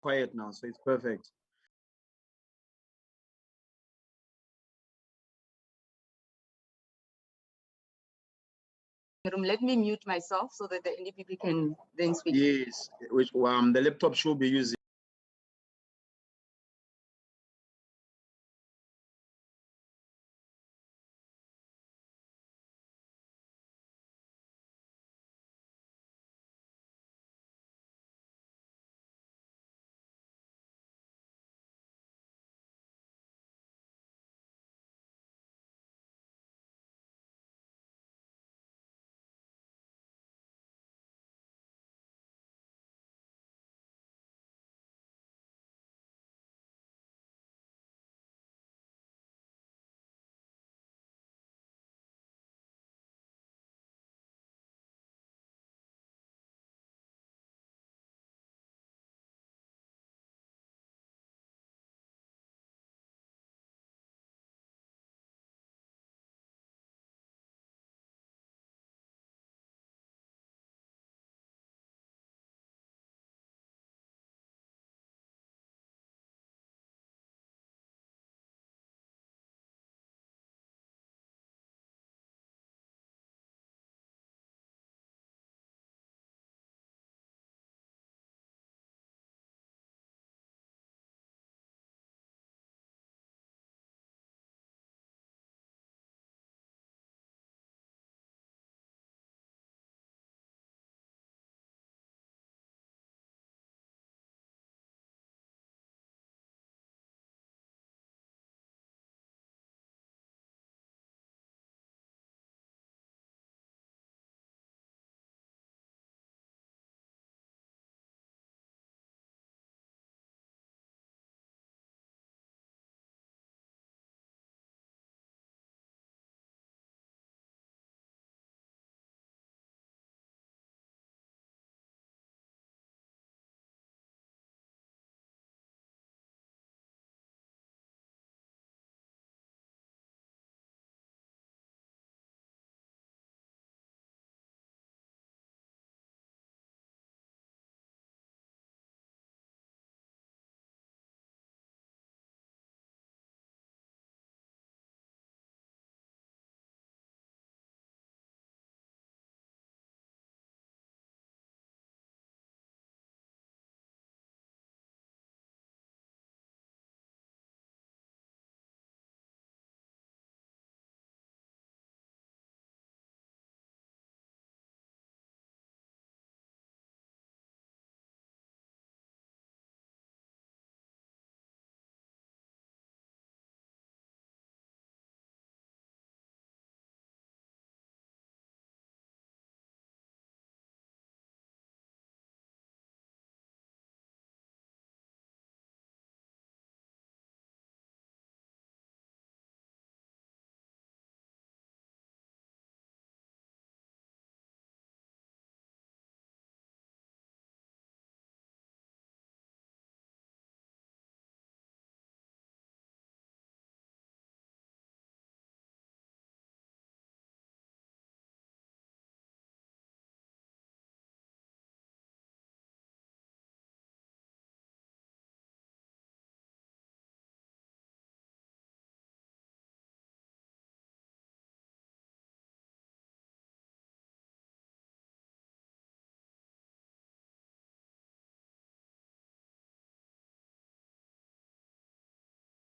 quiet now, so it's perfect. Let me mute myself so that the NDPP can then speak. Yes, which the laptop should be using.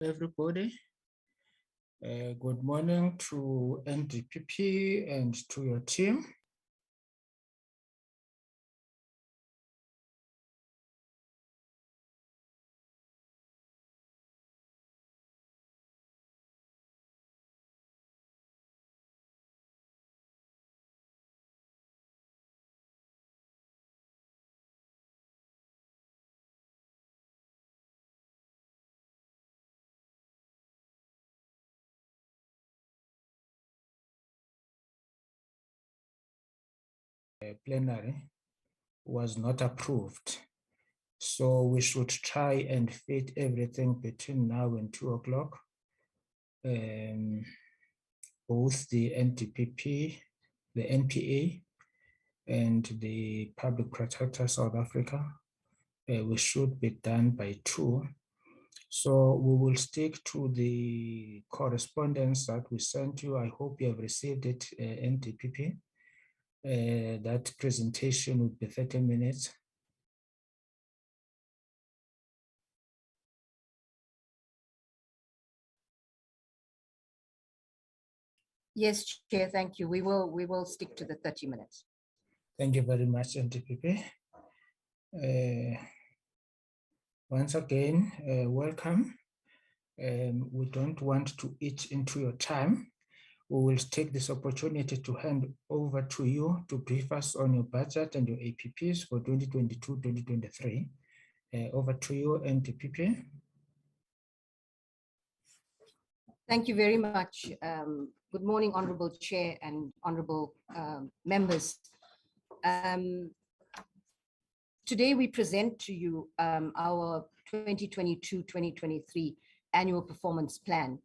Everybody. Good morning to NDPP and to your team. Plenary was not approved. So we should try and fit everything between now and 2 o'clock. Both the NDPP, the NPA, and the Public Protector South Africa, we should be done by 2. So we will stick to the correspondence that we sent you. I hope you have received it, NDPP. That presentation would be 30 minutes. Yes, Chair, thank you. We will stick to the 30 minutes. Thank you very much, NDPP. Once again, welcome. We don't want to eat into your time. We will take this opportunity to hand over to you to brief us on your budget and your APPs for 2022-2023. Over to you, NDPP. Thank you very much. Good morning, Honorable Chair and Honorable members. Today we present to you our 2022-2023 annual performance plan.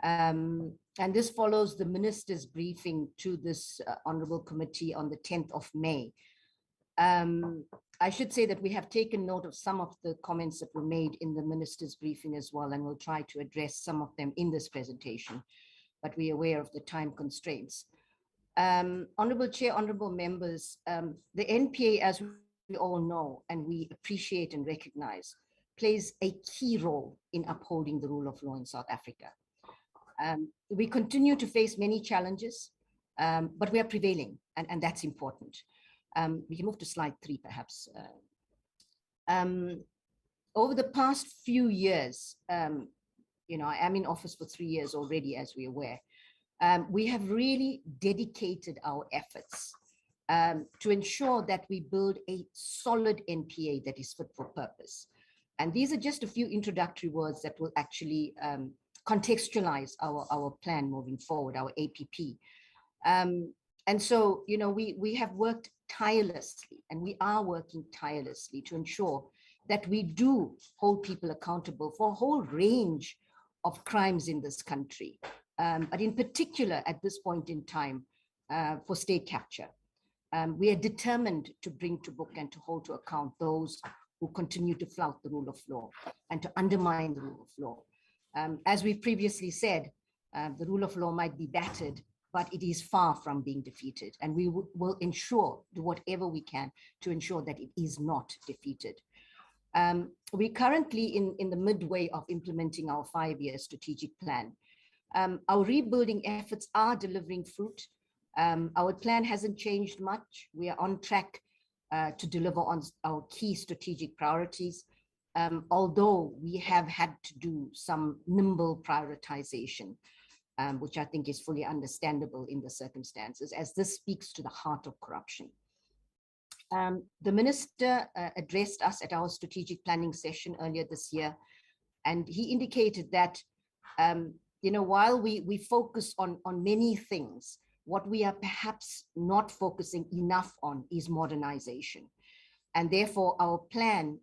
And this follows the minister's briefing to this honorable committee on the 10th of May. I should say that we have taken note of some of the comments that were made in the minister's briefing as well, and we'll try to address some of them in this presentation, but we are aware of the time constraints. Honorable Chair, honorable members, the NPA, as we all know and we appreciate and recognize, plays a key role in upholding the rule of law in South Africa. We continue to face many challenges, but we are prevailing, and that's important. We can move to slide 3, perhaps. Over the past few years, you know, I am in office for 3 years already, as we're aware. We have really dedicated our efforts to ensure that we build a solid NPA that is fit for purpose. And these are just a few introductory words that will actually contextualize our plan moving forward, our APP. And so, you know, we have worked tirelessly, and we are working tirelessly to ensure that we do hold people accountable for a whole range of crimes in this country, but in particular at this point in time for state capture. We are determined to bring to book and to hold to account those who continue to flout the rule of law and to undermine the rule of law. As we've previously said, the rule of law might be battered, but it is far from being defeated. And we will ensure, do whatever we can to ensure that it is not defeated. We're currently in the midway of implementing our 5-year strategic plan. Our rebuilding efforts are delivering fruit. Our plan hasn't changed much. We are on track to deliver on our key strategic priorities, although we have had to do some nimble prioritization, which I think is fully understandable in the circumstances, as this speaks to the heart of corruption. The minister addressed us at our strategic planning session earlier this year, and he indicated that, you know, while we focus on many things, what we are perhaps not focusing enough on is modernization. And therefore our plan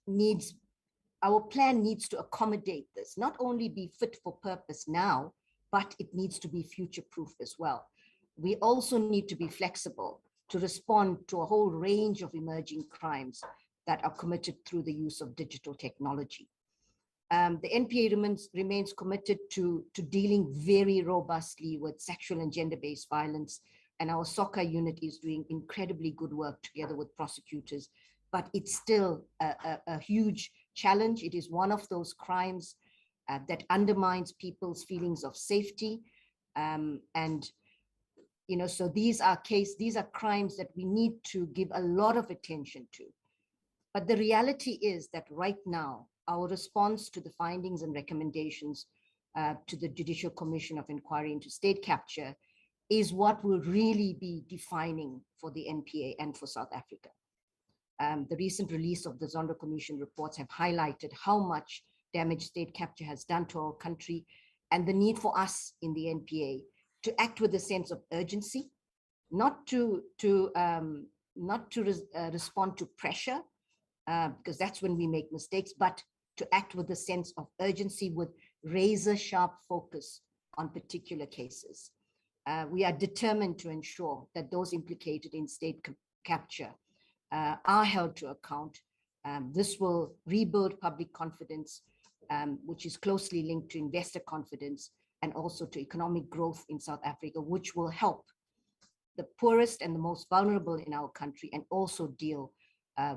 needs to accommodate this, not only be fit for purpose now, but it needs to be future-proof as well. We also need to be flexible to respond to a whole range of emerging crimes that are committed through the use of digital technology. The NPA remains committed to dealing very robustly with sexual and gender-based violence, and our SOCA unit is doing incredibly good work together with prosecutors, but it's still a huge challenge. It is one of those crimes that undermines people's feelings of safety. And, you know, so these are crimes that we need to give a lot of attention to. But the reality is that right now, our response to the findings and recommendations to the Judicial Commission of Inquiry into State Capture is what will really be defining for the NPA and for South Africa. The recent release of the Zondo Commission reports have highlighted how much damage state capture has done to our country, and the need for us in the NPA to act with a sense of urgency, not to respond to pressure, because that's when we make mistakes, but to act with a sense of urgency with razor-sharp focus on particular cases. We are determined to ensure that those implicated in state capture are held to account, This will rebuild public confidence, which is closely linked to investor confidence and also to economic growth in South Africa, which will help the poorest and the most vulnerable in our country and also deal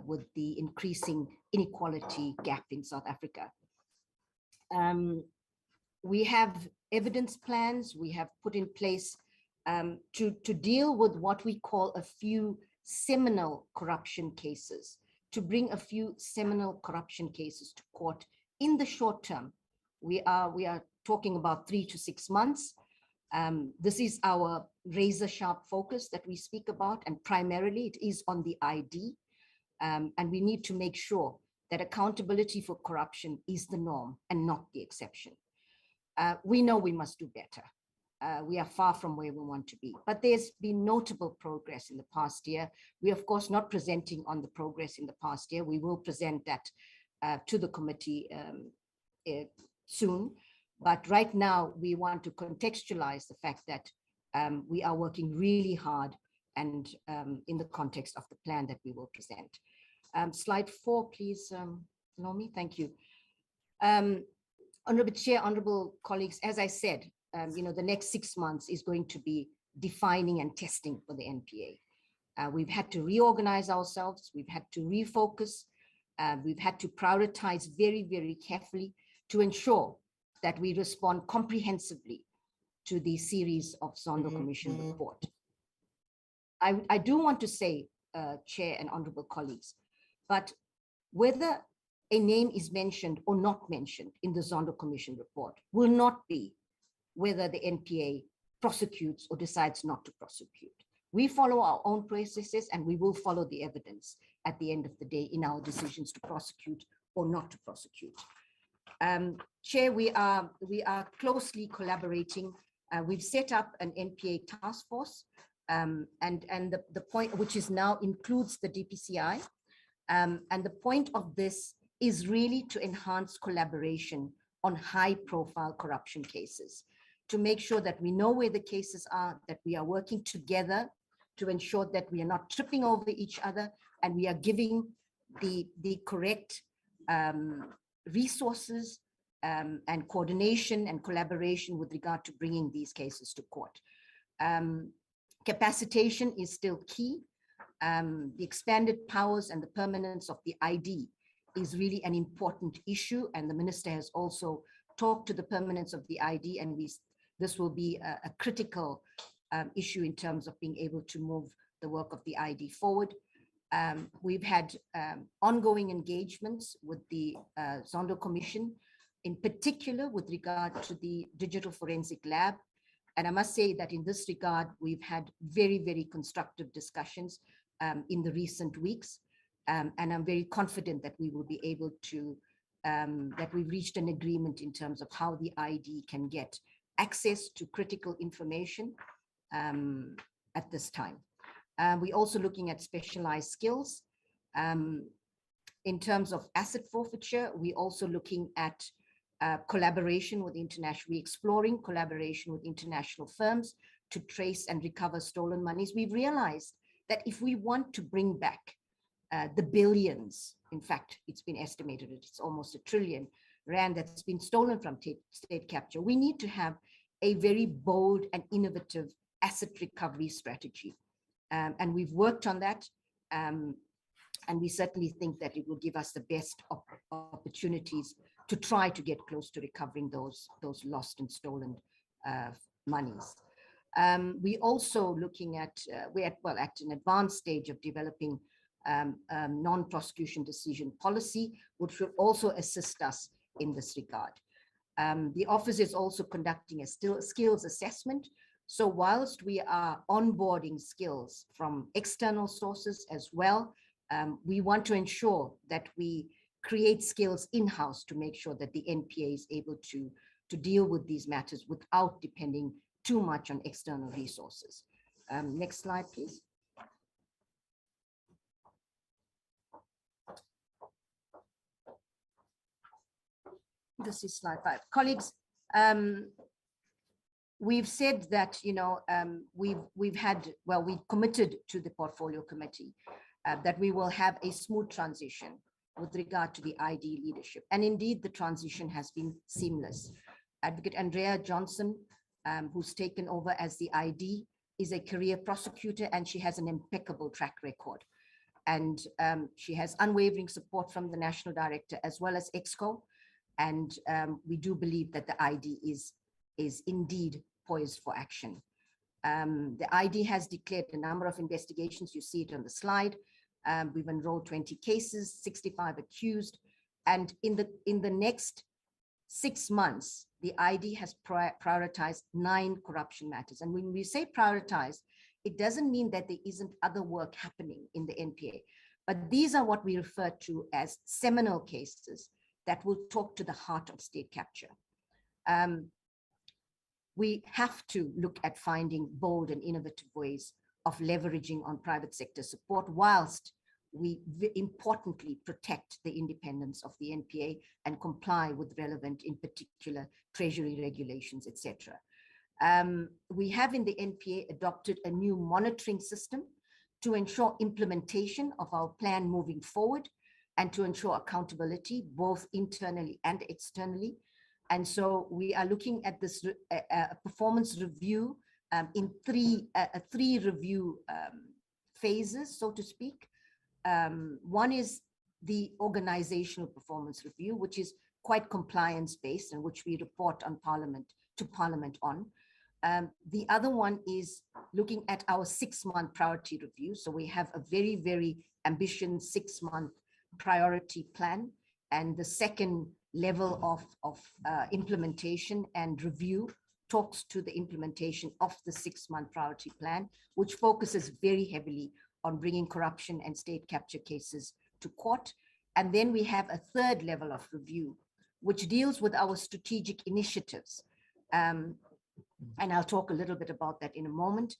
with the increasing inequality gap in South Africa. We have evidence plans we have put in place to deal with what we call a few seminal corruption cases, to bring a few seminal corruption cases to court in the short term. We are talking about 3 to 6 months. This is our razor sharp focus that we speak about, and primarily it is on the ID. And we need to make sure that accountability for corruption is the norm and not the exception. We know we must do better. We are far from where we want to be, but there's been notable progress in the past year. We are, of course, not presenting on the progress in the past year. We will present that to the committee soon. But right now, we want to contextualize the fact that we are working really hard and in the context of the plan that we will present. Slide 4, please, Nomi. Thank you. Honorable Chair, honorable colleagues, as I said, the next 6 months is going to be defining and testing for the NPA. We've had to reorganize ourselves. We've had to refocus. We've had to prioritize very, very carefully to ensure that we respond comprehensively to the series of Zondo Commission report. I do want to say, Chair and honorable colleagues, but whether a name is mentioned or not mentioned in the Zondo Commission report will not be whether the NPA prosecutes or decides not to prosecute. We follow our own processes and we will follow the evidence at the end of the day in our decisions to prosecute or not to prosecute. Chair, we are closely collaborating. We've set up an NPA task force and the point, which is now includes the DPCI. And the point of this is really to enhance collaboration on high profile corruption cases, to make sure that we know where the cases are, that we are working together to ensure that we are not tripping over each other and we are giving the correct resources and coordination and collaboration with regard to bringing these cases to court. Capacitation is still key. The expanded powers and the permanence of the ID is really an important issue, and the minister has also talked to the permanence of the ID, and this will be a critical issue in terms of being able to move the work of the ID forward. We've had ongoing engagements with the Zondo Commission, in particular with regard to the digital forensic lab. And I must say that in this regard, we've had very, very constructive discussions in the recent weeks. And I'm very confident that we will be able to, that we've reached an agreement in terms of how the ID can get access to critical information at this time. We're also looking at specialized skills. In terms of asset forfeiture, we're also looking at collaboration with international, we're exploring collaboration with international firms to trace and recover stolen monies. We've realized that if we want to bring back the billions, in fact, it's been estimated that it's almost R1 trillion that's been stolen from state capture, we need to have a very bold and innovative asset recovery strategy. And we've worked on that. And we certainly think that it will give us the best opportunities to try to get close to recovering those lost and stolen monies. We're also looking at, we're at an advanced stage of developing non-prosecution decision policy, which will also assist us in this regard. The office is also conducting a skills assessment. So whilst we are onboarding skills from external sources as well, we want to ensure that we create skills in-house to make sure that the NPA is able to deal with these matters without depending too much on external resources. Next slide, please. This is slide 5. Colleagues, we've said that, we've committed to the portfolio committee that we will have a smooth transition with regard to the ID leadership. And indeed, the transition has been seamless. Advocate Andrea Johnson, who's taken over as the ID, is a career prosecutor, and she has an impeccable track record. And she has unwavering support from the National Director as well as EXCO. And we do believe that the ID is indeed poised for action. The ID has declared a number of investigations. You see it on the slide. We've enrolled 20 cases, 65 accused. And in the next 6 months, the ID has prioritized 9 corruption matters. And when we say prioritize, it doesn't mean that there isn't other work happening in the NPA, but these are what we refer to as seminal cases that will talk to the heart of state capture. We have to look at finding bold and innovative ways of leveraging on private sector support, whilst we importantly protect the independence of the NPA and comply with relevant, in particular, Treasury regulations, etc. We have in the NPA adopted a new monitoring system to ensure implementation of our plan moving forward and to ensure accountability, both internally and externally. And so we are looking at this performance review in three review phases, so to speak. One is the organizational performance review, which is quite compliance-based and which we report on to Parliament on. The other one is looking at our 6-month priority review. So we have a very, very ambitious 6-month priority plan. And the second level of implementation and review talks to the implementation of the 6-month priority plan, which focuses very heavily on bringing corruption and state capture cases to court. And then we have a third level of review, which deals with our strategic initiatives. And I'll talk a little bit about that in a moment.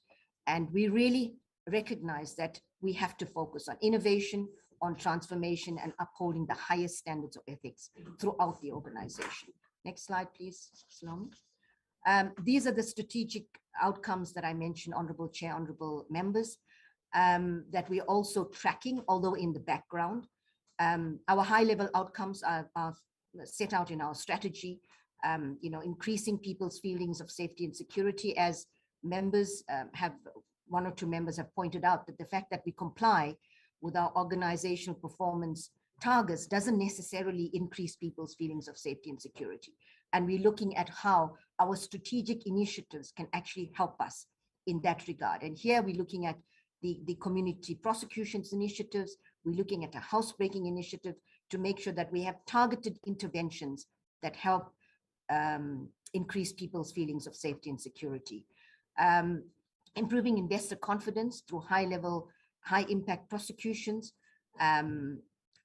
And we really recognize that we have to focus on innovation, on transformation, and upholding the highest standards of ethics throughout the organization. Next slide, please, Salome. These are the strategic outcomes that I mentioned, Honorable Chair, Honorable Members, that we're also tracking, although in the background. Our high-level outcomes are set out in our strategy, increasing people's feelings of safety and security. As members one or two members have pointed out, that the fact that we comply with our organizational performance targets doesn't necessarily increase people's feelings of safety and security. And we're looking at how our strategic initiatives can actually help us in that regard. And here we're looking at the community prosecutions initiatives. We're looking at a housebreaking initiative to make sure that we have targeted interventions that help increase people's feelings of safety and security. Improving investor confidence through high-impact prosecutions.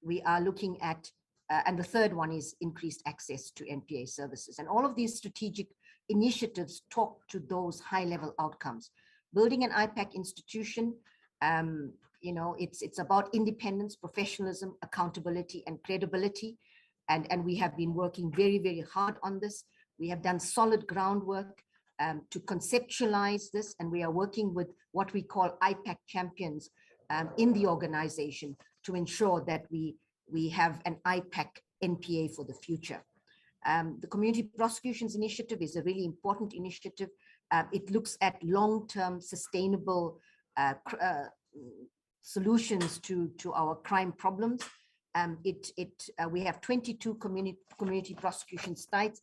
We are looking at, and the third one is increased access to NPA services. And all of these strategic initiatives talk to those high-level outcomes. Building an IPAC institution, it's about independence, professionalism, accountability, and credibility. And we have been working very, very hard on this. We have done solid groundwork to conceptualize this, and we are working with what we call IPAC champions in the organization to ensure that we have an IPAC NPA for the future. The Community Prosecutions Initiative is a really important initiative. It looks at long-term sustainable solutions to our crime problems. We have 22 community prosecution sites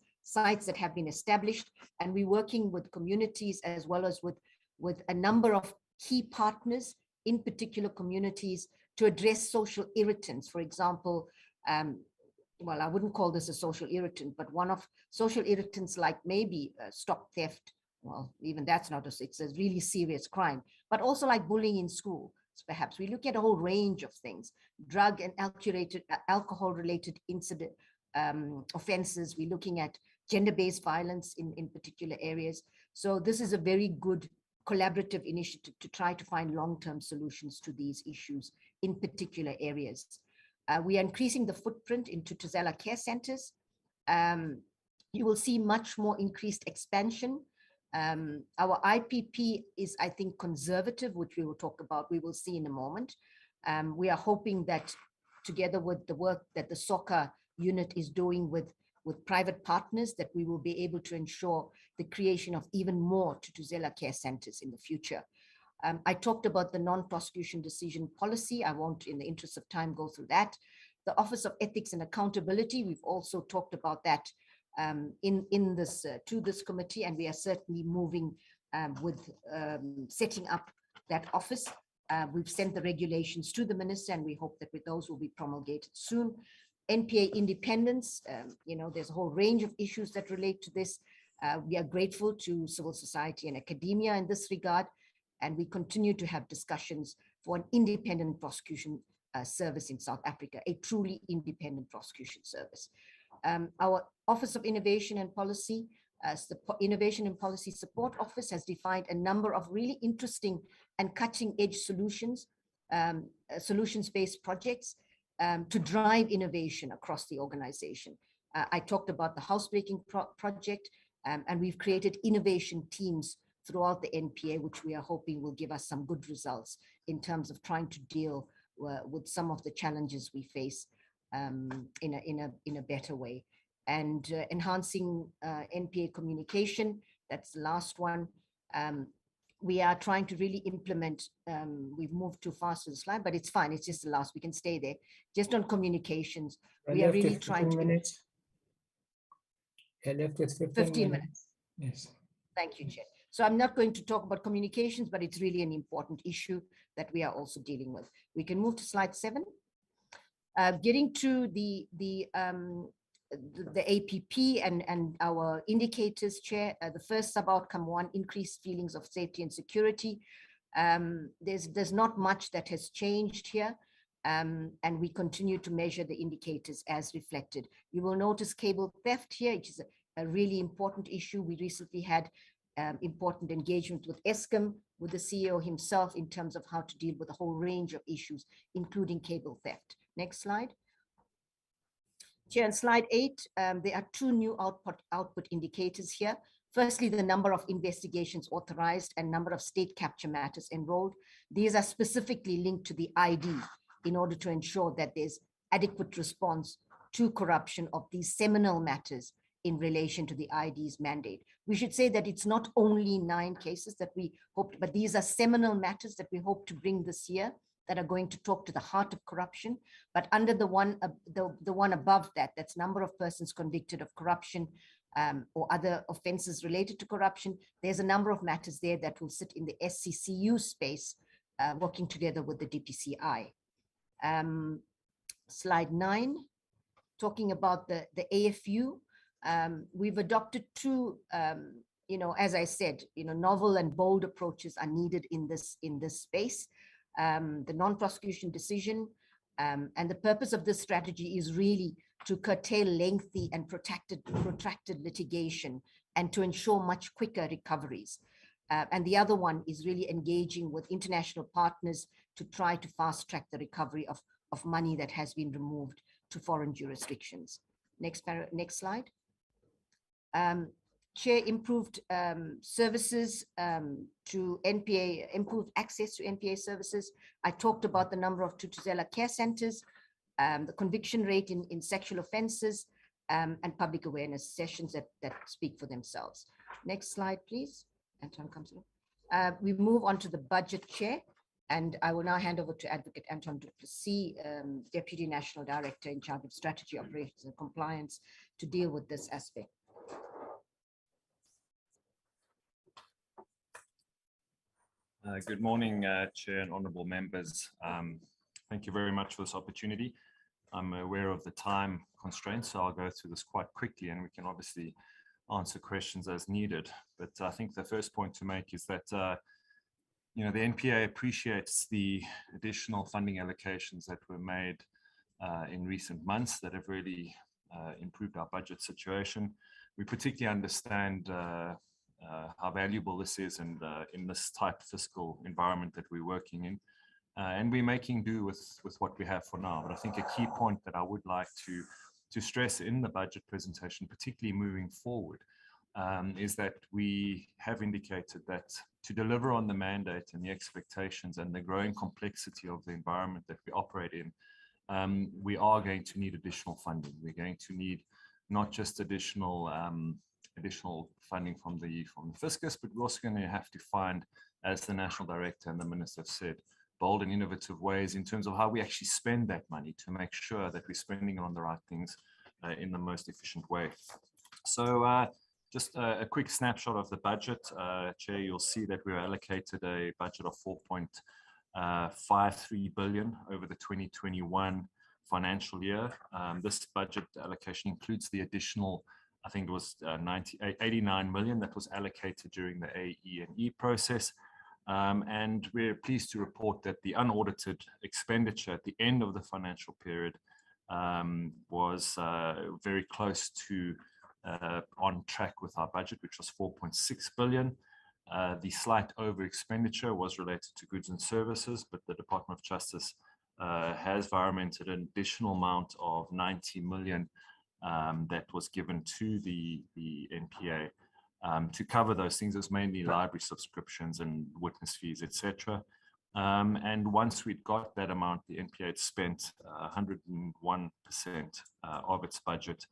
that have been established, and we're working with communities as well as with a number of key partners, in particular communities, to address social irritants. For example, well, I wouldn't call this a social irritant, but one of social irritants like maybe stop theft. Well, even that's not it's a really serious crime, but also like bullying in school. Perhaps we look at a whole range of things, drug and alcohol-related incident offenses. We're looking at gender-based violence in particular areas. So this is a very good collaborative initiative to try to find long-term solutions to these issues in particular areas. We are increasing the footprint into Tazela care centers. You will see much more increased expansion. Our IPP is, I think, conservative, which we will talk about, we will see in a moment. We are hoping that together with the work that the soccer unit is doing with private partners, that we will be able to ensure the creation of even more Tutuzela care centers in the future. I talked about the non-prosecution decision policy. I won't, in the interest of time, go through that. The Office of Ethics and Accountability, we've also talked about that in this to this committee, and we are certainly moving with setting up that office. We've sent the regulations to the minister, and we hope that with those will be promulgated soon. NPA independence, there's a whole range of issues that relate to this. We are grateful to civil society and academia in this regard, and we continue to have discussions for an independent prosecution service in South Africa, a truly independent prosecution service. Our Office of Innovation and Policy, the Innovation and Policy Support Office, has defined a number of really interesting and cutting-edge solutions, solutions-based projects to drive innovation across the organization. I talked about the housebreaking project, and we've created innovation teams throughout the NPA, which we are hoping will give us some good results in terms of trying to deal with some of the challenges we face in a better way. And enhancing NPA communication, that's the last one. We are trying to really implement, we've moved too fast to the slide, but it's fine, it's just the last, we can stay there. Just on communications, we are really trying to— minutes. Left with 15 minutes. Yes. Thank you, Chair. So I'm not going to talk about communications, but it's really an important issue that we are also dealing with. We can move to slide 7. Getting to the APP and our indicators, Chair. The first sub-outcome 1, increased feelings of safety and security. There's not much that has changed here, and we continue to measure the indicators as reflected. You will notice cable theft here, which is a really important issue. We recently had important engagement with Eskom, with the CEO himself, in terms of how to deal with a whole range of issues, including cable theft. Next slide. Chair, on slide 8, there are 2 new output indicators here. Firstly, the number of investigations authorized and number of state capture matters enrolled. These are specifically linked to the ID in order to ensure that there's adequate response to corruption of these seminal matters in relation to the ID's mandate. We should say that it's not only 9 cases that we hoped, but these are seminal matters that we hope to bring this year that are going to talk to the heart of corruption. But under the one above that, that's number of persons convicted of corruption or other offenses related to corruption, there's a number of matters there that will sit in the SCCU space, working together with the DPCI. Slide 9, talking about the AFU. We've adopted 2, as I said, novel and bold approaches are needed in this space. The non-prosecution decision, and the purpose of this strategy is really to curtail lengthy and protracted litigation and to ensure much quicker recoveries. And the other one is really engaging with international partners to try to fast track the recovery of money that has been removed to foreign jurisdictions. Next slide. Chair, improved services to NPA, improved access to NPA services. I talked about the number of Tutuzela care centers, the conviction rate in sexual offenses, and public awareness sessions that speak for themselves. Next slide, please. Anton comes in. We move on to the budget, Chair, and I will now hand over to Advocate Anton du Plessis, Deputy National Director in charge of Strategy, Operations and Compliance, to deal with this aspect. Good morning, Chair and honourable members. Thank you very much for this opportunity. I'm aware of the time constraints, so I'll go through this quite quickly and we can obviously answer questions as needed. But I think the first point to make is that, the NPA appreciates the additional funding allocations that were made in recent months that have really improved our budget situation. We particularly understand how valuable this is and in this tight fiscal environment that we're working in. And we're making do with what we have for now. But I think a key point that I would like to stress in the budget presentation, particularly moving forward, is that we have indicated that to deliver on the mandate and the expectations and the growing complexity of the environment that we operate in, we are going to need additional funding. We're going to need not just additional funding from the fiscus, but we're also going to have to find, as the National Director and the Minister have said, bold and innovative ways in terms of how we actually spend that money to make sure that we're spending it on the right things in the most efficient way. So just a quick snapshot of the budget. Chair, you'll see that we were allocated a budget of 4.53 billion over the 2021 financial year. This budget allocation includes the additional, I think it was 89 million that was allocated during the AE&E process. And we're pleased to report that the unaudited expenditure at the end of the financial period was very close to on track with our budget, which was 4.6 billion. The slight over expenditure was related to goods and services, but the Department of Justice has environmented an additional amount of 90 million that was given to the NPA to cover those things. It's mainly library subscriptions and witness fees, etc. And once we'd got that amount, the NPA had spent 101% of its budget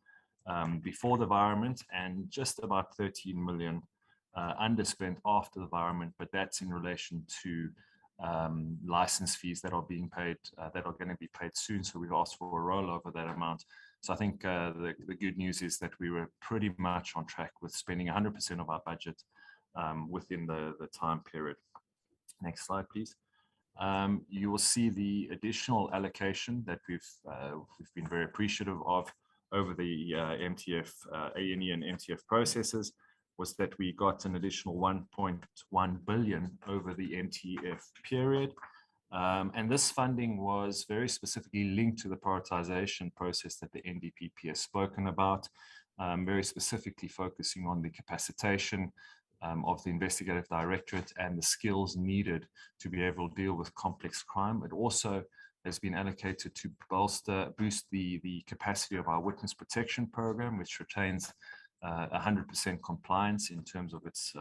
before the environment, and just about 13 million underspent after the environment, but that's in relation to license fees that are being paid, that are going to be paid soon. So we've asked for a rollover that amount. So I think the good news is that we were pretty much on track with spending 100% of our budget within the time period. Next slide, please. You will see the additional allocation that we've been very appreciative of over the MTF, A&E and MTF processes, was that we got an additional 1.1 billion over the MTF period. And this funding was very specifically linked to the prioritization process that the NDPP has spoken about, very specifically focusing on the capacitation of the investigative directorate and the skills needed to be able to deal with complex crime. It also has been allocated to boost the capacity of our witness protection program, which retains 100% compliance in terms of its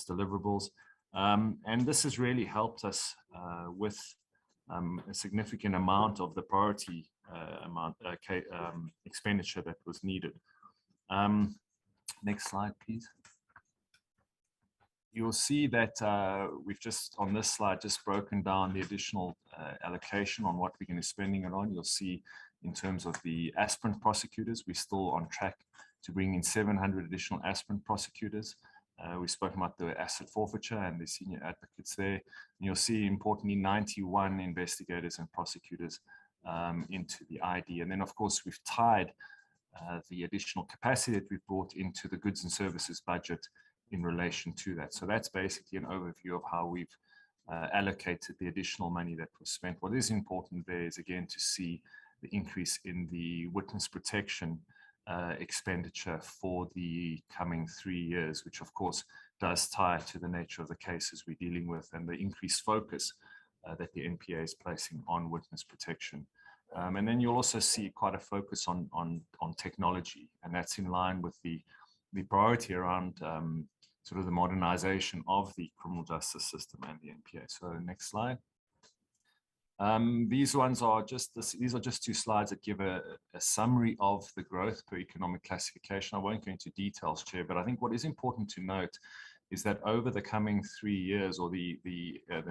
deliverables. And this has really helped us with a significant amount of the priority expenditure that was needed. Next slide, please. You'll see that we've just, on this slide, just broken down the additional allocation on what we're going to be spending it on. You'll see in terms of the aspirant prosecutors, we're still on track to bring in 700 additional aspirant prosecutors. We've spoken about the asset forfeiture and the senior advocates there. And you'll see, importantly, 91 investigators and prosecutors into the ID. And then, of course, we've tied the additional capacity that we've brought into the goods and services budget in relation to that. So that's basically an overview of how we've allocated the additional money that was spent. What is important there is, again, to see the increase in the witness protection expenditure for the coming 3 years, which of course does tie to the nature of the cases we're dealing with and the increased focus that the NPA is placing on witness protection. And then you'll also see quite a focus on technology, and that's in line with the priority around sort of the modernization of the criminal justice system and the NPA. So next slide. These are just two slides that give a summary of the growth per economic classification. I won't go into details, Chair, but I think what is important to note is that over the coming 3 years, or the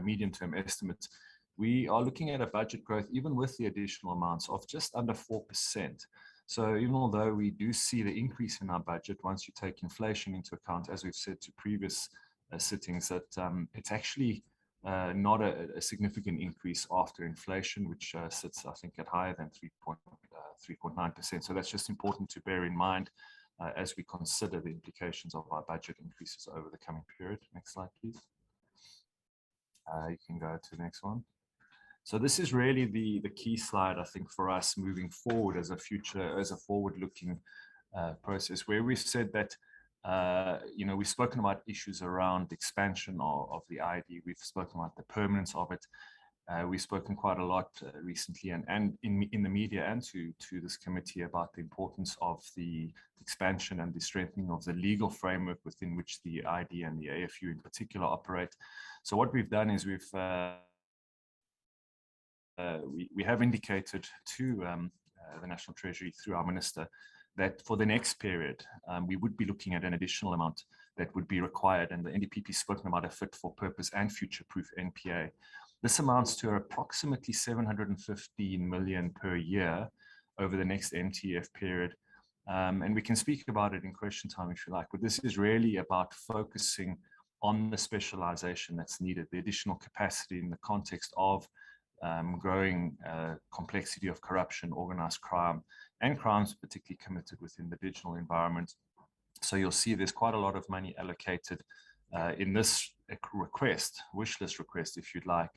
medium-term estimates, we are looking at a budget growth, even with the additional amounts, of just under 4%. So even although we do see the increase in our budget, once you take inflation into account, as we've said to previous sittings, that it's actually not a significant increase after inflation, which sits, I think, at higher than 3.9%. So that's just important to bear in mind as we consider the implications of our budget increases over the coming period. Next slide, please. You can go to the next one. So this is really the key slide, I think, for us moving forward as a forward-looking process, where we've said that we've spoken about issues around expansion of the ID. We've spoken about the permanence of it. We've spoken quite a lot recently and in the media and to this committee about the importance of the expansion and the strengthening of the legal framework within which the ID and the AFU in particular operate. So what we've done is we've we have indicated to the National Treasury through our Minister that for the next period, we would be looking at an additional amount that would be required. And the NDPP has spoken about a fit for purpose and future-proof NPA. This amounts to approximately 715 million per year over the next MTF period. And we can speak about it in question time if you like, but this is really about focusing on the specialization that's needed, the additional capacity in the context of growing complexity of corruption, organized crime, and crimes particularly committed within the digital environment. So you'll see there's quite a lot of money allocated in this request, wish list request, if you'd like,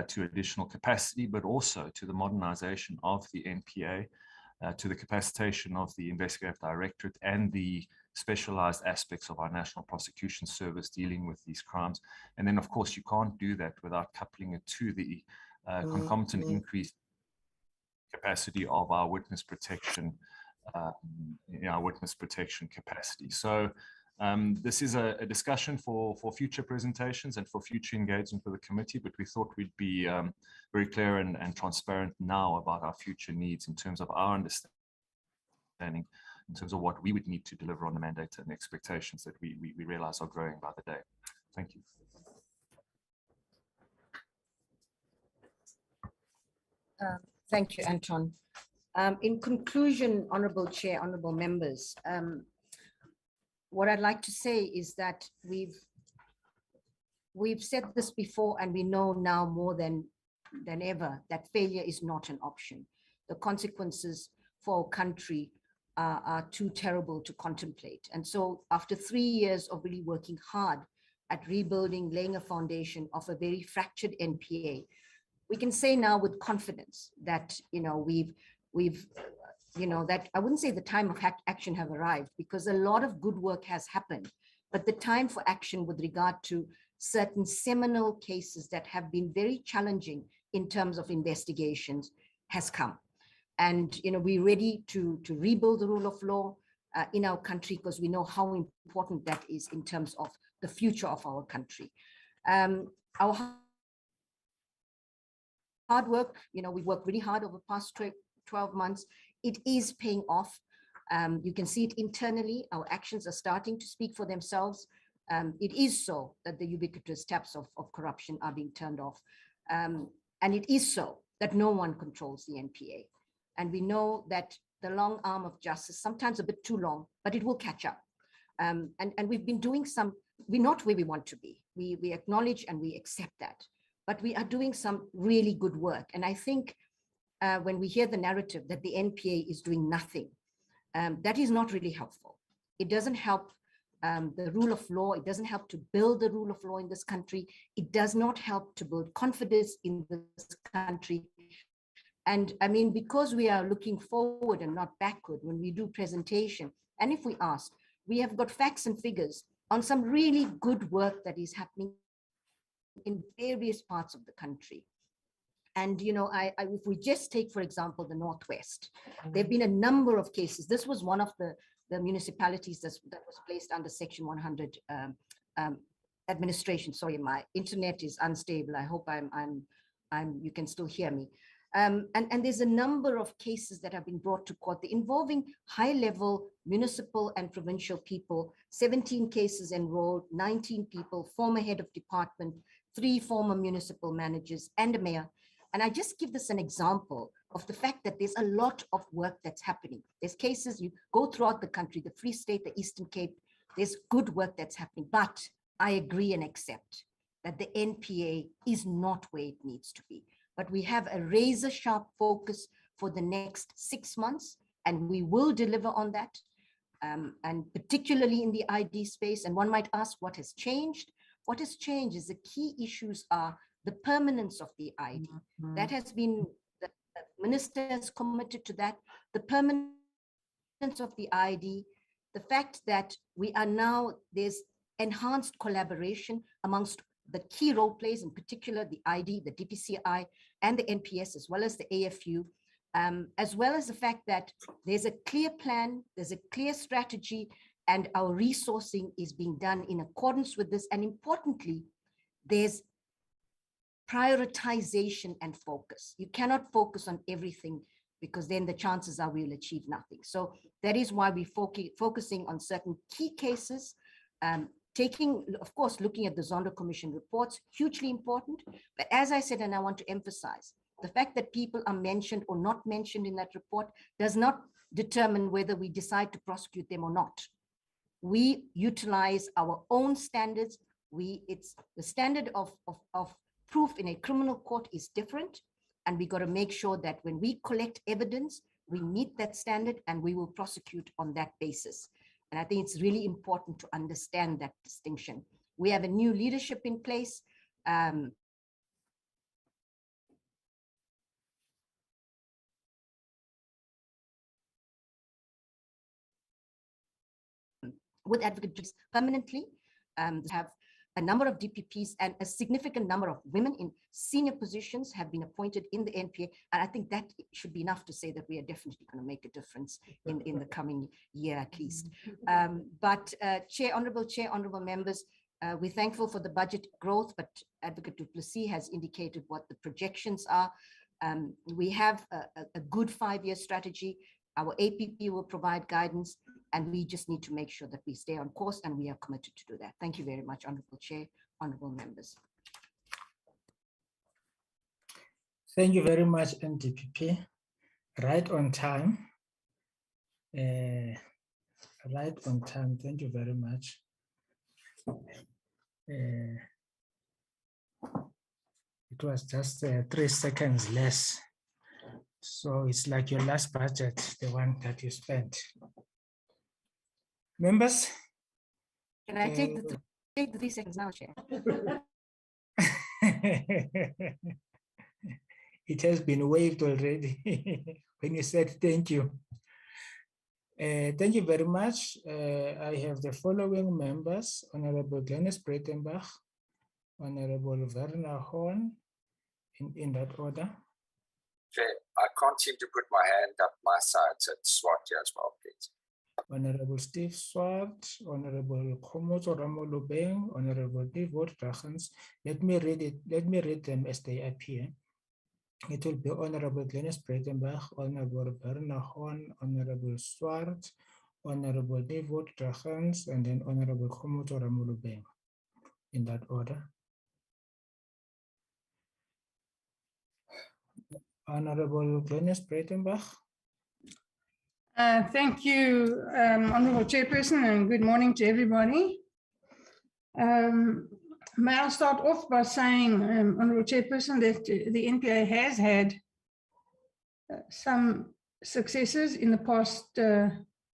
to additional capacity, but also to the modernization of the NPA, to the capacitation of the Investigative Directorate and the specialized aspects of our National Prosecution Service dealing with these crimes. And then, of course, you can't do that without coupling it to the concomitant increase capacity of our witness protection, our witness protection capacity. So this is a discussion for future presentations and for future engagement with the committee, but we thought we'd be very clear and transparent now about our future needs in terms of our understanding, in terms of what we would need to deliver on the mandate and expectations that we realize are growing by the day. Thank you. Thank you, Anton. In conclusion, Honorable Chair, honorable members, what I'd like to say is that we've said this before, and we know now more than ever that failure is not an option. The consequences for our country are too terrible to contemplate. And so after 3 years of really working hard at rebuilding, laying a foundation of a very fractured NPA, we can say now with confidence that, that I wouldn't say the time of action have arrived, because a lot of good work has happened, but the time for action with regard to certain seminal cases that have been very challenging in terms of investigations has come. And, we're ready to rebuild the rule of law in our country, because we know how important that is in terms of the future of our country. Our hard work, we worked really hard over the past 12 months. It is paying off. You can see it internally. Our actions are starting to speak for themselves. It is so that the ubiquitous taps of corruption are being turned off. And it is so that no one controls the NPA. And we know that the long arm of justice, sometimes a bit too long, but it will catch up. And we've been doing we're not where we want to be. We acknowledge and we accept that. But we are doing some really good work. And I think when we hear the narrative that the NPA is doing nothing, that is not really helpful. It doesn't help the rule of law. It doesn't help to build the rule of law in this country. It does not help to build confidence in this country. And I mean, because we are looking forward and not backward when we do presentation, and if we ask, we have got facts and figures on some really good work that is happening in various parts of the country. And, if we just take, for example, the Northwest, there have been a number of cases. This was one of the municipalities that was placed under Section 100 administration. Sorry, my internet is unstable. I hope you can still hear me. And there's a number of cases that have been brought to court involving high-level municipal and provincial people. 17 cases enrolled, 19 people, former head of department, 3 former municipal managers, and a mayor. And I just give this an example of the fact that there's a lot of work that's happening. There's cases, you go throughout the country, the Free State, the Eastern Cape, there's good work that's happening. But I agree and accept that the NPA is not where it needs to be. But we have a razor-sharp focus for the next 6 months, and we will deliver on that, and particularly in the ID space. And one might ask, what has changed? What has changed is the key issues are the permanence of the ID. That has been, the minister has committed to that, the permanence of the ID, the fact that we are now, there's enhanced collaboration amongst the key role plays, in particular the ID, the DPCI, and the NPS, as well as the AFU, as well as the fact that there's a clear plan, there's a clear strategy, and our resourcing is being done in accordance with this. And importantly, there's prioritization and focus. You cannot focus on everything because then the chances are we'll achieve nothing. So that is why we're focusing on certain key cases, of course, looking at the Zondo Commission reports, hugely important. But as I said, and I want to emphasize, the fact that people are mentioned or not mentioned in that report does not determine whether we decide to prosecute them or not. We utilize our own standards. It's the standard of proof in a criminal court is different. And we got to make sure that when we collect evidence, we meet that standard and we will prosecute on that basis. And I think it's really important to understand that distinction. We have a new leadership in place. With advocates permanently, have a number of DPPs and a significant number of women in senior positions have been appointed in the NPA. And I think that should be enough to say that we are definitely going to make a difference in the coming year at least. Honorable Chair, honorable members, we're thankful for the budget growth, but Advocate du Plessis has indicated what the projections are. We have a good 5-year strategy. Our APP will provide guidance, and we just need to make sure that we stay on course, and we are committed to do that. Thank you very much, Honorable Chair, honorable members. Thank you very much, NDPP. Right on time. Right on time. Thank you very much. It was just 3 seconds less. So it's like your last budget, the one that you spent. Members? Can I take the 3 seconds now, Chair? It has been waived already when you said thank you. Thank you very much. I have the following members: Honorable Glenys Breitenbach, Honorable Werner Horn, in that order. Chair, I can't seem to put my hand up my side, so it's Swart here as well, please. Honorable Steve Swart, Honorable Komoto Ramolubeng, Honorable Devot Drachens. Let me read them as they appear. It will be Honorable Glenys Breitenbach, Honorable Werner Horn, Honorable Swart, Honorable Devot Drachens, and then Honorable Komoto Ramolubeng, in that order. Honorable Glenys Breitenbach. Thank you, Honorable Chairperson, and good morning to everybody. May I start off by saying, Honorable Chairperson, that the NPA has had some successes in the past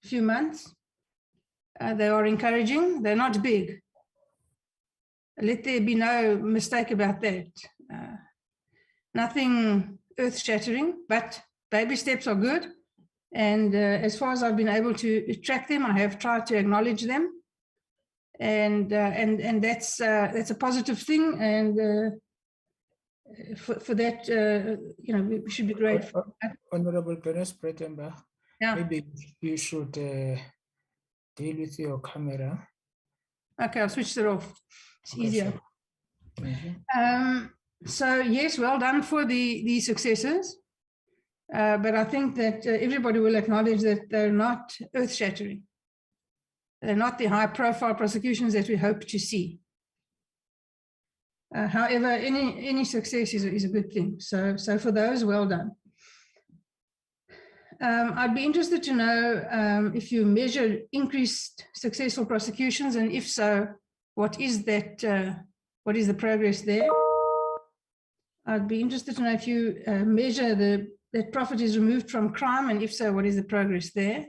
few months. They are encouraging. They're not big. Let there be no mistake about that. Nothing earth-shattering, but baby steps are good. And as far as I've been able to track them, I have tried to acknowledge them. And that's a positive thing. And for that, you know, we should be grateful. Honorable Glenys Breitenbach, yeah. Maybe you should deal with your camera. Okay, I'll switch it off. It's Okay, easier. So yes, well done for the successes. But I think that everybody will acknowledge that they're not earth-shattering. They're not the high-profile prosecutions that we hope to see. However, any success is a good thing. So for those, well done. I'd be interested to know if you measure increased successful prosecutions, and if so, what is that? What is the progress there? I'd be interested to know if you measure that profit is removed from crime, and if so, what is the progress there?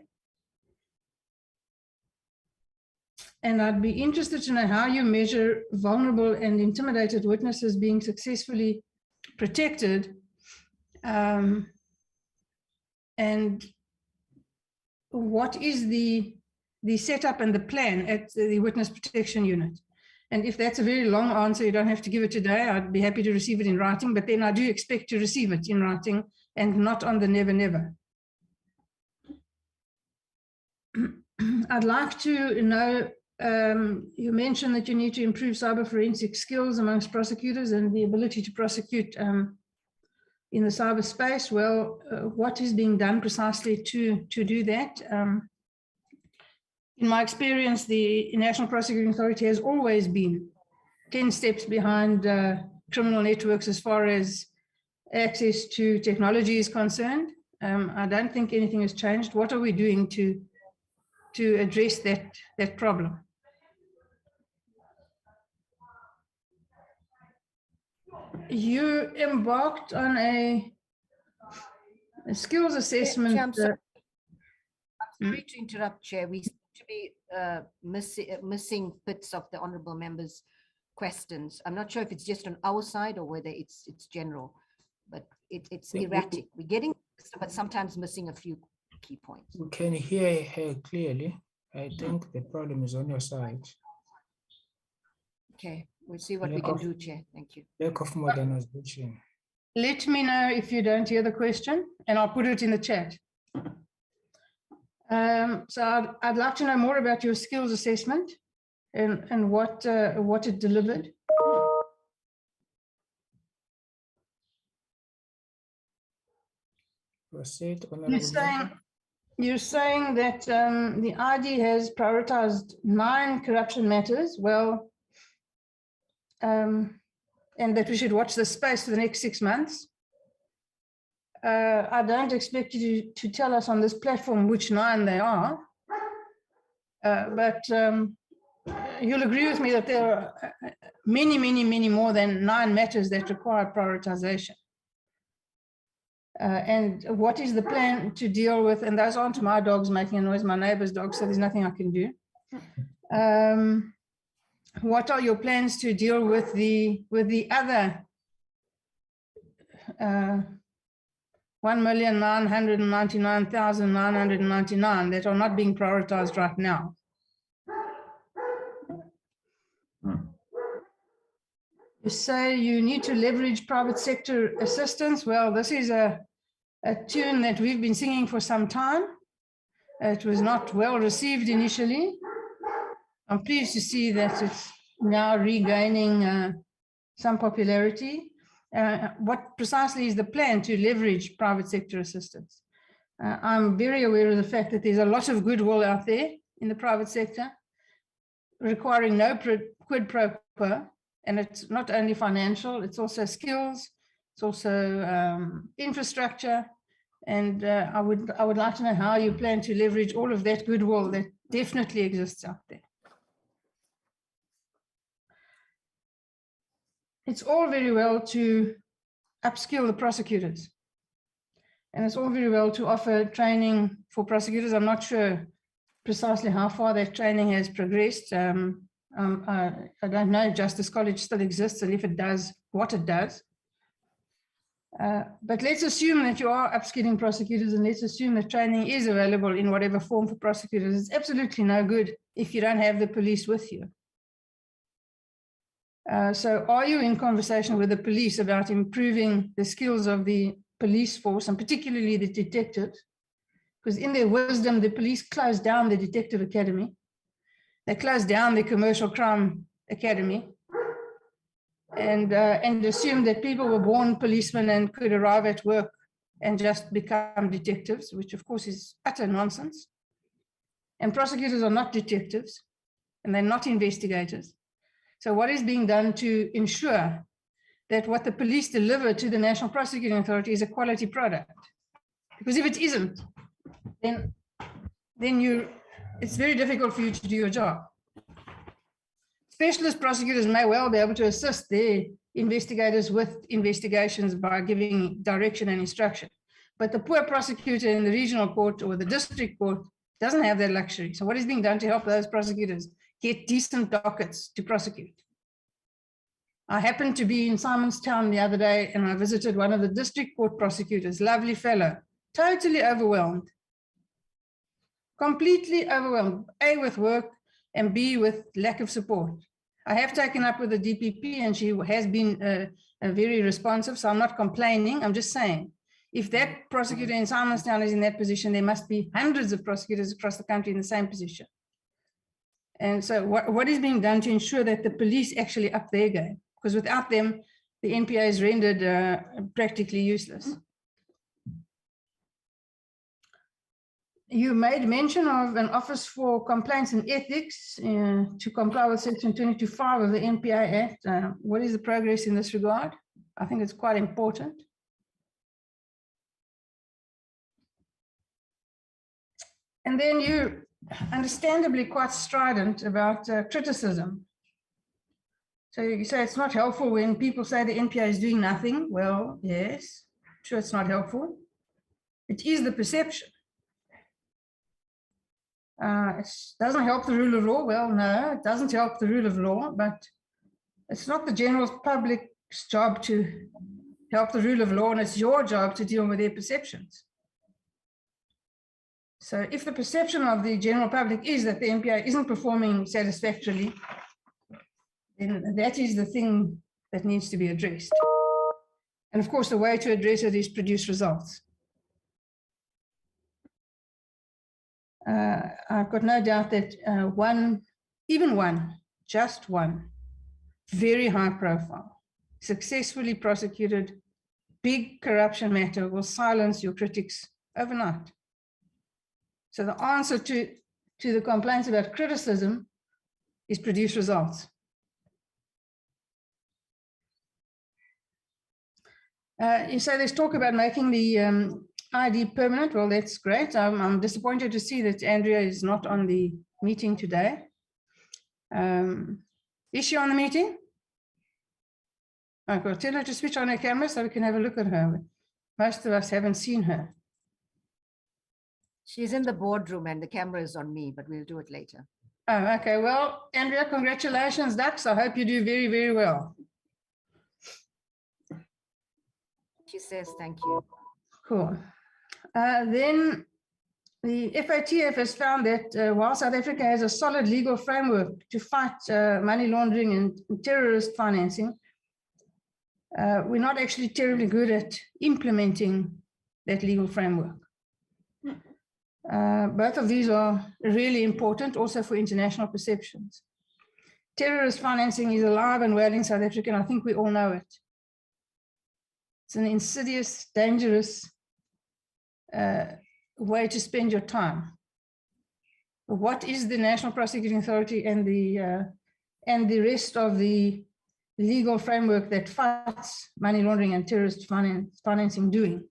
And I'd be interested to know how you measure vulnerable and intimidated witnesses being successfully protected, and what is the setup and the plan at the Witness Protection Unit? And if that's a very long answer, you don't have to give it today. I'd be happy to receive it in writing, but then I do expect to receive it in writing and not on the never, never. I'd like to know You mentioned that you need to improve cyber forensic skills amongst prosecutors and the ability to prosecute in the cyberspace. Well, what is being done precisely to do that? In my experience, the National Prosecuting Authority has always been 10 steps behind criminal networks as far as access to technology is concerned. I don't think anything has changed. What are we doing to address that problem? You embarked on a skills assessment. I'm sorry to interrupt, Chair. We seem to be missing bits of the honourable members' questions. I'm not sure if it's just on our side or whether it's general, but it's erratic. We're getting, but sometimes missing a few key points. We can hear her clearly. I think the problem is on your side. Okay, we'll see what we can do, Chair. Thank you. Lack of modernization. Let me know if you don't hear the question, and I'll put it in the chat. So I'd like to know more about your skills assessment and what it delivered. Proceed, Honorable Member. You're saying that the ID has prioritized 9 corruption matters. Well, and that we should watch the space for the next 6 months. I don't expect you to tell us on this platform which 9 they are, but you'll agree with me that there are many, many, many more than 9 matters that require prioritization. And what is the plan to deal with, and those aren't my dogs making a noise, my neighbor's dogs, so there's nothing I can do. What are your plans to deal with the other 1,999,999 that are not being prioritized right now? You say you need to leverage private sector assistance. Well, this is a tune that we've been singing for some time. It was not well received initially. I'm pleased to see that it's now regaining some popularity. What precisely is the plan to leverage private sector assistance? I'm very aware of the fact that there's a lot of goodwill out there in the private sector requiring no quid pro quo. And it's not only financial, it's also skills, it's also infrastructure. And I would like to know how you plan to leverage all of that goodwill that definitely exists out there. It's all very well to upskill the prosecutors. And it's all very well to offer training for prosecutors. I'm not sure precisely how far that training has progressed. I don't know if Justice College still exists, and if it does, what it does. But let's assume that you are upskilling prosecutors, and let's assume that training is available in whatever form for prosecutors. It's absolutely no good if you don't have the police with you. So are you in conversation with the police about improving the skills of the police force, and particularly the detectives? Because in their wisdom, the police closed down the detective academy. They closed down the commercial crime academy and assumed that people were born policemen and could arrive at work and just become detectives, which of course is utter nonsense. And prosecutors are not detectives, and they're not investigators. So what is being done to ensure that what the police deliver to the National Prosecuting Authority is a quality product? Because if it isn't, then it's very difficult for you to do your job. Specialist prosecutors may well be able to assist their investigators with investigations by giving direction and instruction. But the poor prosecutor in the regional court or the district court doesn't have that luxury. So what is being done to help those prosecutors get decent dockets to prosecute? I happened to be in Simonstown the other day, and I visited one of the district court prosecutors, lovely fellow, totally overwhelmed. Completely overwhelmed, A, with work, and B, with lack of support. I have taken up with the DPP, and she has been very responsive, so I'm not complaining. I'm just saying, if that prosecutor in Simonstown is in that position, there must be hundreds of prosecutors across the country in the same position. And so what is being done to ensure that the police actually up their game? Because without them, the NPA is rendered practically useless. You made mention of an Office for Complaints and Ethics to comply with Section 22.5 of the NPA Act. What is the progress in this regard? I think it's quite important. And then you're understandably quite strident about criticism. So you say it's not helpful when people say the NPA is doing nothing. Well, yes, sure, it's not helpful. It is the perception. It doesn't help the rule of law. Well, no, it doesn't help the rule of law, but it's not the general public's job to help the rule of law, and it's your job to deal with their perceptions. So if the perception of the general public is that the NPA isn't performing satisfactorily, then that is the thing that needs to be addressed. And of course, the way to address it is produce results. I've got no doubt that just one, very high profile, successfully prosecuted, big corruption matter will silence your critics overnight. So the answer to the complaints about criticism is produce results. You say there's talk about making the ID permanent. Well, that's great. I'm disappointed to see that Andrea is not on the meeting today. Is she on the meeting? Okay, tell her to switch on her camera so we can have a look at her. Most of us haven't seen her. She's in the boardroom and the camera is on me, but we'll do it later. Oh, okay. Well, Andrea, congratulations, Dux. I hope you do very, very well. She says thank you. Cool. Then the FATF has found that while South Africa has a solid legal framework to fight money laundering and terrorist financing, we're not actually terribly good at implementing that legal framework. Both of these are really important also for international perceptions. Terrorist financing is alive and well in South Africa, and I think we all know it. It's an insidious, dangerous way to spend your time. What is the National Prosecuting Authority and the rest of the legal framework that fights money laundering and terrorist financing doing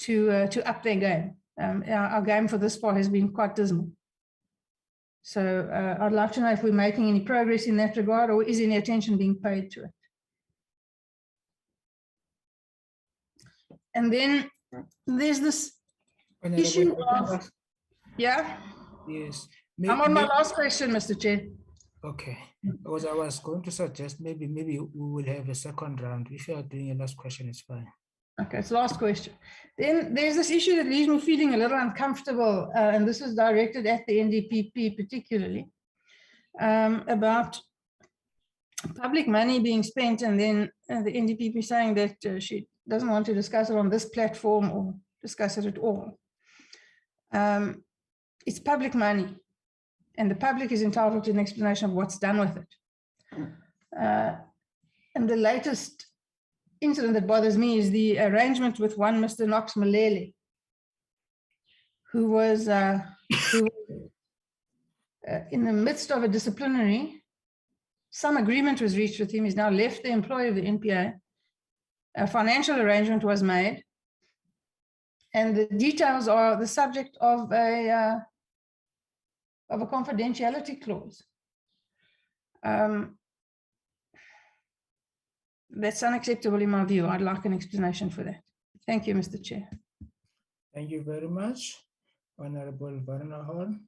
to up their game? Our game for this far has been quite dismal. So I'd like to know if we're making any progress in that regard, or is any attention being paid to it? And then there's this issue of, yeah? Yes. I'm on my last question, Mr. Chair. Okay, because I was going to suggest maybe we will have a second round. If you are doing a last question, it's fine. Okay, it's last question. Then there's this issue that leaves me feeling a little uncomfortable, and this is directed at the NDPP particularly, about public money being spent, and then the NDPP saying that she doesn't want to discuss it on this platform or discuss it at all. It's public money, and the public is entitled to an explanation of what's done with it. And the latest incident that bothers me is the arrangement with one Mr. Knox Malele, who was in the midst of a disciplinary. Some agreement was reached with him. He's now left the employ of the NPA. A financial arrangement was made, and the details are the subject of a confidentiality clause. That's unacceptable in my view. I'd like an explanation for that. Thank you, Mr. Chair. Thank you very much, Honorable Werner Horn.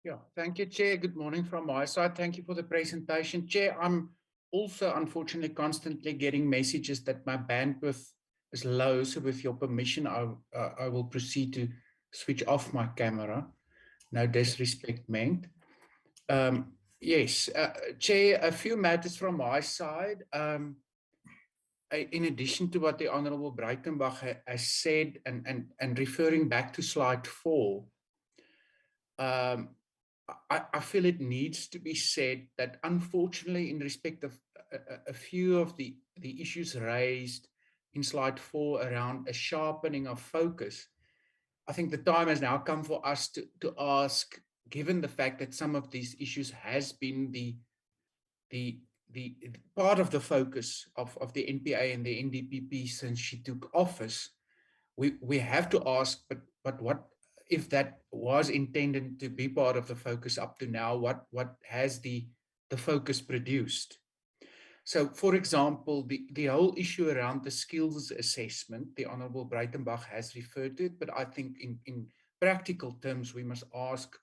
Yeah, thank you, Chair. Good morning from my side. Thank you for the presentation. Chair, I'm also unfortunately constantly getting messages that my bandwidth is low. So with your permission, I will proceed to switch off my camera. No disrespect meant. Yes, Chair, a few matters from my side. In addition to what the Honourable Breitenbach has said, and referring back to slide 4, I feel it needs to be said that unfortunately, in respect of a few of the issues raised in slide 4 around a sharpening of focus, I think the time has now come for us to ask, given the fact that some of these issues has been the part of the focus of the NPA and the NDPP since she took office, we have to ask, but what if that was intended to be part of the focus up to now, what has the focus produced? So, for example, the whole issue around the skills assessment, the Honourable Breitenbach has referred to it, but I think in practical terms, we must ask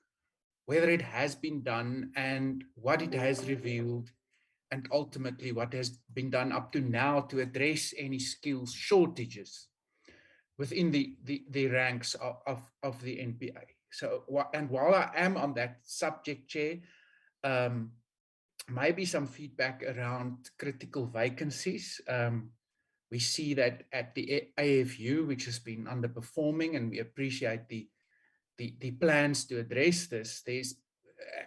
whether it has been done and what it has revealed, and ultimately what has been done up to now to address any skills shortages within the ranks of the NPA. So, and while I am on that subject, Chair, maybe some feedback around critical vacancies. We see that at the AFU, which has been underperforming, and we appreciate the plans to address this. There's,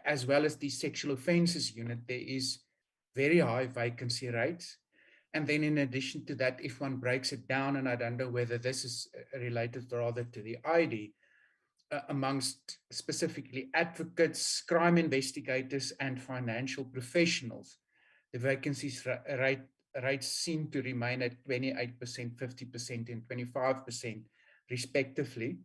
as well as the sexual offences unit, there is very high vacancy rates. And then in addition to that, if one breaks it down, and I don't know whether this is related rather to the ID, amongst specifically advocates, crime investigators, and financial professionals, the vacancies rates seem to remain at 28%, 50%, and 25% respectively.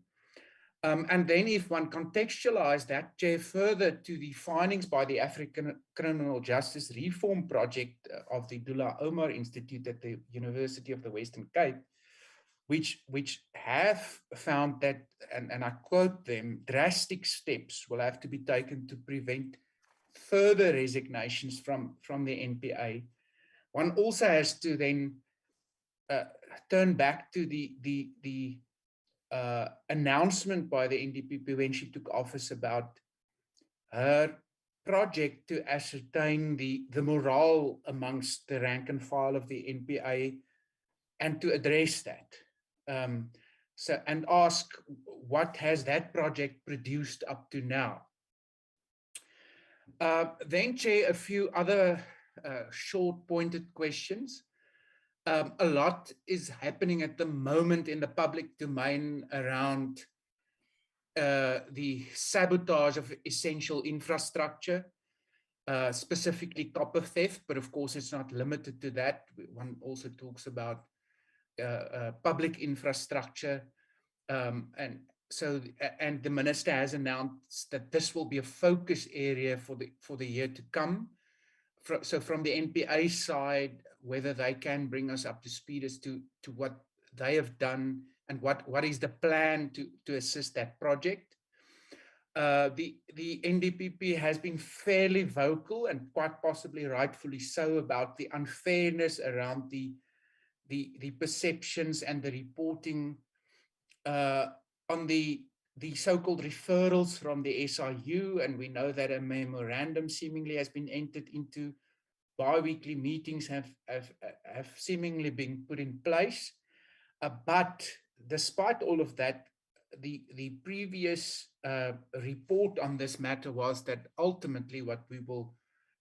And then if one contextualize that, Chair, further to the findings by the African Criminal Justice Reform Project of the Dullah Omar Institute at the University of the Western Cape, which have found that, and I quote them, drastic steps will have to be taken to prevent further resignations from the NPA. One also has to then turn back to the announcement by the NDPP when she took office about her project to ascertain the morale amongst the rank and file of the NPA and to address that. So, and ask, what has that project produced up to now? Then, Chair, a few other short pointed questions. A lot is happening at the moment in the public domain around the sabotage of essential infrastructure, specifically copper theft, but of course it's not limited to that. One also talks about public infrastructure, and the minister has announced that this will be a focus area for the year to come. So from the NPA side, whether they can bring us up to speed as to what they have done and what is the plan to assist that project. The NDPP has been fairly vocal and quite possibly rightfully so about the unfairness around the perceptions and the reporting on the so-called referrals from the SIU, and we know that a memorandum seemingly has been entered into. Bi-weekly meetings have seemingly been put in place, but despite all of that, the previous report on this matter was that ultimately what we will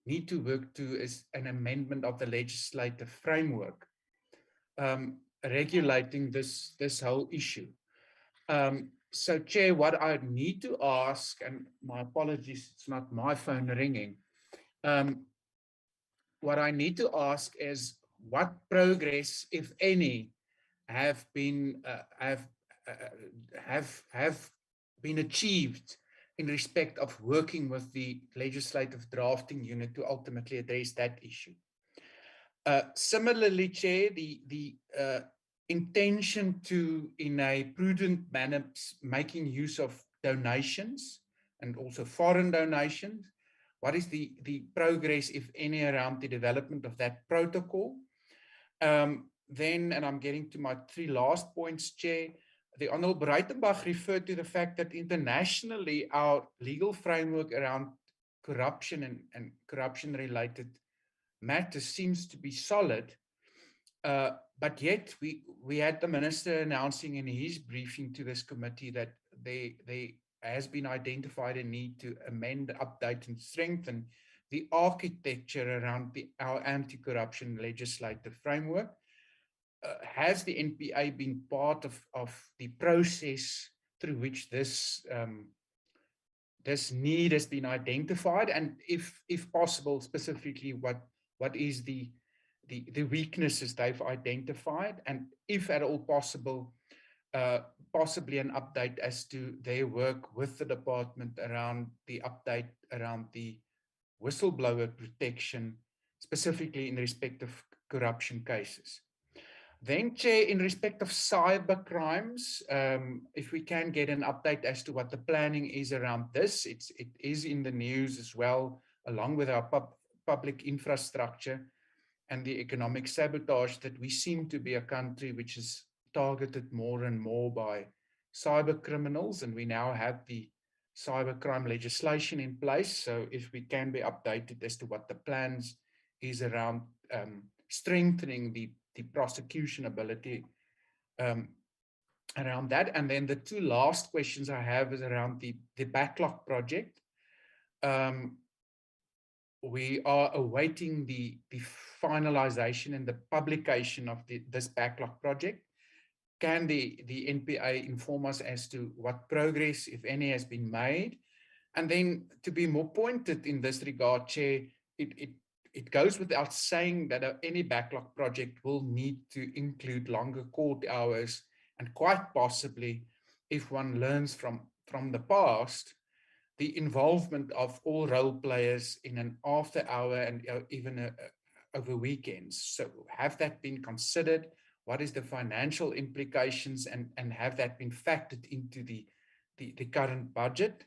need to work to is an amendment of the legislative framework regulating this whole issue. So, Chair, what I need to ask, and my apologies, it's not my phone ringing. What I need to ask is what progress, if any, have been achieved in respect of working with the legislative drafting unit to ultimately address that issue. Similarly, Chair, the intention to, in a prudent manner, making use of donations and also foreign donations. What is the progress, if any, around the development of that protocol? Then, and I'm getting to my 3 last points, Chair, the Honourable Breitenbach referred to the fact that internationally our legal framework around corruption and corruption-related matters seems to be solid. But yet we had the minister announcing in his briefing to this committee that there has been identified a need to amend, update, and strengthen the architecture around our anti-corruption legislative framework. Has the NPA been part of the process through which this this need has been identified, and if possible, specifically what is the weaknesses they've identified, and if at all possible, possibly an update as to their work with the department around the update around the whistleblower protection, specifically in respect of corruption cases. Then, Chair, in respect of cyber crimes, if we can get an update as to what the planning is around this. It is in the news as well, along with our public infrastructure and the economic sabotage, that we seem to be a country which is targeted more and more by cyber criminals, and we now have the cybercrime legislation in place. So if we can be updated as to what the plans is around strengthening the prosecution ability around that. And then the two last questions I have is around the backlog project. We are awaiting the finalization and the publication of this backlog project. Can the NPA inform us as to what progress, if any, has been made? And then, to be more pointed in this regard, Chair, it goes without saying that any backlog project will need to include longer court hours, and quite possibly, if one learns from the past, the involvement of all role players in an after hour and even over weekends. So have that been considered? What is the financial implications, and have that been factored into the current budget?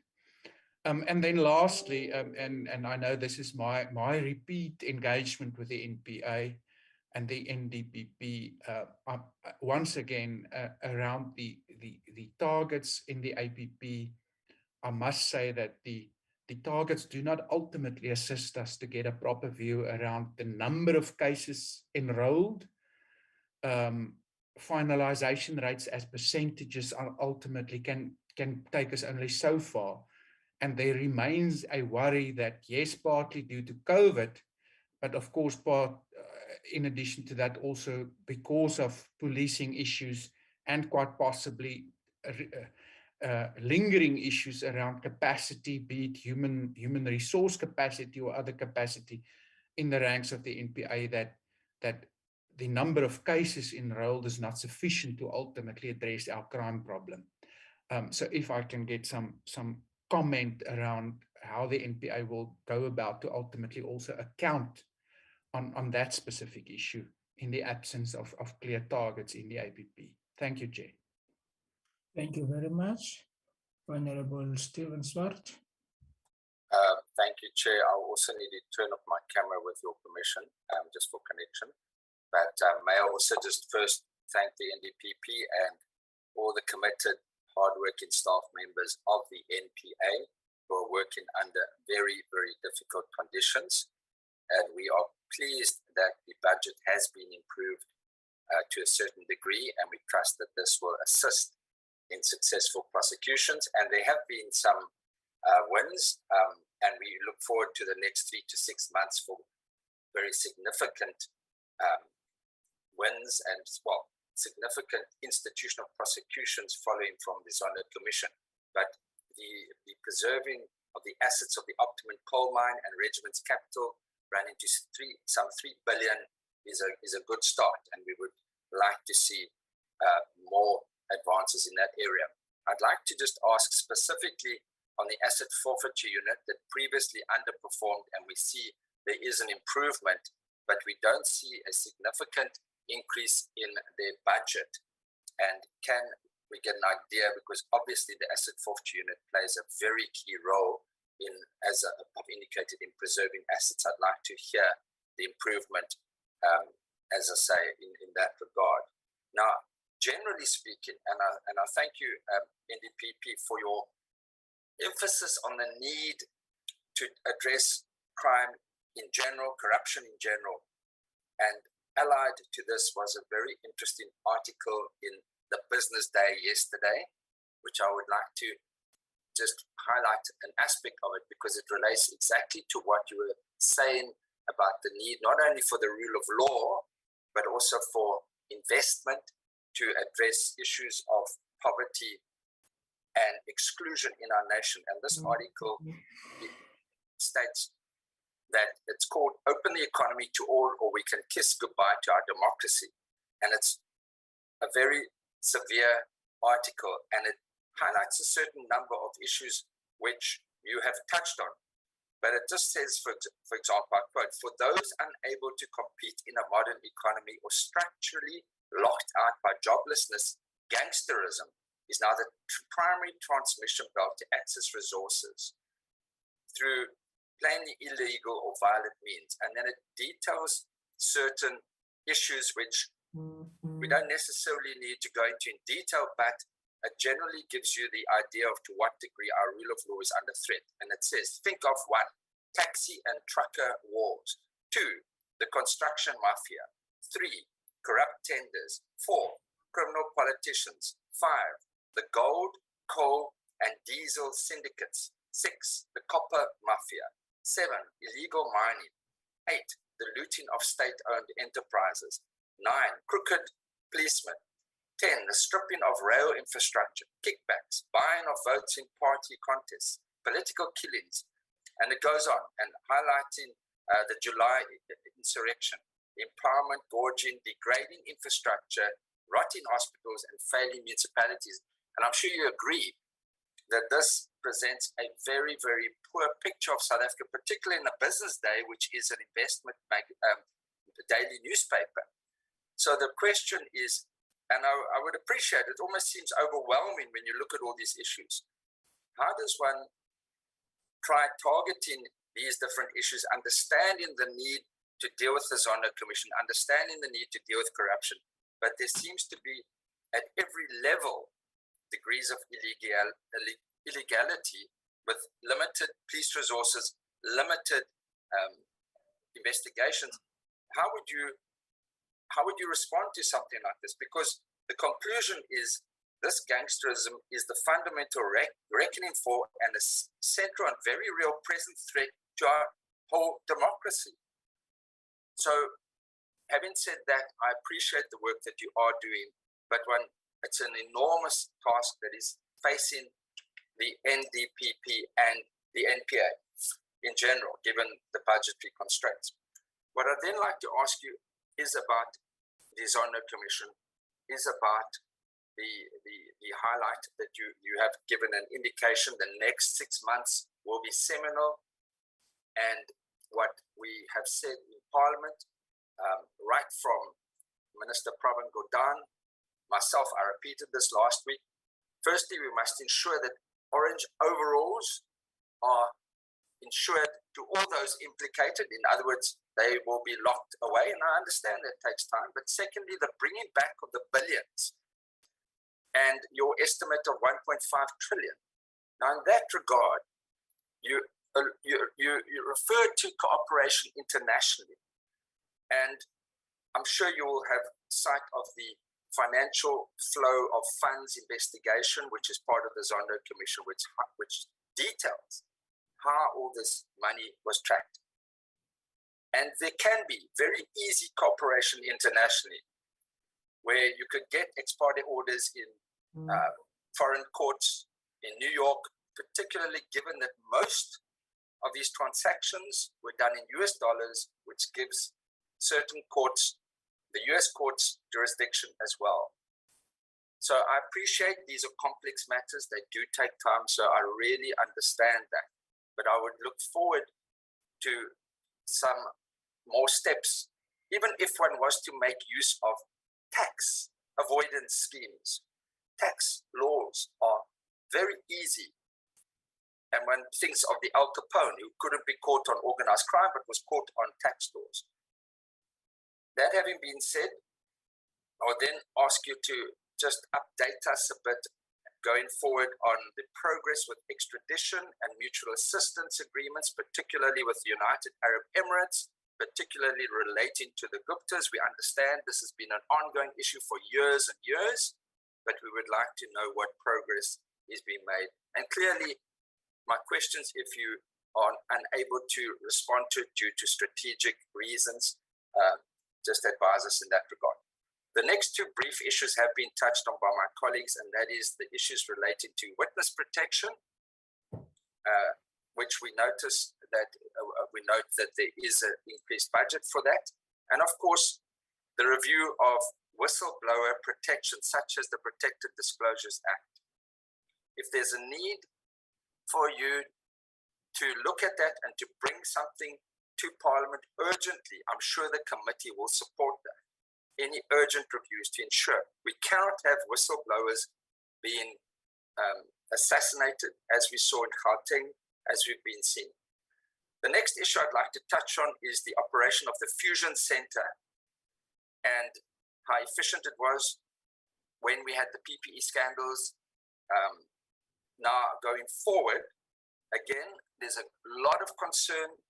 And then lastly, and I know this is my repeat engagement with the NPA and the NDPP, once again, around the targets in the APP, I must say that the targets do not ultimately assist us to get a proper view around the number of cases enrolled. Finalization rates as percentages are ultimately can take us only so far. And there remains a worry that, yes, partly due to COVID, but of course, in addition to that, also because of policing issues and quite possibly lingering issues around capacity, be it human resource capacity or other capacity in the ranks of the NPA, that the number of cases enrolled is not sufficient to ultimately address our crime problem. So if I can get some comment around how the NPA will go about to ultimately also account on that specific issue in the absence of clear targets in the APP. Thank you, Chair. Thank you very much. Honorable Stephen Swart. Thank you, Chair. I also need to turn off my camera with your permission, just for connection. But may I also just first thank the NDPP and all the committed, hardworking staff members of the NPA who are working under very, very difficult conditions. And we are pleased that the budget has been improved to a certain degree, and we trust that this will assist in successful prosecutions. And there have been some wins, and we look forward to the next 3 to 6 months for very significant wins and, well, significant institutional prosecutions following from the Zondo Commission. But the preserving of the assets of the Optimum coal mine and regiment's capital running to some 3 billion is a good start, and we would like to see more advances in that area. I'd like to just ask specifically on the asset forfeiture unit that previously underperformed, and we see there is an improvement, but we don't see a significant increase in their budget. And can we get an idea, because obviously the asset forfeiture unit plays a very key role in, as I've indicated, in preserving assets. I'd like to hear the improvement, as I say, in that regard. Now, generally speaking, and I thank you, NDPP, for your emphasis on the need to address crime in general, corruption in general. And allied to this was a very interesting article in the Business Day yesterday, which I would like to just highlight an aspect of it because it relates exactly to what you were saying about the need not only for the rule of law, but also for investment to address issues of poverty and exclusion in our nation. And this article states that it's called Open the Economy to All or We Can Kiss Goodbye to Our Democracy. And it's a very severe article, and it highlights a certain number of issues which you have touched on. But it just says, for example, I quote, for those unable to compete in a modern economy or structurally locked out by joblessness, gangsterism is now the primary transmission belt to access resources through plainly illegal or violent means. And then it details certain issues which we don't necessarily need to go into in detail, but it generally gives you the idea of to what degree our rule of law is under threat. And it says, think of 1, taxi and trucker wars. 2, the construction mafia. 3, corrupt tenders. 4, criminal politicians. 5, the gold, coal, and diesel syndicates. 6, the copper mafia. 7, illegal mining. 8, the looting of state-owned enterprises. 9, crooked policemen. 10, the stripping of rail infrastructure, kickbacks, buying of votes in party contests, political killings, and it goes on, and highlighting the July insurrection, empowerment, gorging, degrading infrastructure, rotting hospitals, and failing municipalities. And I'm sure you agree that this presents a very, very poor picture of South Africa, particularly in a business day, which is an investment daily newspaper. So the question is, and I would appreciate it, almost seems overwhelming when you look at all these issues. How does one try targeting these different issues, understanding the need to deal with the Zondo Commission, understanding the need to deal with corruption, but there seems to be at every level degrees of illegality with limited police resources, limited investigations. How would you respond to something like this? Because the conclusion is this gangsterism is the fundamental reckoning for and a central and very real present threat to our whole democracy. So having said that, I appreciate the work that you are doing, but it's an enormous task that is facing the NDPP and the NPA in general, given the budgetary constraints. What I'd then like to ask you is about the Zondo Commission, is about the highlight that you have given an indication the next 6 months will be seminal. And what we have said in Parliament, right from Minister Pravin Gordhan, myself, I repeated this last week. Firstly, we must ensure that orange overalls are insured to all those implicated. In other words, they will be locked away. And I understand that takes time. But secondly, the bringing back of the billions and your estimate of 1.5 trillion. Now, in that regard, you refer to cooperation internationally. And I'm sure you will have sight of the financial flow of funds investigation, which is part of the Zondo Commission, which details how all this money was tracked. And there can be very easy cooperation internationally, where you could get ex parte orders in foreign courts in New York, particularly given that most of these transactions were done in US dollars, which gives certain courts, the US courts, jurisdiction as well. So I appreciate these are complex matters. They do take time, so I really understand that. But I would look forward to some more steps, even if one was to make use of tax avoidance schemes. Tax laws are very easy. And one thinks of the Al Capone, who couldn't be caught on organized crime, but was caught on tax laws. That having been said, I would then ask you to just update us a bit going forward on the progress with extradition and mutual assistance agreements, particularly with the United Arab Emirates, particularly relating to the Guptas. We understand this has been an ongoing issue for years and years, but we would like to know what progress is being made. And clearly, My questions, if you are unable to respond to it due to strategic reasons, just advise us in that regard. The next two brief issues have been touched on by my colleagues, and that is the issues relating to witness protection, which we notice that we note that there is an increased budget for that, and of course the review of whistleblower protection, such as the Protected Disclosures Act. If there's a need for you to look at that and to bring something to Parliament urgently, I'm sure the committee will support that. Any urgent reviews to ensure we cannot have whistleblowers being assassinated, as we saw in Gauteng, as we've been seeing. The next issue I'd like to touch on is the operation of the Fusion Center and how efficient it was when we had the PPE scandals. Now going forward, again, there's a lot of concern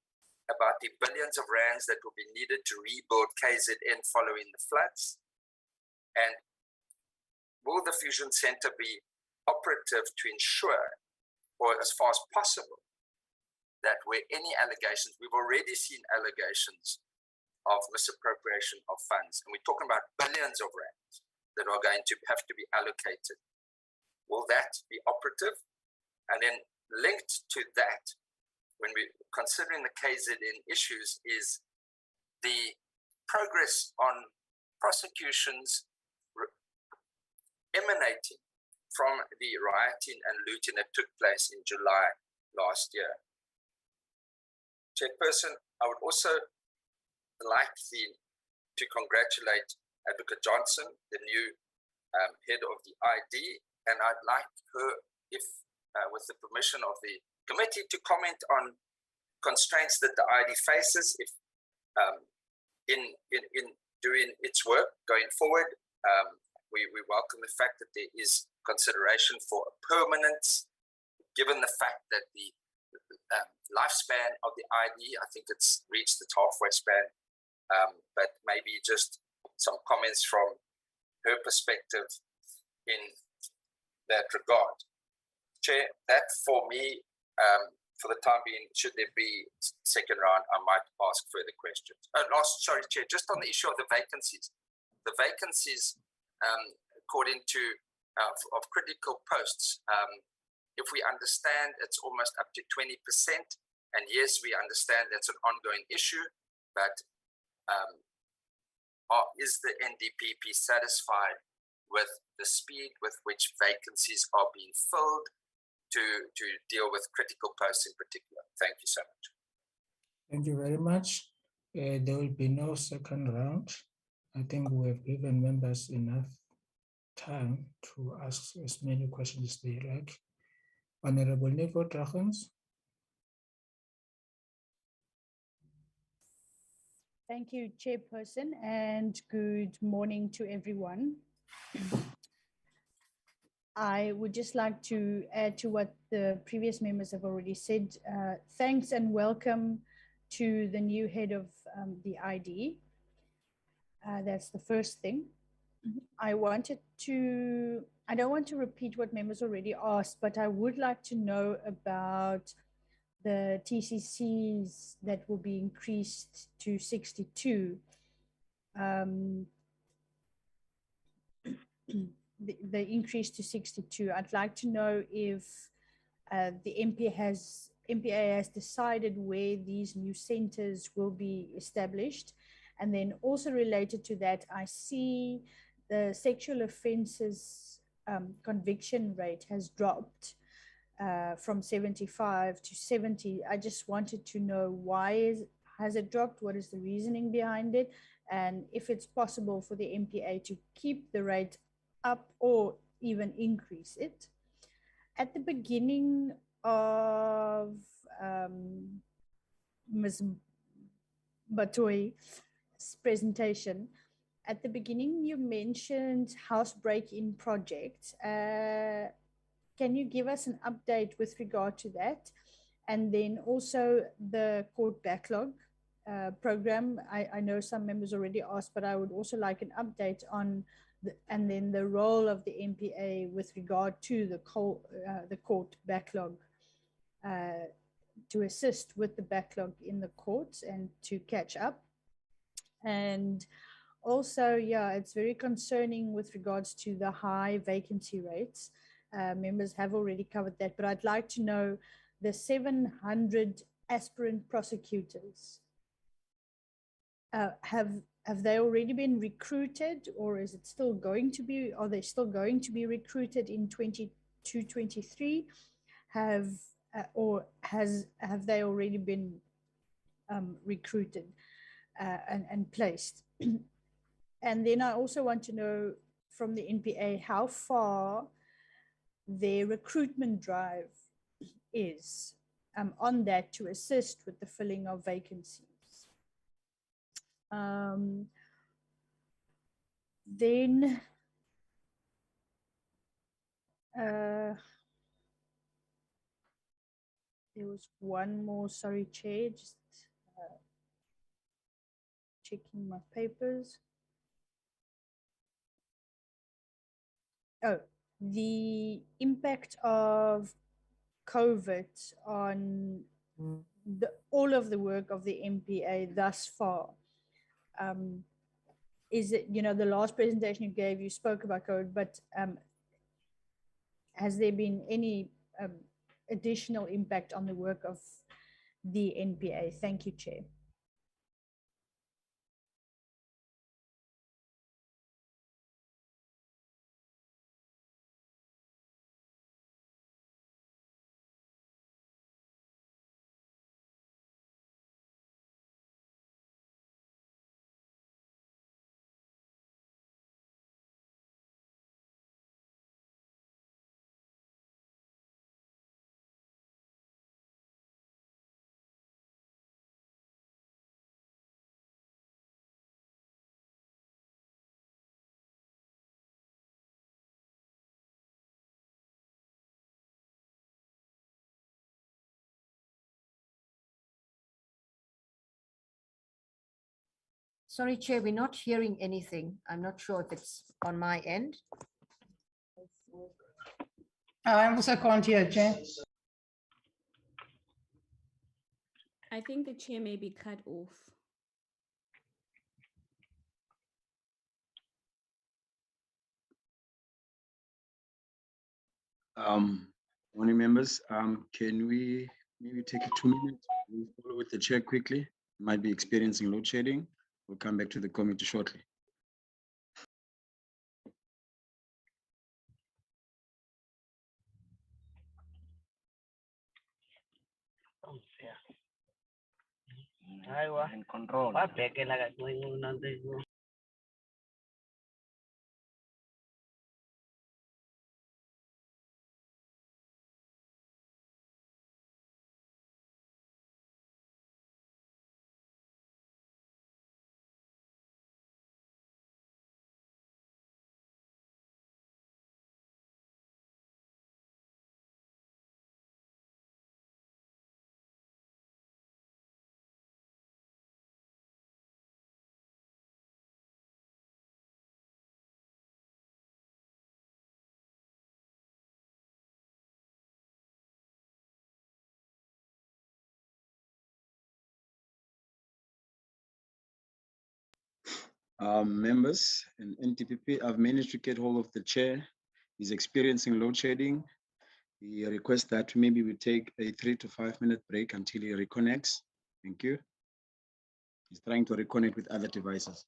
about the billions of rands that will be needed to rebuild KZN following the floods. And will the Fusion Center be operative to ensure, or as far as possible, that where any allegations, we've already seen allegations of misappropriation of funds, and we're talking about billions of rands that are going to have to be allocated. Will that be operative? And then linked to that, when we're considering the KZN issues, is the progress on prosecutions emanating from the rioting and looting that took place in July last year. Chairperson, I would also like to congratulate Advocate Johnson, the new head of the ID, and I'd like her, if with the permission of the committee, to comment on constraints that the ID faces if in doing its work going forward. We welcome the fact that there is consideration for a permanence, given the fact that the lifespan of the ID, I think it's reached its halfway span, but maybe just some comments from her perspective in that regard. Chair, that for me, for the time being, should there be second round, I might ask further questions. Sorry, Chair, just on the issue of the vacancies. The vacancies, according to, of critical posts, if we understand it's almost up to 20%, and yes, we understand that's an ongoing issue, but is the NDPP satisfied with the speed with which vacancies are being filled to deal with critical posts in particular? Thank you so much. Thank you very much. There will be no second round. I think we have given members enough time to ask as many questions as they like. Honorable Nevo Dragons. Thank you, Chairperson, and good morning to everyone. I would just like to add to what the previous members have already said. Thanks and welcome to the new head of the ID. That's the first thing. I don't want to repeat what members already asked, but I would like to know about the TCCs that will be increased to 62. The increase to 62. I'd like to know if the MPA has decided where these new centers will be established. And then also related to that, I see the sexual offences conviction rate has dropped from 75 to 70. I just wanted to know why has it dropped? What is the reasoning behind it? And if it's possible for the MPA to keep the rate up or even increase it. At the beginning of Ms. Batoi's presentation, at the beginning you mentioned house break-in project. Can you give us an update with regard to that? And then also the court backlog program. I know some members already asked, but I would also like an update on and then the role of the MPA with regard to the court backlog to assist with the backlog in the courts and to catch up. And also, yeah, it's very concerning with regards to the high vacancy rates. Members have already covered that, but I'd like to know the 700 aspirant prosecutors. Have they already been recruited, or is it still going to be, are they still going to be recruited in 22-23? Have they already been recruited and placed? And then I also want to know from the NPA how far their recruitment drive is on that to assist with the filling of vacancies. Then there was one more, sorry, Chair, just checking my papers. Oh, the impact of COVID on all of the work of the MPA thus far. Is it, you know, the last presentation you gave, you spoke about COVID, but has there been any additional impact on the work of the NPA? Thank you, Chair. Sorry, Chair, we're not hearing anything. I'm not sure if it's on my end. I also can't hear, Chair. I think the chair may be cut off. Morning members, can we maybe take a 2 minutes? We'll follow with the chair quickly. Might be experiencing load shedding. We'll come back to the committee shortly. In control. Members in NTPP, I've managed to get hold of the chair. He's experiencing load shedding. He requests that maybe we take a 3 to 5 minute break until he reconnects. Thank you. He's trying to reconnect with other devices.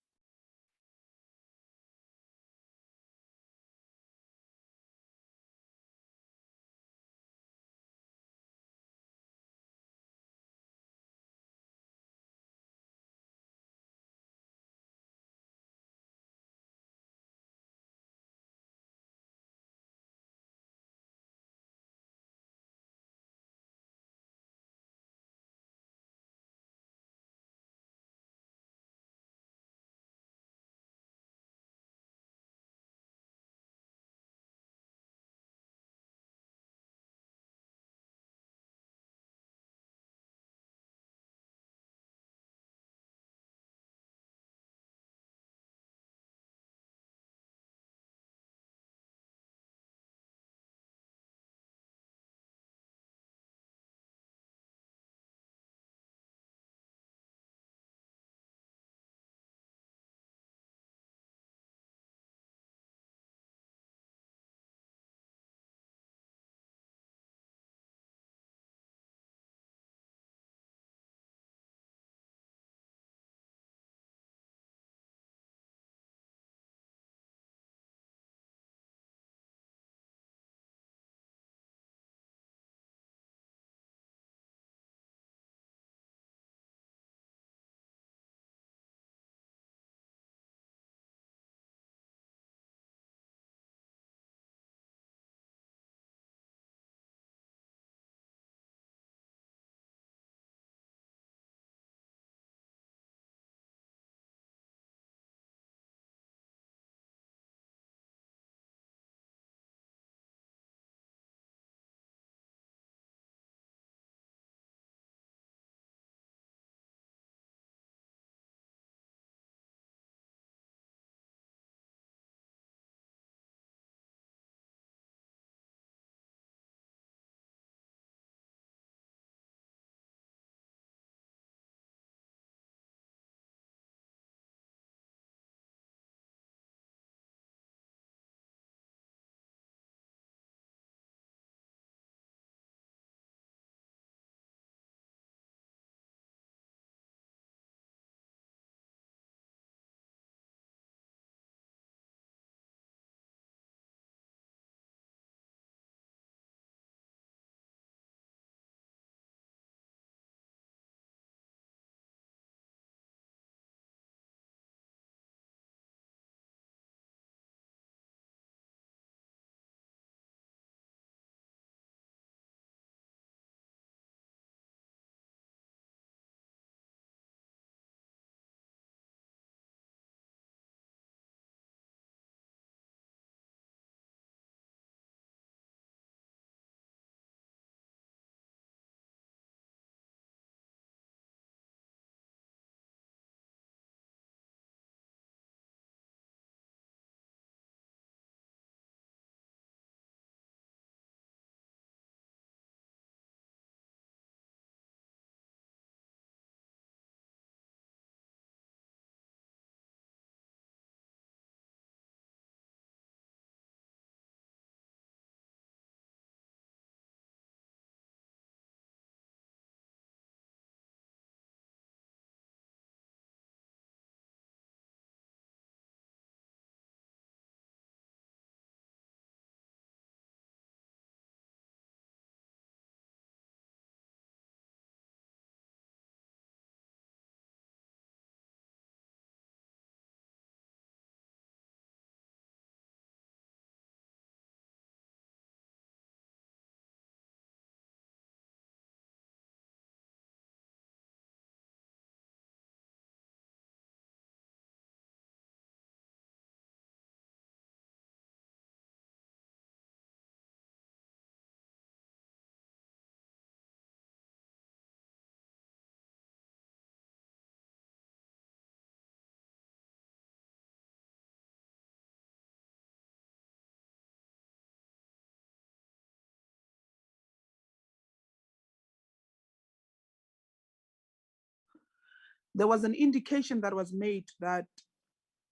there was an indication that was made that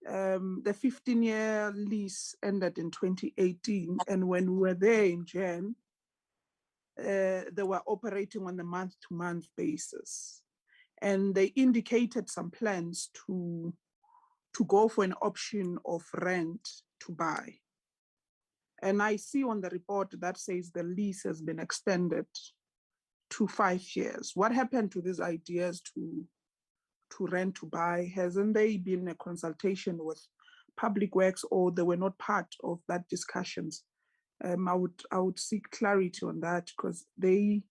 the 15-year lease ended in 2018, and when we were there in Jan, they were operating on a month-to-month basis, and they indicated some plans to go for an option of rent to buy. And I see on the report that says the lease has been extended to 5 years. What happened to these ideas to rent to buy? Hasn't there been a consultation with Public Works, or they were not part of that discussions? I would seek clarity on that, because they,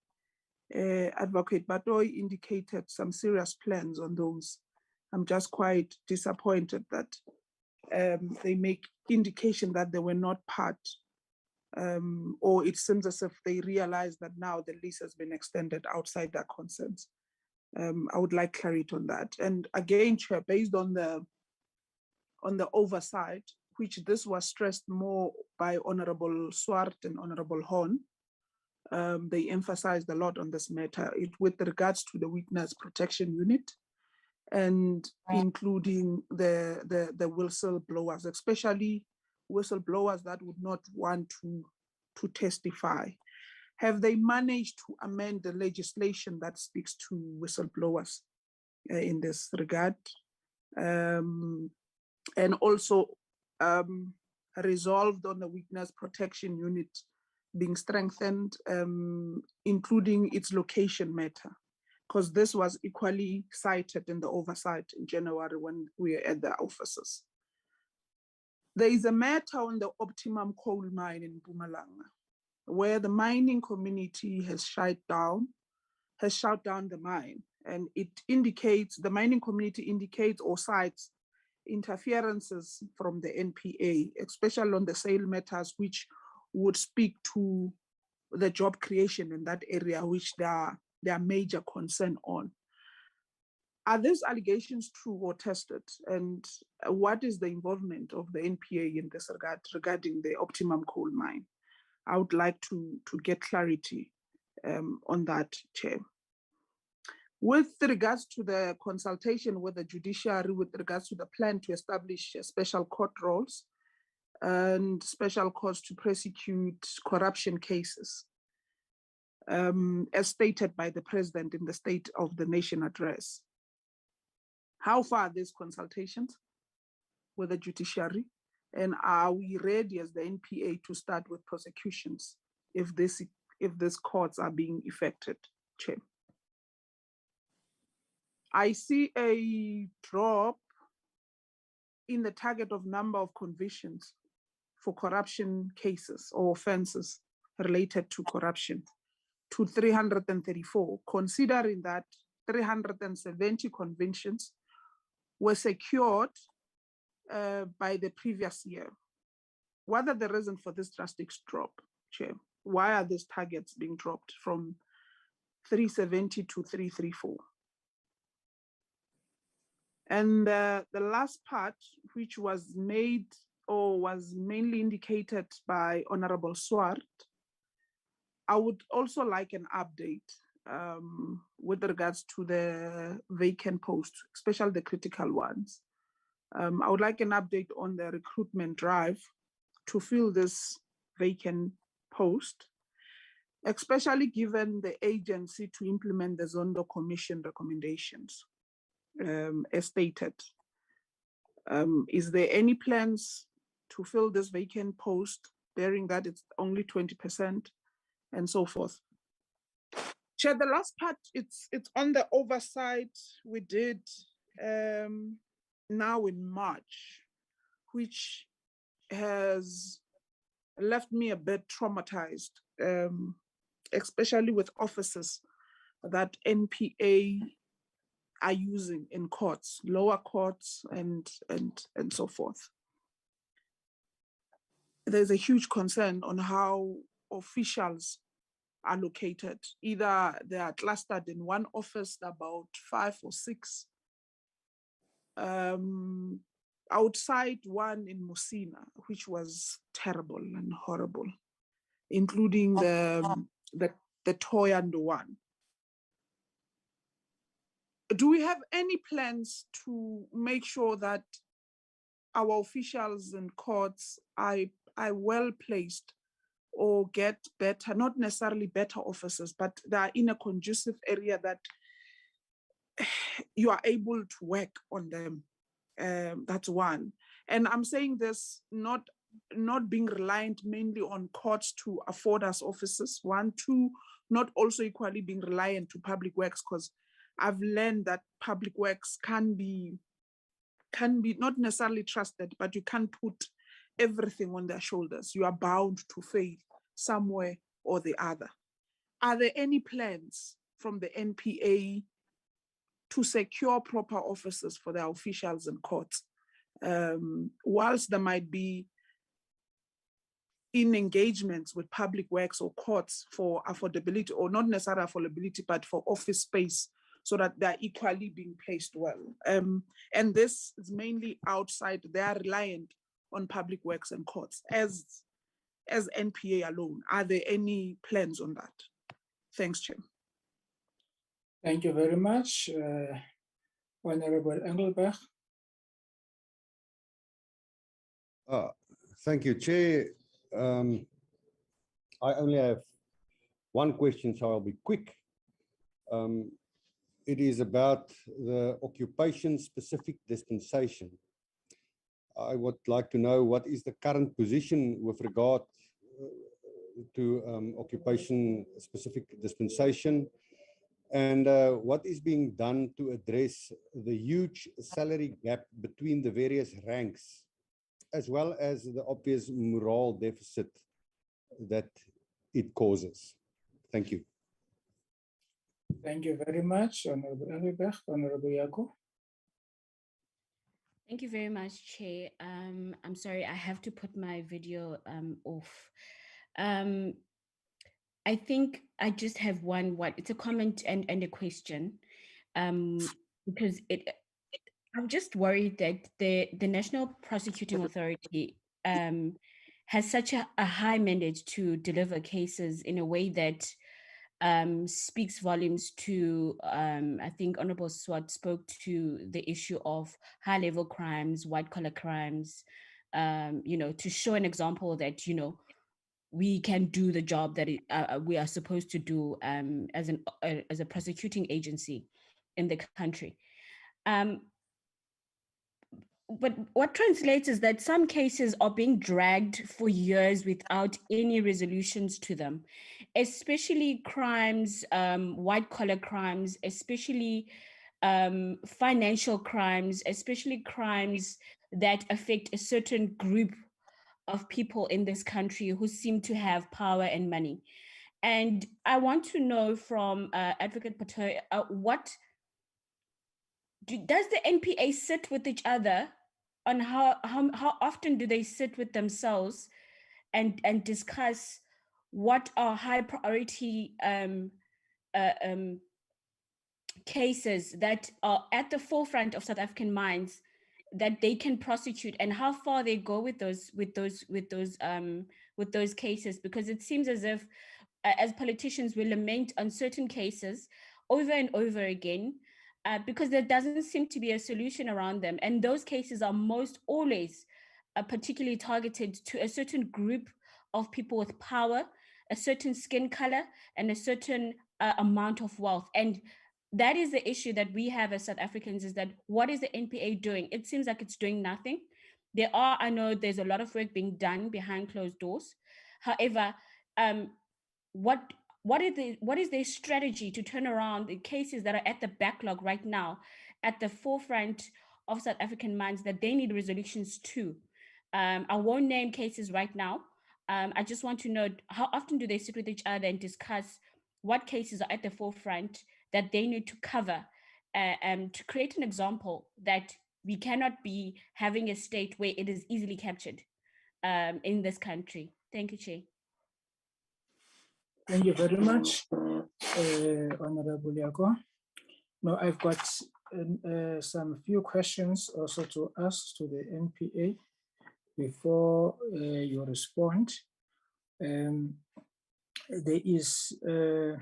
Advocate Batoy indicated some serious plans on those. I'm just quite disappointed that they make indication that they were not part, or it seems as if they realize that now the lease has been extended outside their concerns. I would like clarity on that. And again, Chair, based on the oversight, which this was stressed more by Honorable Swart and Honorable Horn, they emphasized a lot on this matter with regards to the witness protection unit, and including the whistleblowers, especially whistleblowers that would not want to testify. Have they managed to amend the legislation that speaks to whistleblowers in this regard? And also resolved on the witness protection unit being strengthened, including its location matter, because this was equally cited in the oversight in January when we were at the offices. There is a matter on the Optimum coal mine in Mpumalanga, where the mining community has shut down the mine, and it indicates, the mining community indicates or cites interferences from the NPA, especially on the sale matters, which would speak to the job creation in that area, which they are major concern on. Are these allegations true or tested? And what is the involvement of the NPA in this regard regarding the Optimum coal mine? I would like to get clarity on that, Chair. With regards to the consultation with the judiciary, with regards to the plan to establish special court roles and special courts to prosecute corruption cases, as stated by the President in the State of the Nation address. How far are these consultations with the judiciary? And are we ready as the NPA to start with prosecutions if these courts are being effected, Chair? I see a drop in the target of number of convictions for corruption cases or offenses related to corruption to 334, considering that 370 convictions were secured by the previous year. What are the reasons for this drastic drop, Chair? Why are these targets being dropped from 370 to 334? And the last part, which was made or was mainly indicated by Honorable Swart, I would also like an update with regards to the vacant posts, especially the critical ones. I would like an update on the recruitment drive to fill this vacant post, especially given the agency to implement the Zondo Commission recommendations, as stated. Is there any plans to fill this vacant post, bearing that it's only 20% and so forth? Chair, the last part, it's on the oversight we did now in March, which has left me a bit traumatized, especially with officers that NPA are using in courts, lower courts, and so forth. There's a huge concern on how officials are located. Either they are clustered in one office, about 5 or 6. Outside one in Musina, which was terrible and horrible, including the Toyando one. do we have any plans to make sure that our officials and courts are well placed or get better, not necessarily better officers, but they are in a conducive area that you are able to work on them? That's one. And I'm saying this not being reliant mainly on courts to afford us officers. One, two, not also equally being reliant to public works, because I've learned that public works can be not necessarily trusted, but you can't put everything on their shoulders. You are bound to fail somewhere or the other. Are there any plans from the NPA to secure proper officers for their officials and courts? Whilst there might be in engagements with public works or courts for affordability, or not necessarily affordability, but for office space, so that they're equally being placed well. And this is mainly outside, they are reliant on public works and courts. As NPA alone, are there any plans on that? Thanks, Chair. Thank you very much, Honorable Engelberg. Thank you, Chair. I only have one question, so I'll be quick. It is about the occupation-specific dispensation. I would like to know what is the current position with regard to occupation-specific dispensation, and what is being done to address the huge salary gap between the various ranks, as well as the obvious morale deficit that it causes. Thank you. Thank you very much, Honorable Engelberg. Honorable Jaco. Thank you very much, Chair. I'm sorry, I have to put my video off. I think I just have it's a comment and a question, because I'm just worried that the National Prosecuting Authority has such a high mandate to deliver cases in a way that speaks volumes to, I think Honorable Swart spoke to the issue of high-level crimes, white-collar crimes, to show an example that, we can do the job that we are supposed to do as a prosecuting agency in the country. But what translates is that some cases are being dragged for years without any resolutions to them, especially crimes, white-collar crimes, especially financial crimes, especially crimes that affect a certain group of people in this country who seem to have power and money. And I want to know from Advocate Pato, does the NPA sit with each other on how often do they sit with themselves and discuss what are high priority cases that are at the forefront of South African minds that they can prosecute, and how far they go with those cases? Because it seems as if as politicians we lament on certain cases over and over again, because there doesn't seem to be a solution around them. And those cases are most always particularly targeted to a certain group of people with power, a certain skin color, and a certain amount of wealth. And that is the issue that we have as South Africans, is that what is the NPA doing? It seems like it's doing nothing. I know there's a lot of work being done behind closed doors. However, what is their strategy to turn around the cases that are at the backlog right now, at the forefront of South African minds, that they need resolutions to? I won't name cases right now. I just want to know, how often do they sit with each other and discuss what cases are at the forefront that they need to cover, to create an example that we cannot be having a state where it is easily captured in this country. Thank you, Chair. Thank you very much, Honorable Jaco. Now I've got some few questions also to ask to the NPA before you respond. There is a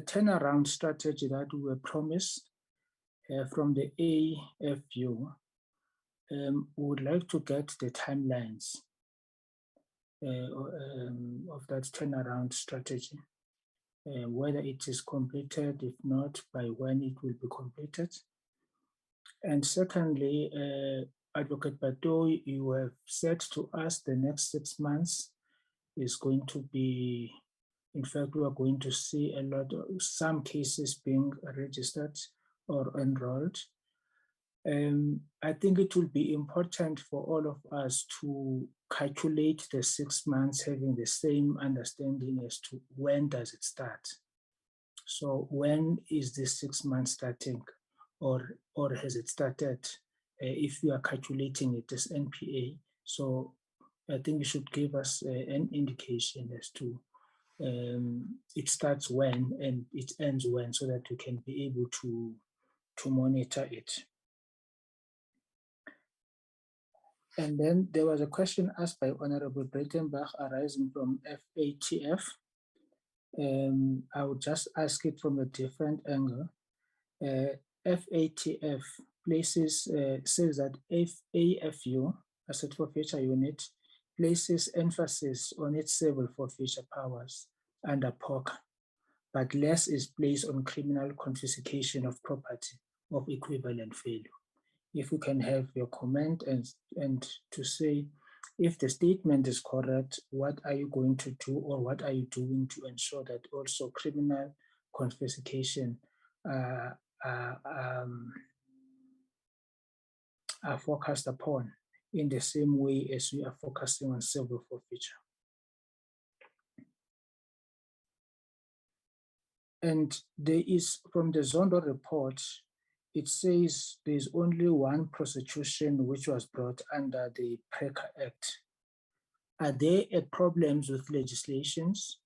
turnaround strategy that we were promised From the AFU, we would like to get the timelines of that turnaround strategy, whether it is completed, if not, by when it will be completed. And secondly, Advocate Bato, you have said to us the next 6 months is going to be, in fact, we are going to see a lot of some cases being registered or enrolled. I think it will be important for all of us to calculate the 6 months having the same understanding as to when does it start. So when is this 6 months starting, or has it started if you are calculating it as NPA? So I think you should give us an indication as to it starts when and it ends when, so that we can be able to monitor it. And then there was a question asked by Honorable Breitenbach arising from FATF. I would just ask it from a different angle. FATF places, says that AFU, Asset Forfeiture Unit, places emphasis on its civil forfeiture powers under POCA, but less is placed on criminal confiscation of property of equivalent value. If we can have your comment and to say, if the statement is correct, what are you going to do, or what are you doing to ensure that also criminal confiscation are focused upon in the same way as we are focusing on civil forfeiture? And there is, from the Zondo report, it says there's only one prosecution which was brought under the PRECA Act. Are there problems with legislations?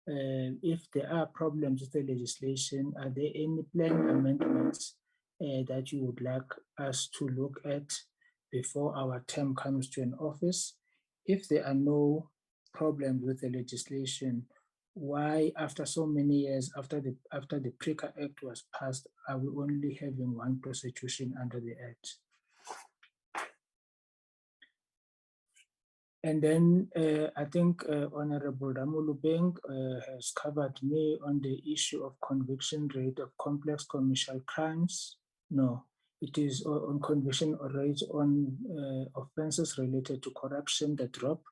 If there are problems with the legislation, are there any planned amendments that you would like us to look at before our term comes to an office? If there are no problems with the legislation, why, after so many years after the PRECA Act was passed, are we only having one prosecution under the Act? And then I think Honorable Ramulubeng has covered me on the issue of conviction rate of complex commercial crimes. No, it is on conviction rate on offenses related to corruption, the drop.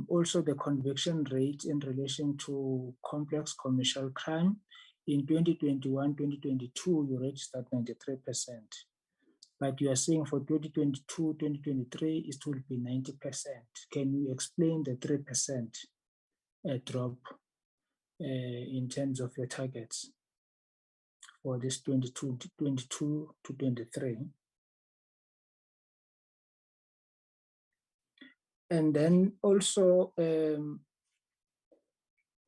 Also the conviction rate in relation to complex commercial crime. In 2021-2022, you registered 93%. But you are saying for 2022-2023, it will be 90%. Can you explain the 3% drop in terms of your targets for this 22-23? And then also,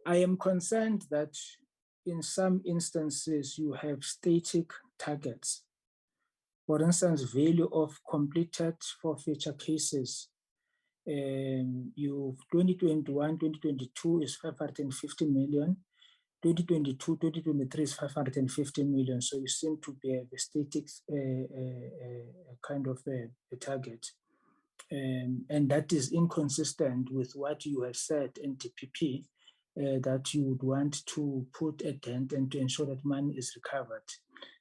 I am concerned that in some instances you have static targets. For instance, value of completed forfeiture cases. You 2021-2022 is 550 million. 2022-2023 is 550 million. So you seem to be a static kind of a target. And that is inconsistent with what you have said in DPP, that you would want to put a dent and to ensure that money is recovered.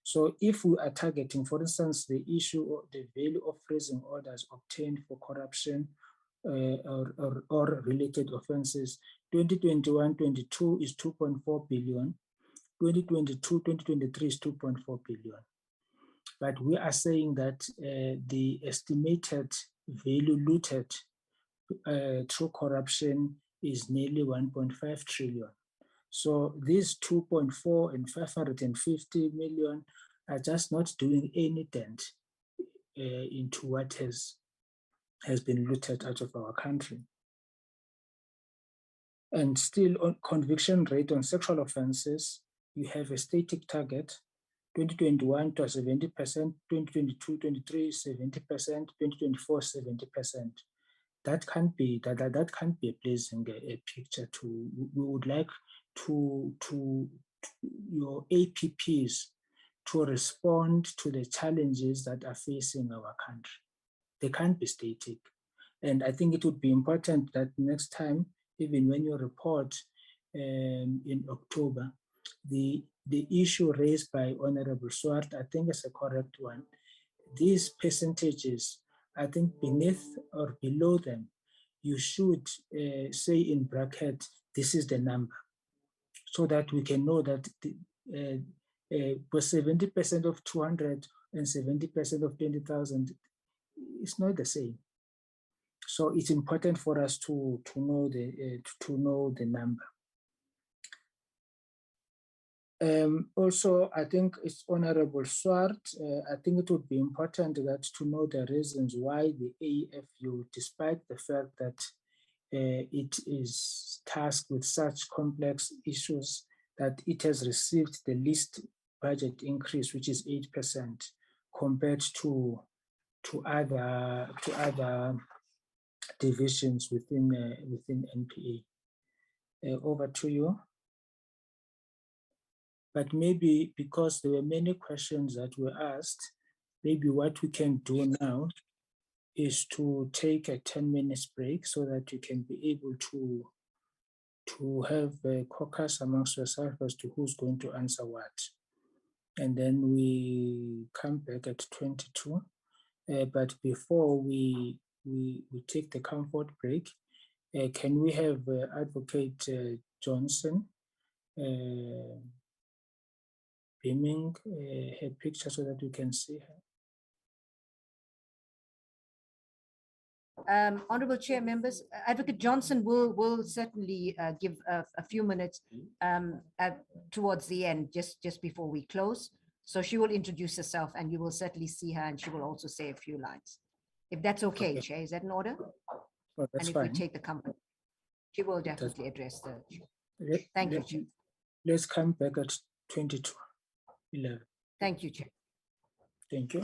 So if we are targeting, for instance, the issue of the value of freezing orders obtained for corruption or related offenses, 2021-22 is 2.4 billion, 2022-2023 is 2.4 billion. But we are saying that the estimated value looted through corruption is nearly 1.5 trillion. So these 2.4 and 550 million are just not doing any dent into what has been looted out of our country. And still on conviction rate on sexual offenses, you have a static target. 2021 to 70%, 2022-23 70%, 2024 70%. That can't be a pleasing a picture. We would like to your APPs to respond to the challenges that are facing our country. They can't be static. And I think it would be important that next time, even when you report in October, the issue raised by Honorable Swart, I think is a correct one. These percentages, I think beneath or below them, you should say in bracket, this is the number, so that we can know that for 70% of 200 and 70% of 20,000, it's not the same. So it's important for us to know the number. Also, I think it's Honorable Swart. I think it would be important that to know the reasons why the AFU, despite the fact that it is tasked with such complex issues, that it has received the least budget increase, which is 8%, compared to other divisions within NPA. Over to you. But maybe because there were many questions that were asked, maybe what we can do now is to take a 10 minutes break so that you can be able to have a caucus amongst yourselves as to who's going to answer what. And then we come back at 22. But before we take the comfort break, can we have Advocate Johnson beaming her picture so that we can see her? Honorable Chair, members, Advocate Johnson will certainly give a few minutes towards the end, just before we close. So she will introduce herself and you will certainly see her, and she will also say a few lines. If that's okay, Chair, is that in order? Oh, that's and if fine. we take the company, she will definitely address the. Thank you, Chair. Let's come back at 22:11. Thank you, Chair. Thank you.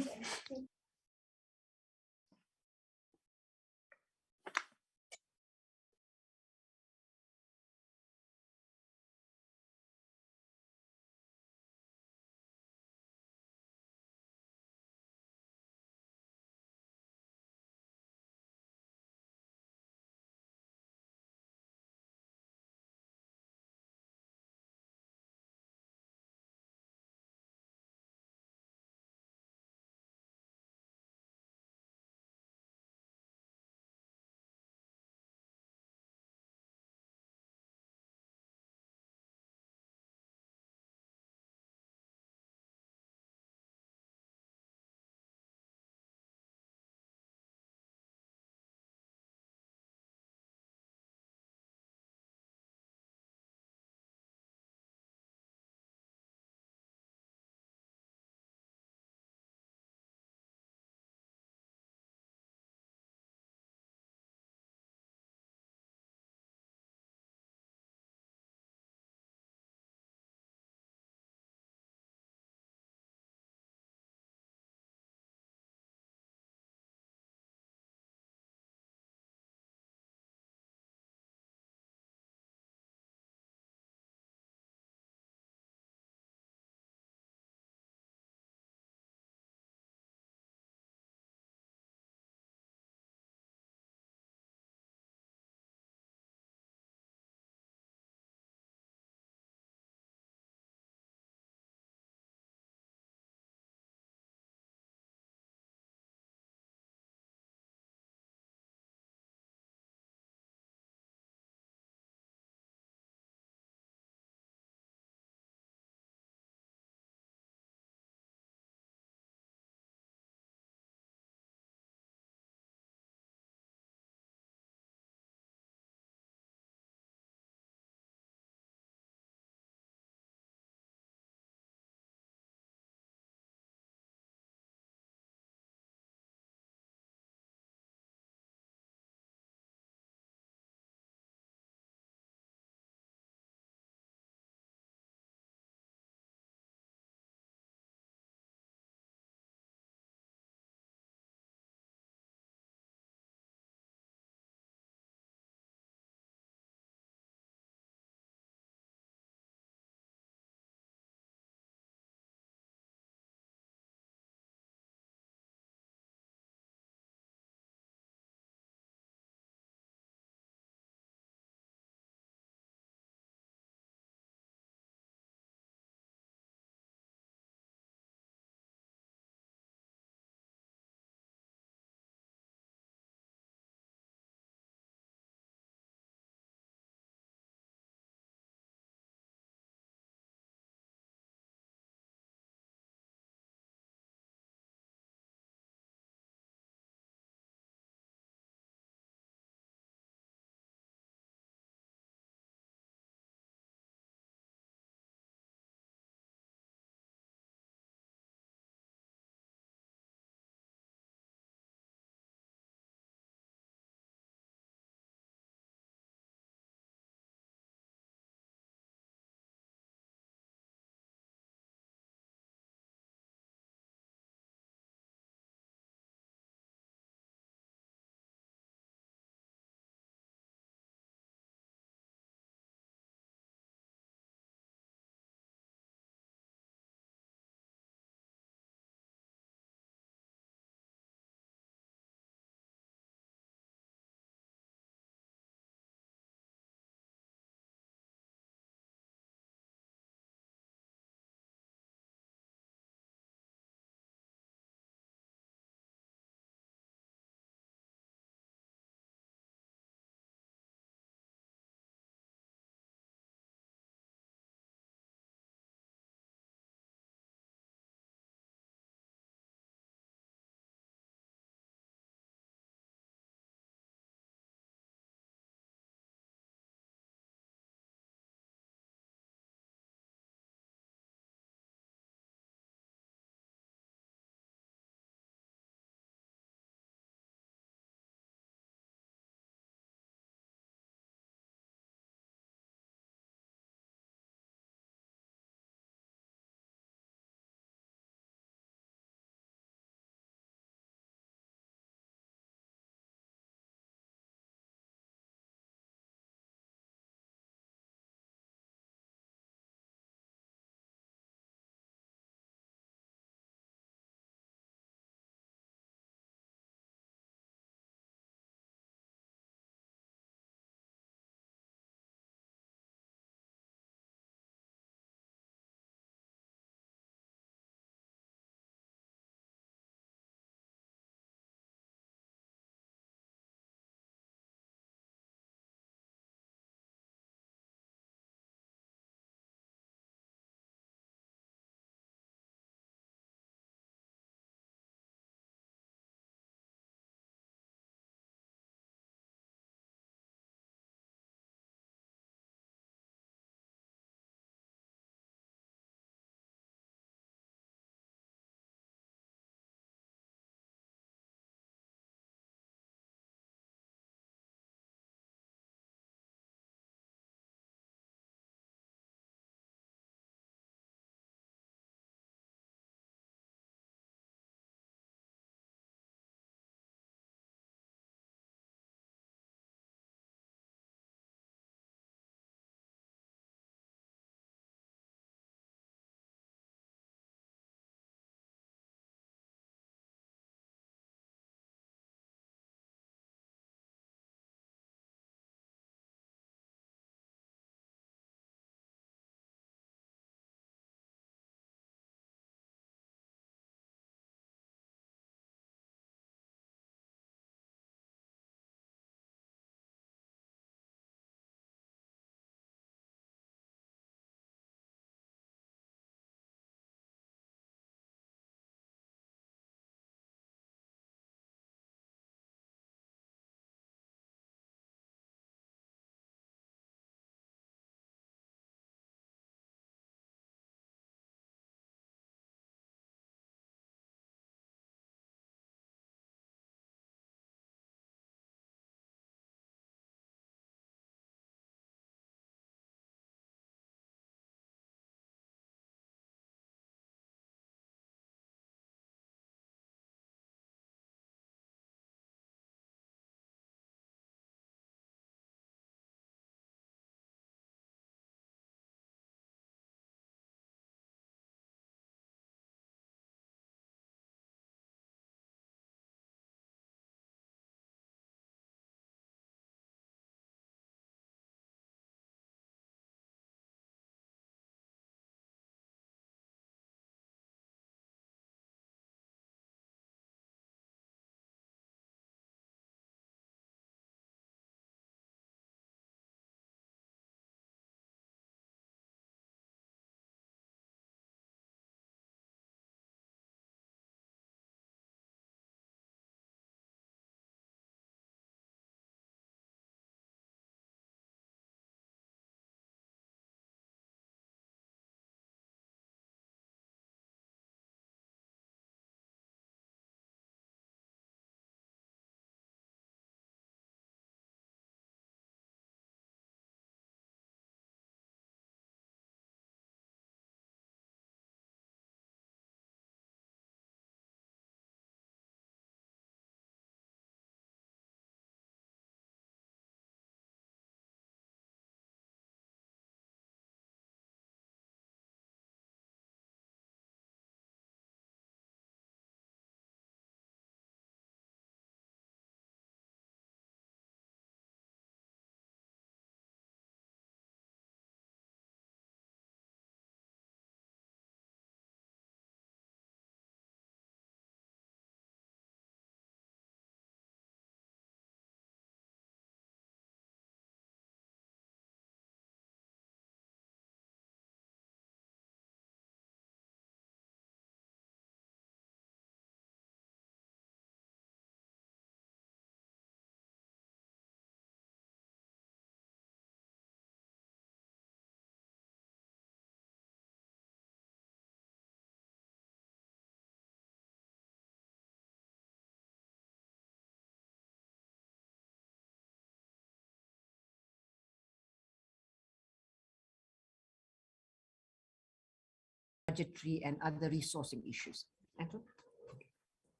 budgetary and other resourcing issues. Anton?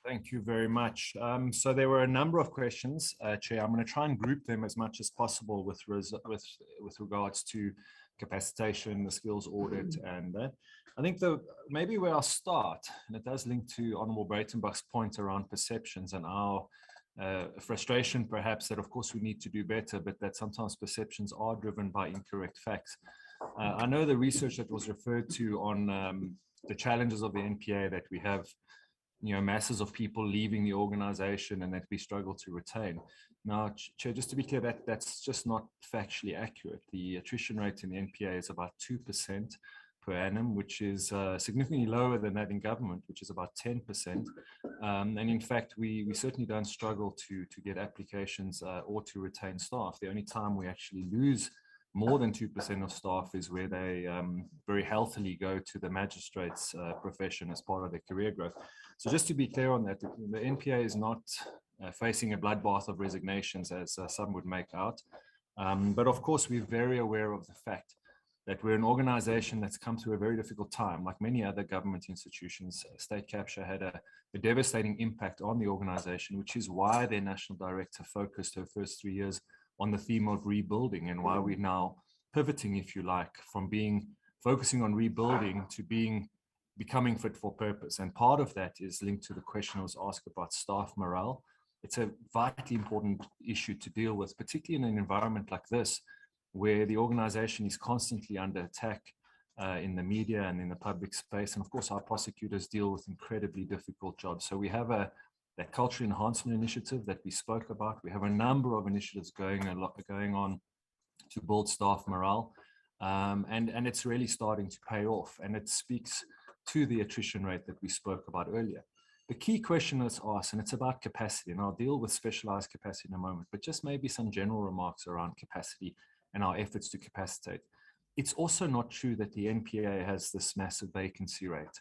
Thank you very much. So there were a number of questions, Chair. I'm going to try and group them as much as possible with regards to capacitation, the skills audit, and that. I think maybe where I'll start, and it does link to Honourable Breitenbach's point around perceptions and our frustration, perhaps, that of course we need to do better, but that sometimes perceptions are driven by incorrect facts. I know the research that was referred to on the challenges of the NPA, that we have masses of people leaving the organization and that we struggle to retain. Now, Chair, just to be clear, that's just not factually accurate. The attrition rate in the NPA is about 2% per annum, which is significantly lower than that in government, which is about 10%. And in fact, we certainly don't struggle to get applications or to retain staff. The only time we actually lose more than 2% of staff is where they very healthily go to the magistrate's profession as part of their career growth. So just to be clear on that, the NPA is not facing a bloodbath of resignations, as some would make out. But of course, we're very aware of the fact that we're an organization that's come through a very difficult time. Like many other government institutions, state capture had a devastating impact on the organization, which is why their national director focused her first 3 years on the theme of rebuilding, and why we're now pivoting, if you like, from focusing on rebuilding to becoming fit for purpose. And part of that is linked to the question I was asked about staff morale. It's a vitally important issue to deal with, particularly in an environment like this, where the organization is constantly under attack in the media and in the public space. And of course, our prosecutors deal with incredibly difficult jobs. So we have that culture enhancement initiative that we spoke about. We have a number of initiatives going on to build staff morale. And it's really starting to pay off. And it speaks to the attrition rate that we spoke about earlier. The key question that's asked, and it's about capacity, and I'll deal with specialized capacity in a moment, but just maybe some general remarks around capacity and our efforts to capacitate. It's also not true that the NPA has this massive vacancy rate.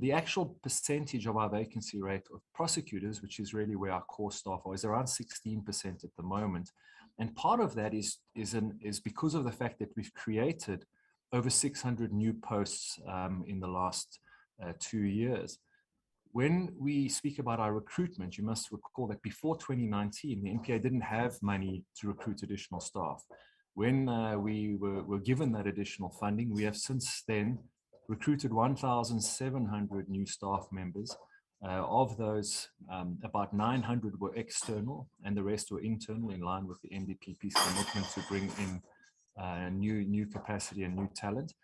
The actual percentage of our vacancy rate of prosecutors, which is really where our core staff are, is around 16% at the moment. And part of that is because of the fact that we've created over 600 new posts in the last 2 years. When we speak about our recruitment, you must recall that before 2019, the NPA didn't have money to recruit additional staff. When we were given that additional funding, we have since then recruited 1,700 new staff members. Of those, about 900 were external and the rest were internal, in line with the NDPP's commitment to bring in new capacity and new talent.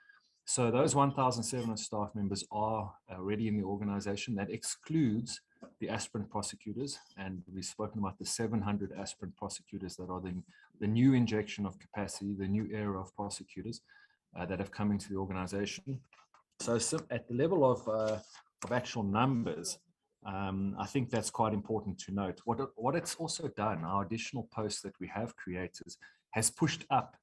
So those 1,700 staff members are already in the organization. That excludes the aspirant prosecutors, and we've spoken about the 700 aspirant prosecutors that are the new injection of capacity, the new era of prosecutors that have come into the organization. So at the level of actual numbers, I think that's quite important to note. What it's also done, our additional posts that we have created, has pushed up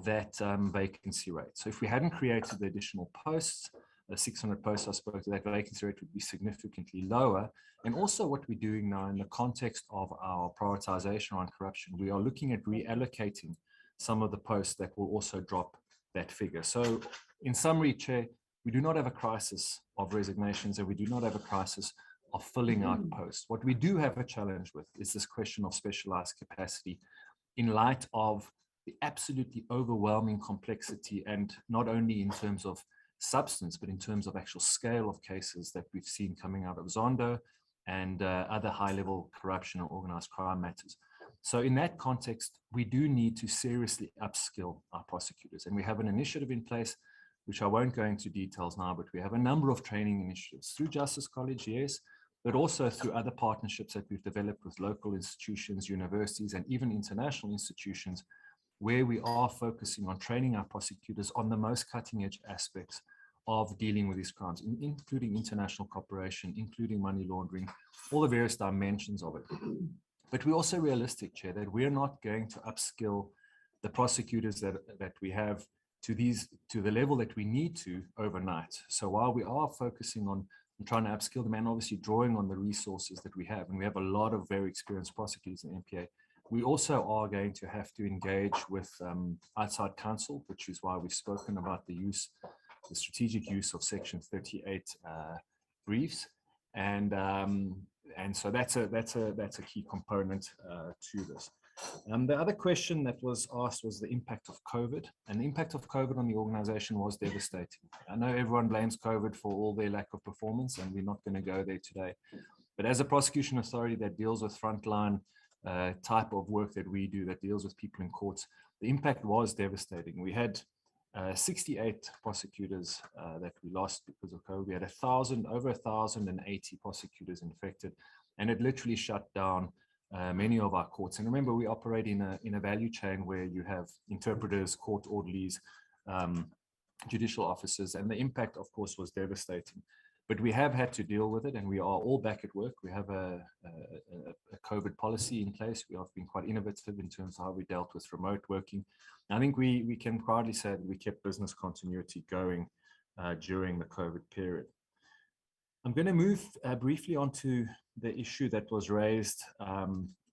that vacancy rate. So if we hadn't created the additional posts, the 600 posts I spoke to, that vacancy rate would be significantly lower. And also what we're doing now in the context of our prioritization on corruption, we are looking at reallocating some of the posts that will also drop that figure. So in summary, Chair, we do not have a crisis of resignations and we do not have a crisis of filling out posts. What we do have a challenge with is this question of specialized capacity in light of the absolutely overwhelming complexity, and not only in terms of substance, but in terms of actual scale of cases that we've seen coming out of Zondo and other high-level corruption or organized crime matters. So in that context, we do need to seriously upskill our prosecutors. And we have an initiative in place, which I won't go into details now, but we have a number of training initiatives through Justice College, yes, but also through other partnerships that we've developed with local institutions, universities, and even international institutions, where we are focusing on training our prosecutors on the most cutting-edge aspects of dealing with these crimes, including international cooperation, including money laundering, all the various dimensions of it. But we're also realistic, Chair, that we're not going to upskill the prosecutors that we have to the level that we need to overnight. So while we are focusing on trying to upskill them and obviously drawing on the resources that we have, and we have a lot of very experienced prosecutors in the NPA, We also are going to have to engage with outside counsel, which is why we've spoken about the strategic use of Section 38 briefs, and so that's a key component to this. The other question that was asked was the impact of COVID, and the impact of COVID on the organization was devastating. I know everyone blames COVID for all their lack of performance, and we're not going to go there today. But as a prosecution authority that deals with frontline type of work that we do, that deals with people in courts, the impact was devastating. We had 68 prosecutors that we lost because of COVID. We had over 1,080 prosecutors infected, and it literally shut down many of our courts. And remember, we operate in a value chain where you have interpreters, court orderlies, judicial officers, and the impact, of course, was devastating. But we have had to deal with it, and we are all back at work. We have a COVID policy in place. We have been quite innovative in terms of how we dealt with remote working. And I think we can proudly say that we kept business continuity going during the COVID period. I'm going to move briefly onto the issue that was raised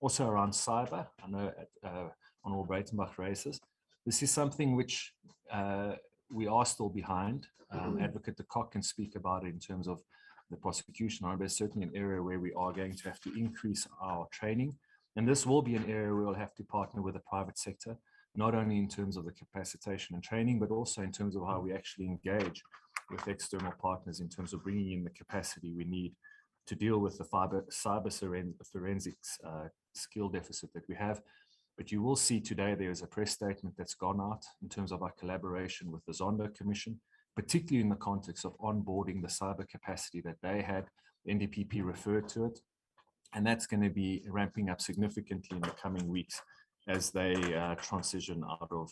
also around cyber. I know Honorable Breitenbach raised this. This is something which we are still behind. Advocate de Kock can speak about it in terms of the prosecution, but it's certainly an area where we are going to have to increase our training. And this will be an area where we'll have to partner with the private sector, not only in terms of the capacitation and training, but also in terms of how we actually engage with external partners in terms of bringing in the capacity we need to deal with the cyber forensics skill deficit that we have. But you will see today there is a press statement that's gone out in terms of our collaboration with the Zondo Commission, particularly in the context of onboarding the cyber capacity that they had. The NDPP referred to it, and that's going to be ramping up significantly in the coming weeks as they transition out of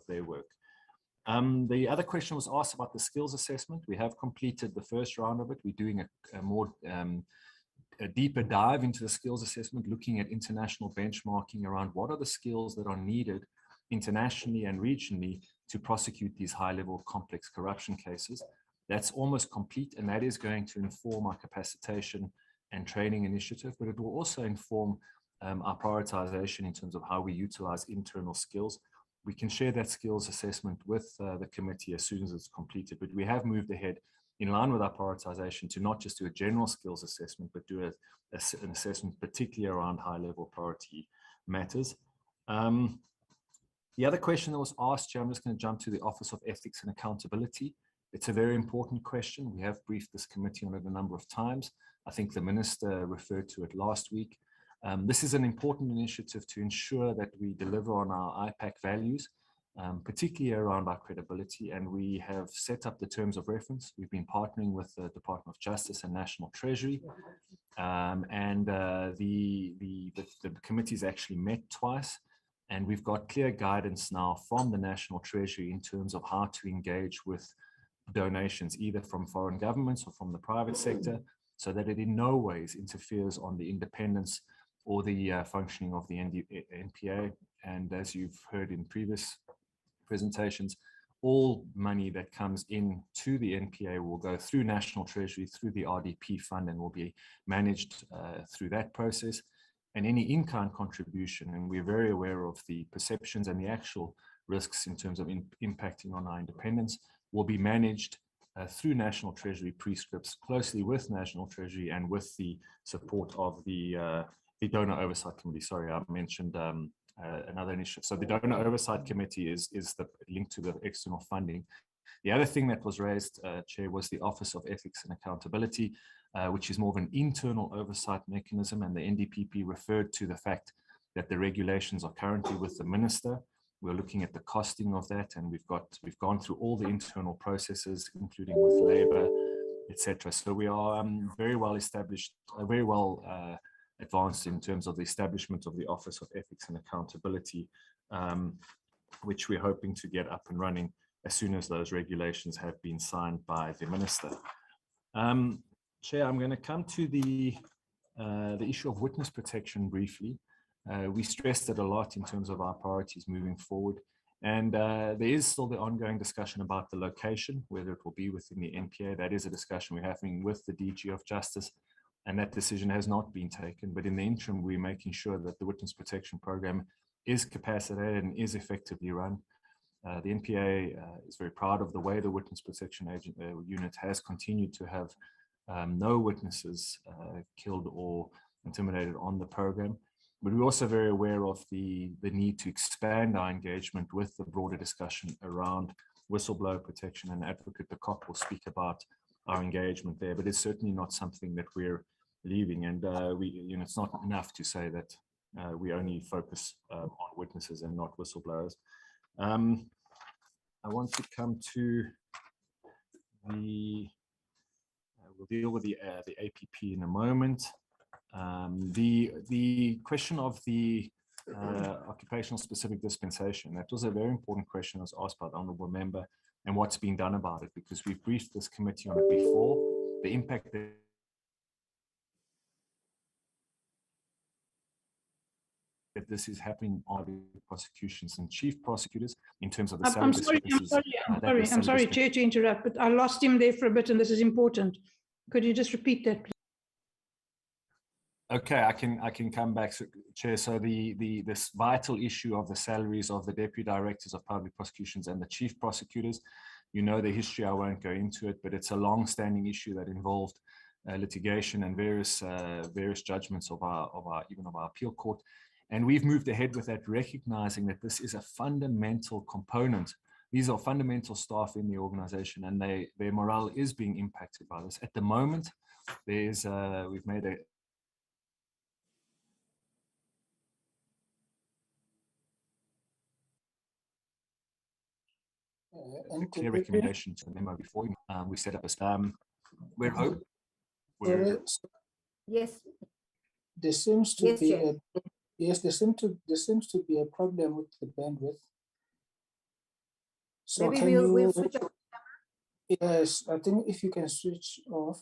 their work. The other question was asked about the skills assessment. We have completed the first round of it. We're doing a deeper dive into the skills assessment, looking at international benchmarking around what are the skills that are needed internationally and regionally to prosecute these high-level complex corruption cases. That's almost complete, and that is going to inform our capacitation and training initiative, but it will also inform our prioritization in terms of how we utilize internal skills. We can share that skills assessment with the committee as soon as it's completed, but we have moved ahead in line with our prioritization to not just do a general skills assessment, but do an assessment particularly around high-level priority matters. The other question that was asked here, I'm just going to jump to the Office of Ethics and Accountability. It's a very important question. We have briefed this committee on it a number of times. I think the Minister referred to it last week. This is an important initiative to ensure that we deliver on our IPAC values, particularly around our credibility, and we have set up the terms of reference. We've been partnering with the Department of Justice and National Treasury, the committee's actually met twice, and we've got clear guidance now from the National Treasury in terms of how to engage with donations, either from foreign governments or from the private sector, so that it in no ways interferes on the independence or the functioning of the NPA. And as you've heard in previous presentations, all money that comes in to the NPA will go through National Treasury, through the RDP fund, and will be managed through that process. And any in-kind contribution, and we're very aware of the perceptions and the actual risks in terms of impacting on our independence, will be managed through National Treasury prescripts, closely with National Treasury and with the support of the Donor Oversight Committee. Sorry, I mentioned another initiative. So the Donor Oversight Committee is the link to the external funding. The other thing that was raised, Chair, was the Office of Ethics and Accountability, which is more of an internal oversight mechanism, and the NDPP referred to the fact that the regulations are currently with the Minister. We're looking at the costing of that, and we've gone through all the internal processes, including with Labour, etc. So we are very well established, very well advanced in terms of the establishment of the Office of Ethics and Accountability, which we're hoping to get up and running as soon as those regulations have been signed by the Minister. Chair, I'm going to come to the issue of witness protection briefly. We stressed it a lot in terms of our priorities moving forward. And there is still the ongoing discussion about the location, whether it will be within the NPA. That is a discussion we're having with the DG of Justice and that decision has not been taken. But in the interim, we're making sure that the witness protection program is capacitated and is effectively run. The NPA is very proud of the way the witness protection unit has continued to have no witnesses killed or intimidated on the program. But we're also very aware of the need to expand our engagement with the broader discussion around whistleblower protection, and Advocate de Kock will speak about our engagement there, but it's certainly not something that we're leaving. And it's not enough to say that we only focus on witnesses and not whistleblowers. I want to come to we'll deal with the APP in a moment. The question of the occupational specific dispensation, that was a very important question that was asked by the Honourable Member, and what's been done about it, because we've briefed this committee on it before. The impact that this is happening on the prosecutions and chief prosecutors in terms of the salary discrepancies. I'm sorry, Chair, to interrupt, but I lost him there for a bit, and this is important. Could you just repeat that, please? Okay, I can come back, Chair. So this vital issue of the salaries of the deputy directors of public prosecutions and the chief prosecutors, you know the history, I won't go into it, but it's a long-standing issue that involved litigation and various judgments of our appeal court. And we've moved ahead with that, recognizing that this is a fundamental component. These are fundamental staff in the organization, and their morale is being impacted by this. At the moment, we've made a clear recommendation to the memo before we set up a we're hoping. Yes. There seems to be there seems to be a problem with the bandwidth. So maybe we'll switch off. Yes, I think if you can switch off,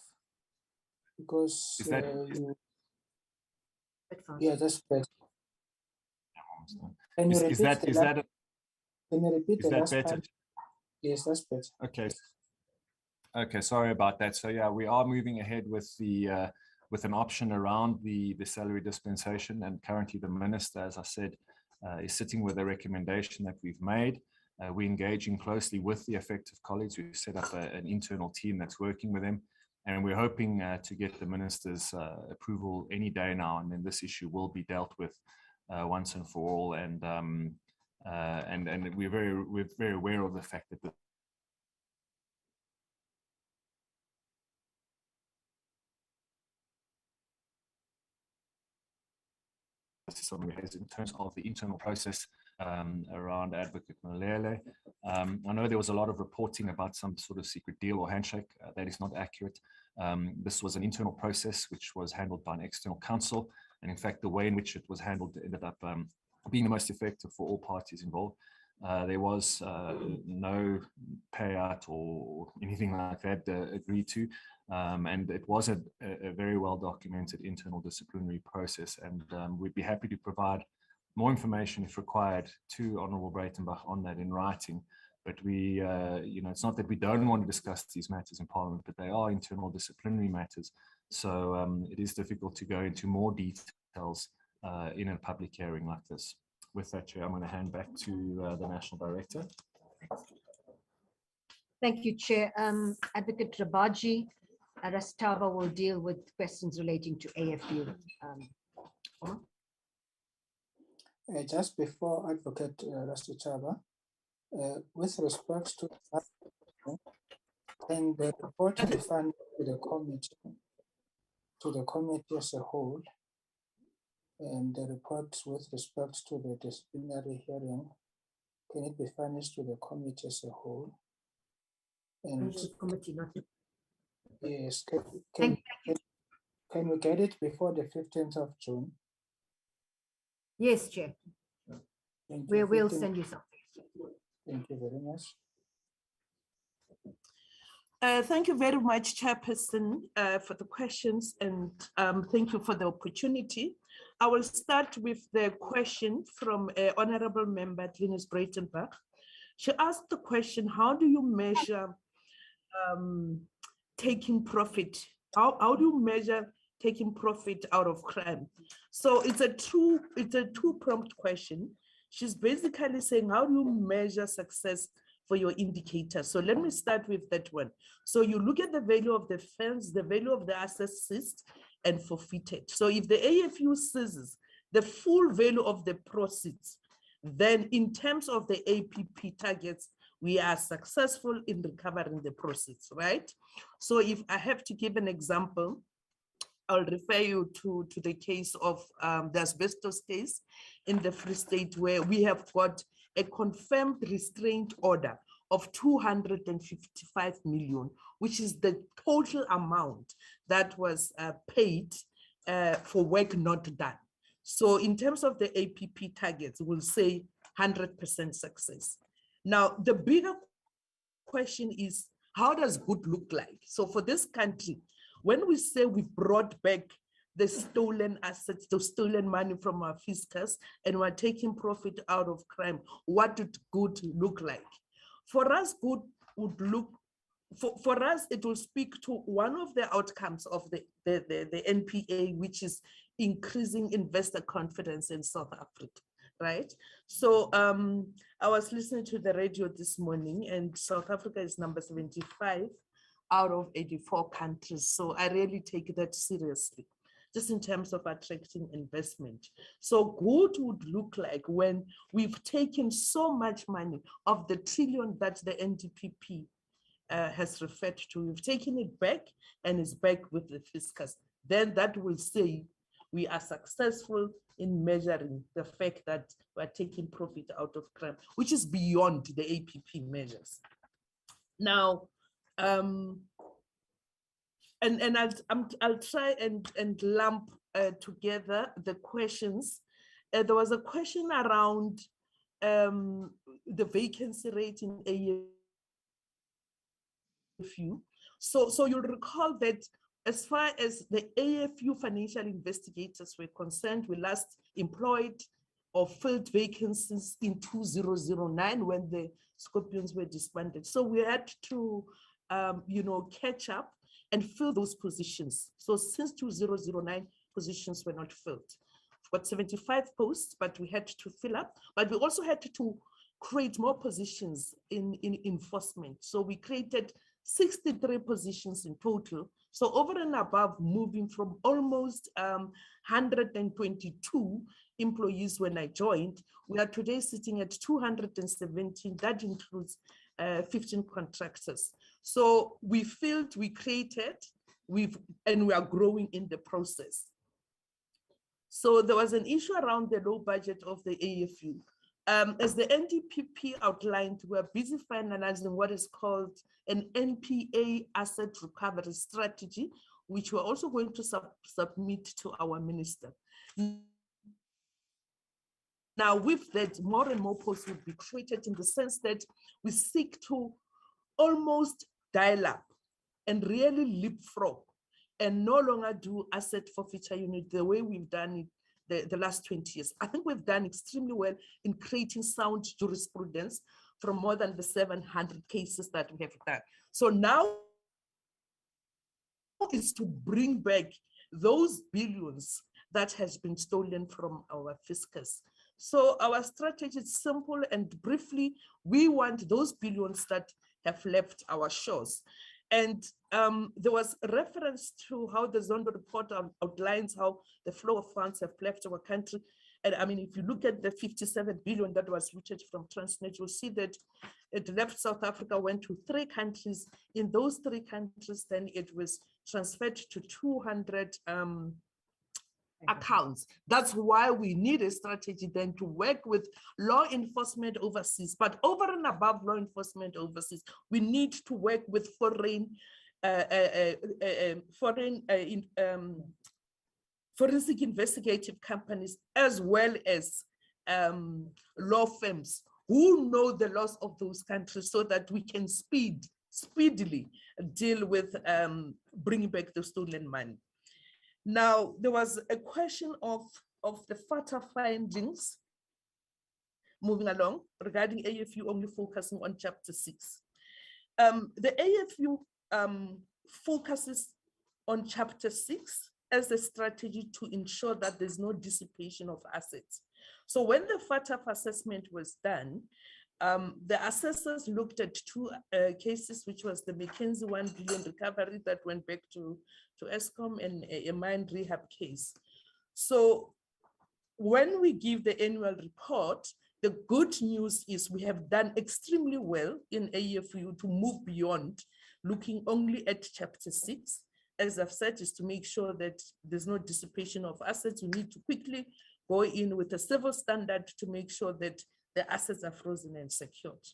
because is that, yeah, that's better. Can you repeat the last part? Yes, that's better. Okay. Okay, sorry about that. So yeah, we are moving ahead with the with an option around the salary dispensation, and currently the minister, as I said, is sitting with a recommendation that we've made. We're engaging closely with the affected colleagues. We've set up an internal team that's working with them, and we're hoping to get the minister's approval any day now, and then this issue will be dealt with once and for all. And we're very aware of the fact that in terms of the internal process around Advocate Malele. I know there was a lot of reporting about some sort of secret deal or handshake. That is not accurate. This was an internal process which was handled by an external counsel, and in fact the way in which it was handled ended up being the most effective for all parties involved. There was no payout or anything like that agreed to, and it was a very well documented internal disciplinary process, and we'd be happy to provide more information if required to Honourable Breitenbach on that in writing. But we, it's not that we don't want to discuss these matters in Parliament, but they are internal disciplinary matters. So it is difficult to go into more details in a public hearing like this. With that, Chair, I'm going to hand back to the National Director. Thank you, Chair. Advocate Rabaji Rastava will deal with questions relating to AFU. Just before Advocate Rastava, with respect to and the report defined to the committee as a whole, and the report with respect to the disciplinary hearing, can it be furnished to the committee as a whole? And committee, not yes, can we get it before the 15th of June? Yes, Chair. We will send you something. Thank you very much. Thank you very much, Chairperson, for the questions, and thank you for the opportunity. I will start with the question from Honourable Member Glenis Breitenbach. She asked the question, how do you measure taking profit? How do you measure taking profit out of crime. So it's a two-pronged question. She's basically saying, how do you measure success for your indicators? So let me start with that one. So you look at the value of the funds, the value of the assets seized and forfeited. So if the AFU seizes the full value of the proceeds, then in terms of the APP targets, we are successful in recovering the proceeds, right? So if I have to give an example, I'll refer you to the case of the asbestos case in the Free State, where we have got a confirmed restraint order of 255 million, which is the total amount that was paid for work not done. So in terms of the APP targets, we'll say 100% success. Now, the bigger question is, how does good look like? So for this country, when we say we brought back the stolen assets, the stolen money from our fiscus, and we're taking profit out of crime, what did good look like? For us, good would look, for us, it will speak to one of the outcomes of the NPA, which is increasing investor confidence in South Africa, right? So I was listening to the radio this morning, and South Africa is number 75 out of 84 countries. So I really take that seriously, just in terms of attracting investment. So good would look like when we've taken so much money of the trillion that the NDPP has referred to, we've taken it back and it's back with the fiscus. Then that will say we are successful in measuring the fact that we're taking profit out of crime, which is beyond the APP measures. Now, I'll try and lump together the questions. There was a question around the vacancy rate in AFU. So you'll recall that as far as the AFU financial investigators were concerned, we last employed or filled vacancies in 2009 when the Scorpions were disbanded. So we had to, catch up and fill those positions. So since 2009, positions were not filled. We've got 75 posts, but we had to fill up. But we also had to create more positions in enforcement. So we created 63 positions in total. So over and above, moving from almost 122 employees when I joined, we are today sitting at 217. That includes 15 contractors. So we filled, we created, and we are growing in the process. So there was an issue around the low budget of the AFU. As the NDPP outlined, we're busy finalizing what is called an NPA asset recovery strategy, which we're also going to submit to our minister. Now, with that, more and more posts will be created in the sense that we seek to almost dial up and really leapfrog and no longer do asset forfeiture unit the way we've done it the last 20 years. I think we've done extremely well in creating sound jurisprudence from more than the 700 cases that we have done. So now is to bring back those billions that has been stolen from our fiscus. So our strategy is simple and briefly, we want those billions that have left our shores. And there was a reference to how the Zondo report outlines how the flow of funds have left our country. And I mean, if you look at the 57 billion that was routed from Transnet, you'll see that it left South Africa, went to 3 countries. In those 3 countries, then it was transferred to 200 accounts. That's why we need a strategy then to work with law enforcement overseas. But over and above law enforcement overseas, we need to work with forensic investigative companies, as well as law firms who know the laws of those countries, so that we can speedily deal with bringing back the stolen money. Now, there was a question of the FATA findings, moving along, regarding AFU only focusing on Chapter 6. The AFU focuses on Chapter 6 as a strategy to ensure that there's no dissipation of assets. So when the FATF assessment was done, the assessors looked at two cases, which was the Mackenzie 1 billion recovery that went back to ESCOM and a mine rehab case. So when we give the annual report, the good news is we have done extremely well in AFU to move beyond looking only at Chapter 6. As I've said, is to make sure that there's no dissipation of assets. We need to quickly go in with a civil standard to make sure that the assets are frozen and secured.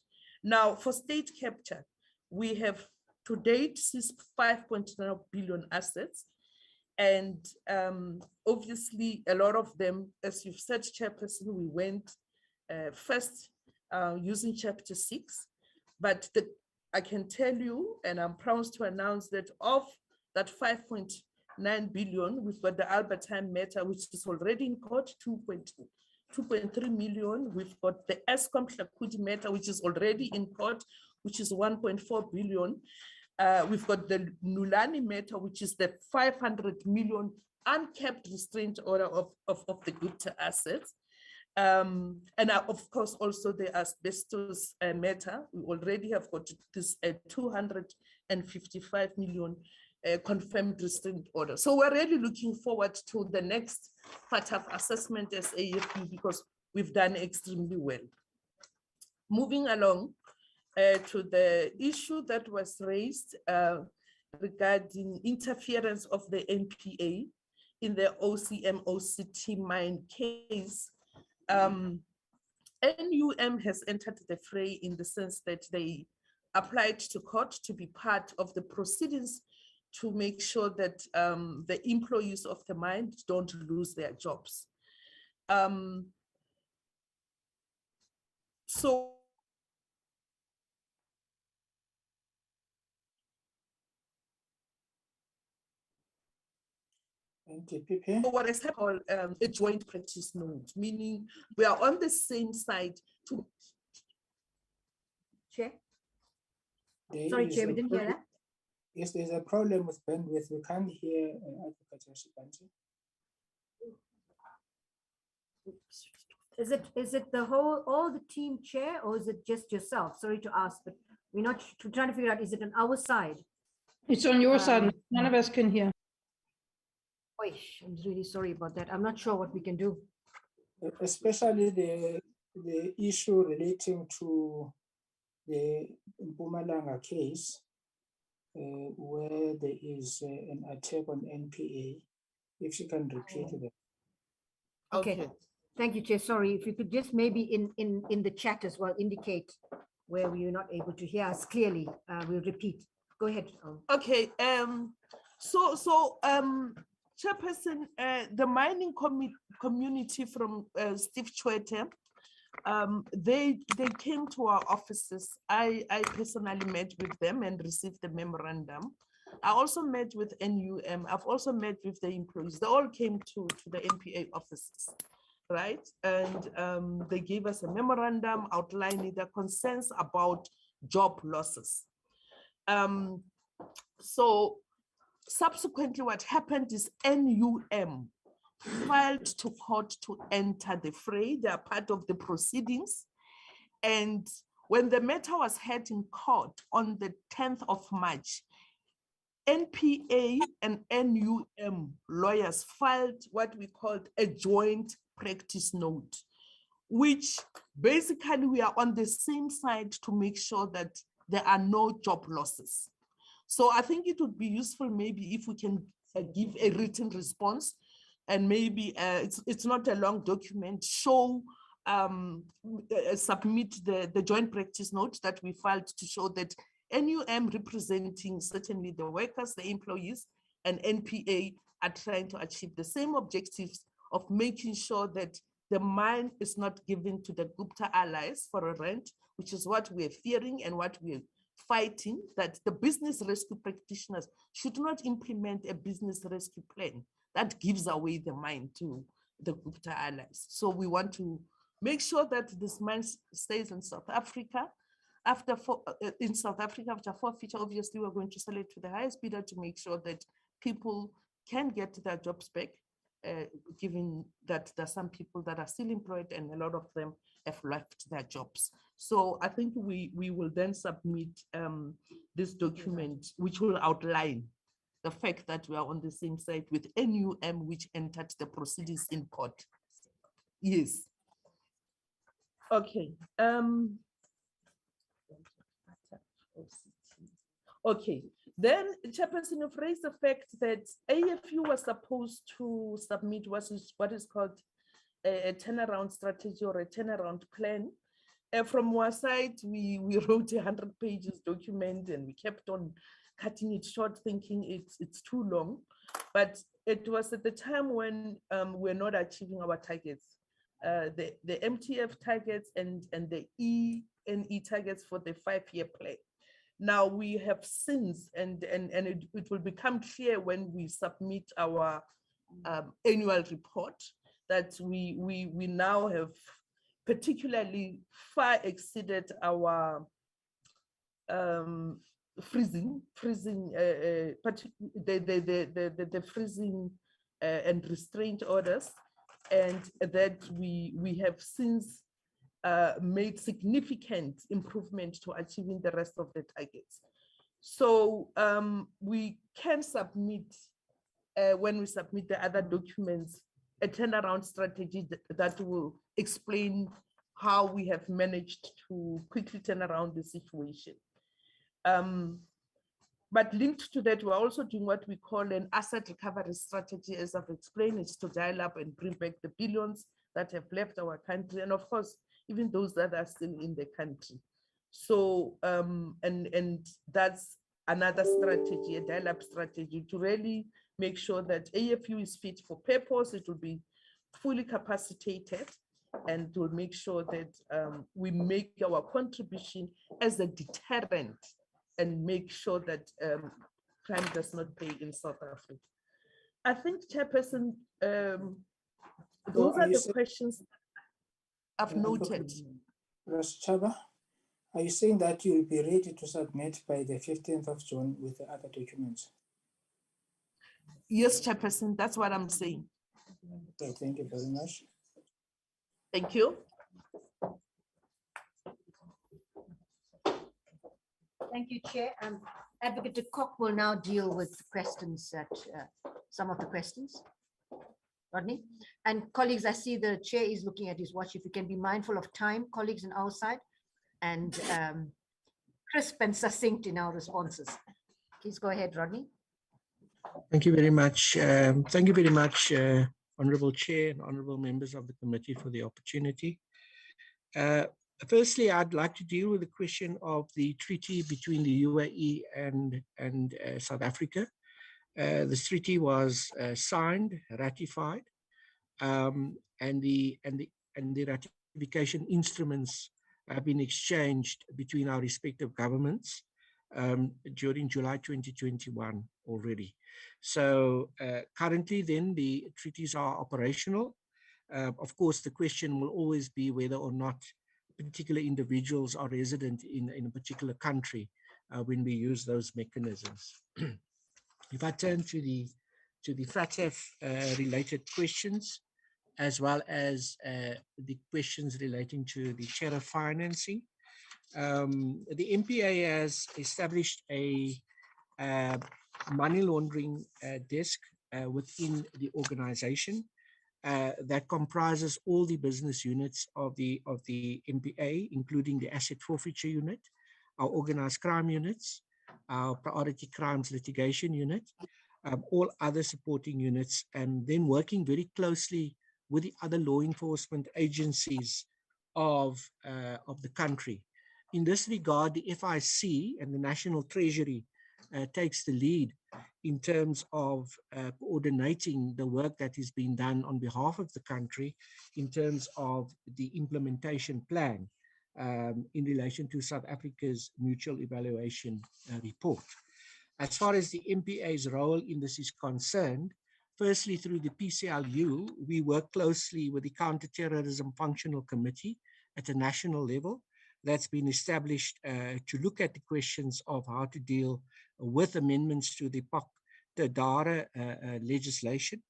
Now, for state capture, we have to date seized 5.9 billion assets. And obviously, a lot of them, as you've said, Chairperson, we went first using Chapter 6. But I can tell you, and I'm proud to announce that of that 5.9 billion, we've got the Albertine matter, which is already in court, 2.3 million. We've got the ESCOM Hlakudi matter, which is already in court, which is 1.4 billion. We've got the Nulani matter, which is the 500 million uncapped restraint order of the Gupta assets. And of course, also the asbestos matter. We already have got this 255 million confirmed restraint order. So we're really looking forward to the next FATF assessment as AFU because we've done extremely well. Moving along to the issue that was raised regarding interference of the NPA in the OCM-OCT mine case. NUM has entered the fray in the sense that they applied to court to be part of the proceedings to make sure that the employees of the mine don't lose their jobs. So what is called a joint practice note, meaning we are on the same side to. Chair? Sorry, Chair, we didn't hear that. Yes, there's a problem with bandwidth. We can't hear Advocate Yoshibanti. Is it the whole, all the team, Chair, or is it just yourself? Sorry to ask, but we're not trying to figure out, is it on our side? It's on your side. None of us can hear. I'm really sorry about that. I'm not sure what we can do. Especially the issue relating to the Mpumalanga case, where there is an attack on NPA, if you can repeat that. Okay. Thank you, Chair. Sorry, if you could just maybe in the chat as well indicate where we are not able to hear us clearly. We'll repeat. Go ahead. Okay. Chairperson, the mining community from Steve Chwete, they came to our offices. I personally met with them and received the memorandum. I also met with NUM. I've also met with the employees. They all came to the NPA offices, right? And they gave us a memorandum outlining their concerns about job losses. So subsequently, what happened is NUM filed to court to enter the fray. They are part of the proceedings. And when the matter was heard in court on the 10th of March, NPA and NUM lawyers filed what we called a joint practice note, which basically we are on the same side to make sure that there are no job losses. So I think it would be useful maybe if we can give a written response, and maybe it's not a long document, show, submit the joint practice note that we filed to show that NUM representing certainly the workers, the employees, and NPA are trying to achieve the same objectives of making sure that the mine is not given to the Gupta allies for a rent, which is what we're fearing and what we're fighting, that the business rescue practitioners should not implement a business rescue plan that gives away the mine to the Gupta allies. So we want to make sure that this mine stays in South Africa. After forfeiture, obviously we're going to sell it to the highest bidder to make sure that people can get their jobs back, given that there are some people that are still employed and a lot of them have left their jobs. So I think we will then submit this document, which will outline the fact that we are on the same side with NUM, which entered the proceedings in court. Yes. Okay. Okay. Then, Chairperson, you've raised the fact that AFU was supposed to submit what is called a turnaround strategy or a turnaround plan. From our side, we wrote 100 pages document and we kept on cutting it short, thinking it's too long. But it was at the time when we're not achieving our targets, the MTF targets and the ENE targets for the 5-year plan. Now we have since, and it will become clear when we submit our annual report, that we now have particularly far exceeded our freezing and restraint orders, and that we have since made significant improvement to achieving the rest of the targets. So we can submit, when we submit the other documents, a turnaround strategy that will explain how we have managed to quickly turn around the situation. But linked to that, we're also doing what we call an asset recovery strategy, as I've explained. It's to dial up and bring back the billions that have left our country, and of course, even those that are still in the country. So, and that's another strategy, a dial-up strategy, to really make sure that AFU is fit for purpose. It will be fully capacitated, and to make sure that we make our contribution as a deterrent and make sure that crime does not pay in South Africa. I think, Chairperson, those are the questions I've noted. Chaba, are you saying that you will be ready to submit by the 15th of June with the other documents? Yes, Chairperson, that's what I'm saying. Okay, thank you very much. Thank you. Thank you, Chair. Advocate de Kock will now deal with the questions that, some of the questions. Rodney. And colleagues, I see the Chair is looking at his watch. If you can be mindful of time, colleagues on our side, and crisp and succinct in our responses. Please go ahead, Rodney. Thank you very much. Thank you very much, Honourable Chair and Honourable members of the committee, for the opportunity. Firstly, I'd like to deal with the question of the treaty between the UAE and South Africa. This treaty was signed, ratified, and the ratification instruments have been exchanged between our respective governments during July 2021 already. So currently then the treaties are operational. Of course, the question will always be whether or not particular individuals are resident in a particular country when we use those mechanisms. If I turn to the FATF related questions, as well as the questions relating to the terror financing, the MPA has established a money laundering desk within the organization that comprises all the business units of the MPA, including the asset forfeiture unit, our organized crime units, our priority crimes litigation unit, all other supporting units, and then working very closely with the other law enforcement agencies of the country. In this regard, the FIC and the National Treasury takes the lead in terms of coordinating the work that is being done on behalf of the country in terms of the implementation plan in relation to South Africa's mutual evaluation report. As far as the MPA's role in this is concerned, firstly, through the PCLU, we work closely with the Counterterrorism Functional Committee at a national level that's been established to look at the questions of how to deal with amendments to the POC the DARA legislation.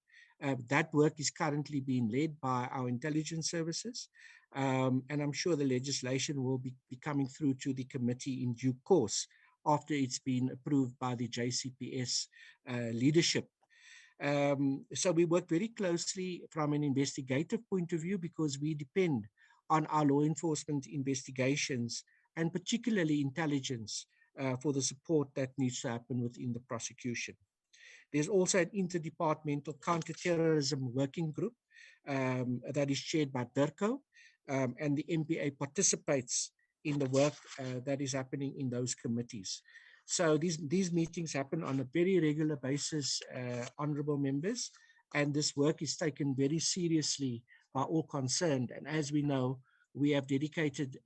That work is currently being led by our intelligence services, and I'm sure the legislation will be coming through to the committee in due course after it's been approved by the JCPS leadership. So we work very closely from an investigative point of view because we depend on our law enforcement investigations and particularly intelligence for the support that needs to happen within the prosecution. There's also an interdepartmental counterterrorism working group that is chaired by DIRCO, and the MPA participates in the work that is happening in those committees. So these meetings happen on a very regular basis, honorable members, and this work is taken very seriously by all concerned. And as we know, we have dedicated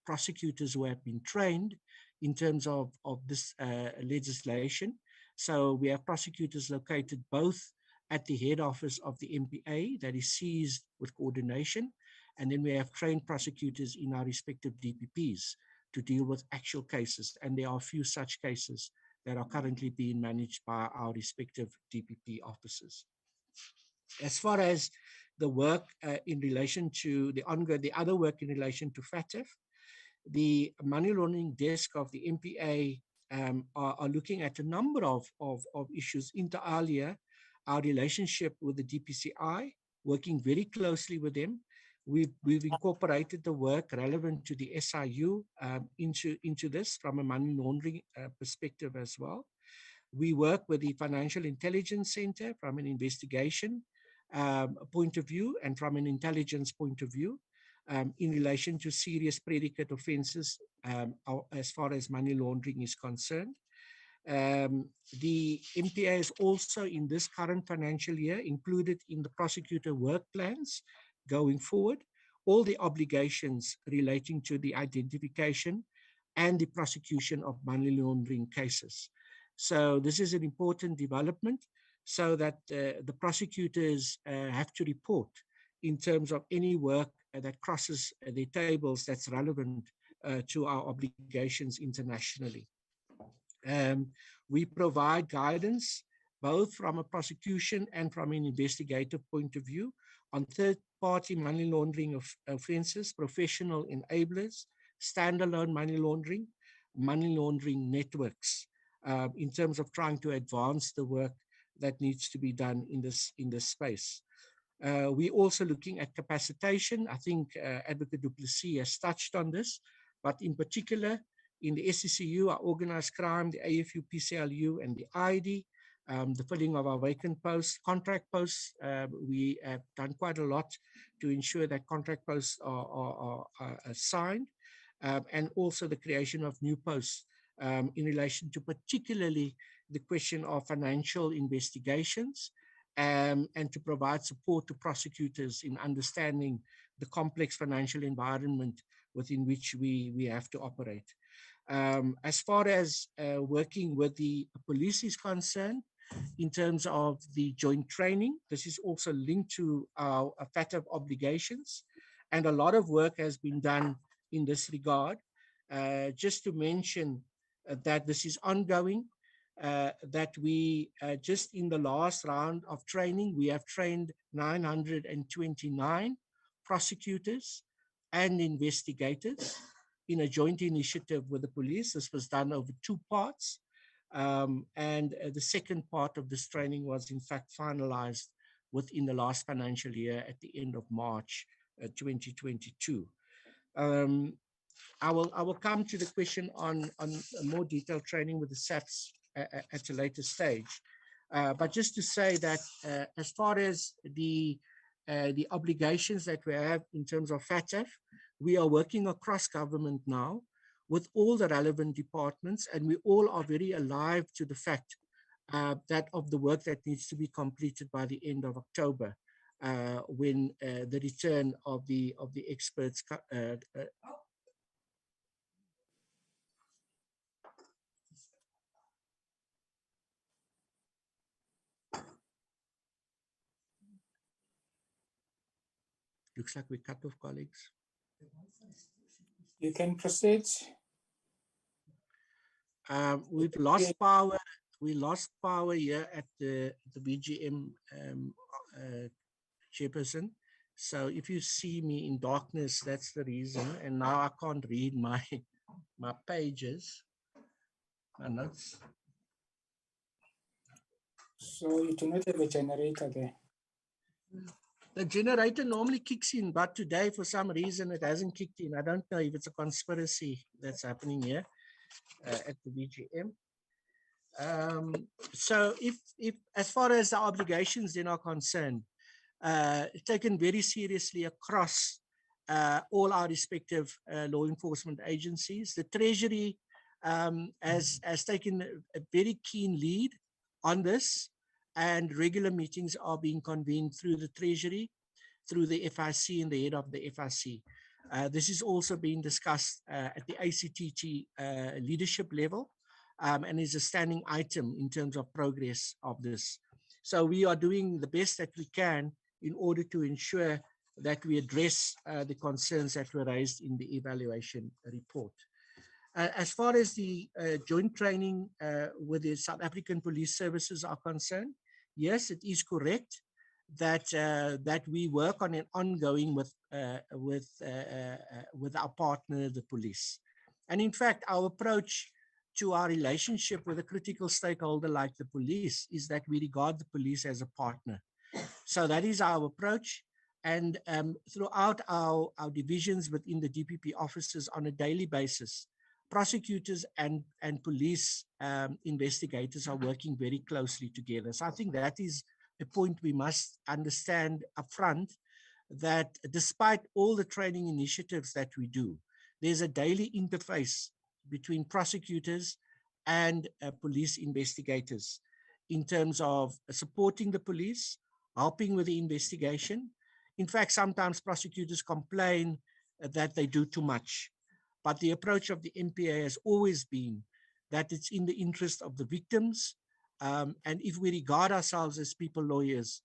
prosecutors who have been trained in terms of this legislation. So we have prosecutors located both at the head office of the MPA that is seized with coordination, and then we have trained prosecutors in our respective DPPs to deal with actual cases. And there are a few such cases that are currently being managed by our respective DPP officers. As far as the work in relation to the other work in relation to FATF, the money laundering desk of the MPA are looking at a number of issues. Inter alia, our relationship with the DPCI, working very closely with them. We've incorporated the work relevant to the SIU into this from a money laundering perspective as well. We work with the Financial Intelligence Center from an investigation point of view and from an intelligence point of view in relation to serious predicate offenses as far as money laundering is concerned. The MPA is also in this current financial year included in the prosecutor work plans going forward, all the obligations relating to the identification and the prosecution of money laundering cases. So this is an important development so that the prosecutors have to report in terms of any work that crosses their tables that's relevant to our obligations internationally. We provide guidance both from a prosecution and from an investigative point of view on third-party money laundering offenses, professional enablers, standalone money laundering networks, in terms of trying to advance the work that needs to be done in this space. We're also looking at capacitation. I think Advocate du Plessis has touched on this, but in particular, in the SCCU, our organized crime, the AFU, PCLU, and the ID, the filling of our vacant posts, contract posts. We have done quite a lot to ensure that contract posts are signed, and also the creation of new posts in relation to particularly the question of financial investigations, and to provide support to prosecutors in understanding the complex financial environment within which we have to operate. As far as working with the police is concerned, in terms of the joint training, this is also linked to our FATF obligations, and a lot of work has been done in this regard. Just to mention that this is ongoing, that we just in the last round of training, we have trained 929 prosecutors and investigators in a joint initiative with the police. This was done over 2 parts. And the second part of this training was in fact finalized within the last financial year at the end of March 2022. I will come to the question on more detailed training with the SAPs at a later stage. But just to say that as far as the obligations that we have in terms of FATF, we are working across government now with all the relevant departments, and we all are very alive to the fact that of the work that needs to be completed by the end of October, when the return of the experts looks like we cut off colleagues. You can proceed. We've lost power we lost power here at the BGM chairperson. So if you see me in darkness, that's the reason. And now I can't read my pages, my notes. So you do not have a generator there? The generator normally kicks in, but today for some reason it hasn't kicked in. I don't know if it's a conspiracy that's happening here at the BGM. So if as far as the obligations then are concerned, taken very seriously across all our respective law enforcement agencies, the Treasury has taken a very keen lead on this, and regular meetings are being convened through the Treasury, through the FIC and the head of the FIC. This is also being discussed at the ACTT leadership level, and is a standing item in terms of progress of this. So we are doing the best that we can in order to ensure that we address the concerns that were raised in the evaluation report. As far as the joint training with the South African Police Services are concerned, yes, it is correct that that we work on an ongoing with our partner, the police. And in fact, our approach to our relationship with a critical stakeholder like the police is that we regard the police as a partner. So that is our approach. And throughout our divisions within the DPP offices on a daily basis, prosecutors and police investigators are working very closely together. So I think that is a point we must understand upfront, that despite all the training initiatives that we do, there's a daily interface between prosecutors and police investigators in terms of supporting the police, helping with the investigation. In fact, sometimes prosecutors complain that they do too much. But the approach of the MPA has always been that it's in the interest of the victims. And if we regard ourselves as people lawyers,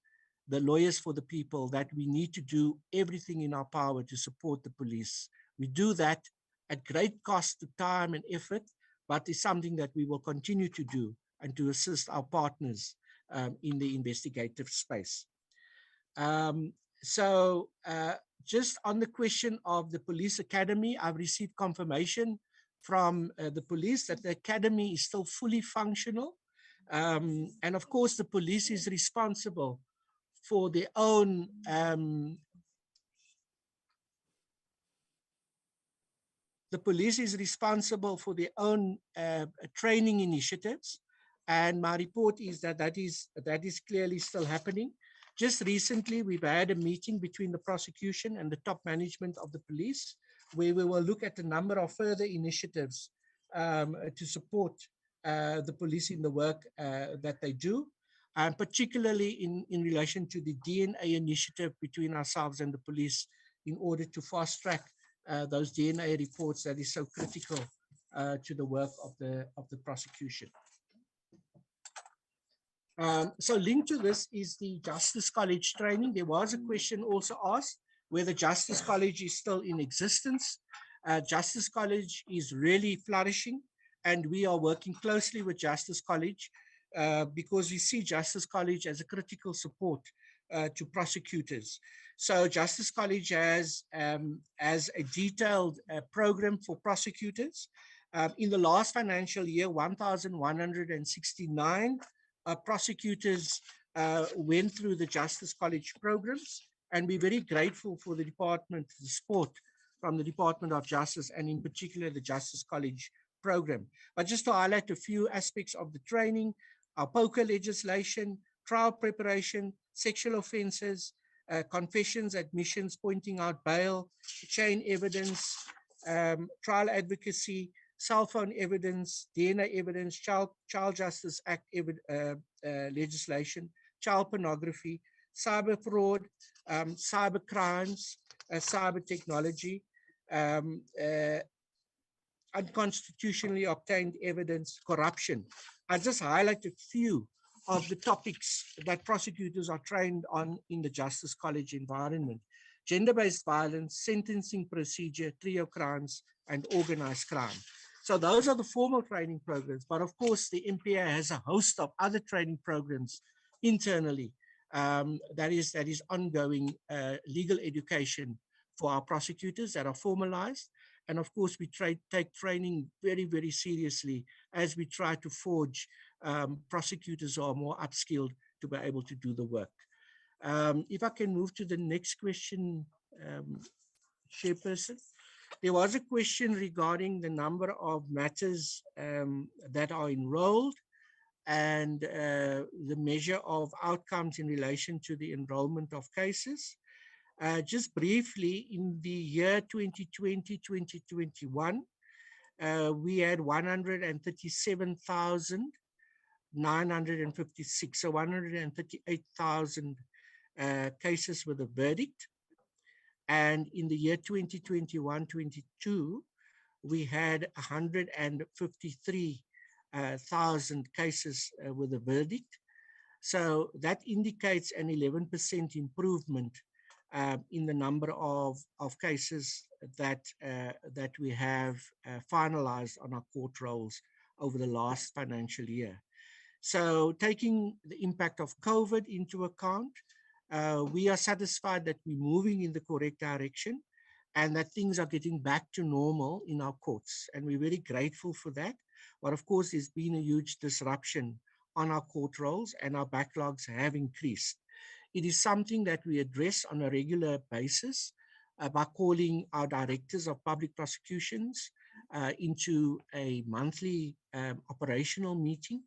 the lawyers for the people, that we need to do everything in our power to support the police. We do that at great cost to time and effort, but it's something that we will continue to do and to assist our partners in the investigative space. Just on the question of the police academy, I've received confirmation from the police that the academy is still fully functional. And of course, the police is responsible for their own training initiatives. And my report is that that is clearly still happening. Just recently, we've had a meeting between the prosecution and the top management of the police, where we will look at a number of further initiatives to support the police in the work that they do, and particularly in relation to the DNA initiative between ourselves and the police, in order to fast track those DNA reports that is so critical to the work of the prosecution. So linked to this is the Justice College training. There was a question also asked whether Justice College is still in existence. Justice College is really flourishing, and we are working closely with Justice College because we see Justice College as a critical support to prosecutors. So Justice College has a detailed program for prosecutors. In the last financial year, 1,169 prosecutors went through the Justice College programs, and we're very grateful for the department, the support from the Department of Justice, and in particular the Justice College program. But just to highlight a few aspects of the training, our POCA legislation, trial preparation, sexual offences, confessions, admissions, pointing out bail, chain evidence, trial advocacy, cell phone evidence, DNA evidence, Child Justice Act legislation, child pornography, cyber fraud, cyber crimes, cyber technology, unconstitutionally obtained evidence, corruption. I just highlighted a few of the topics that prosecutors are trained on in the Justice College environment: gender-based violence, sentencing procedure, trio crimes, and organized crime. So those are the formal training programs. But of course, the MPA has a host of other training programs internally. That is ongoing legal education for our prosecutors that are formalized. And of course, we take training very, very seriously as we try to forge prosecutors who are more upskilled to be able to do the work. If I can move to the next question, Chairperson. There was a question regarding the number of matters that are enrolled and the measure of outcomes in relation to the enrollment of cases. Just briefly, in the year 2020-2021, we had 137,956, so 138,000 cases with a verdict. And in the year 2021-22, we had 153,000 cases with a verdict. So that indicates an 11% improvement in the number of cases that we have finalized on our court rolls over the last financial year. So taking the impact of COVID into account, we are satisfied that we're moving in the correct direction and that things are getting back to normal in our courts. And we're very grateful for that. But of course, there's been a huge disruption on our court rolls and our backlogs have increased. It is something that we address on a regular basis by calling our directors of public prosecutions into a monthly operational meeting.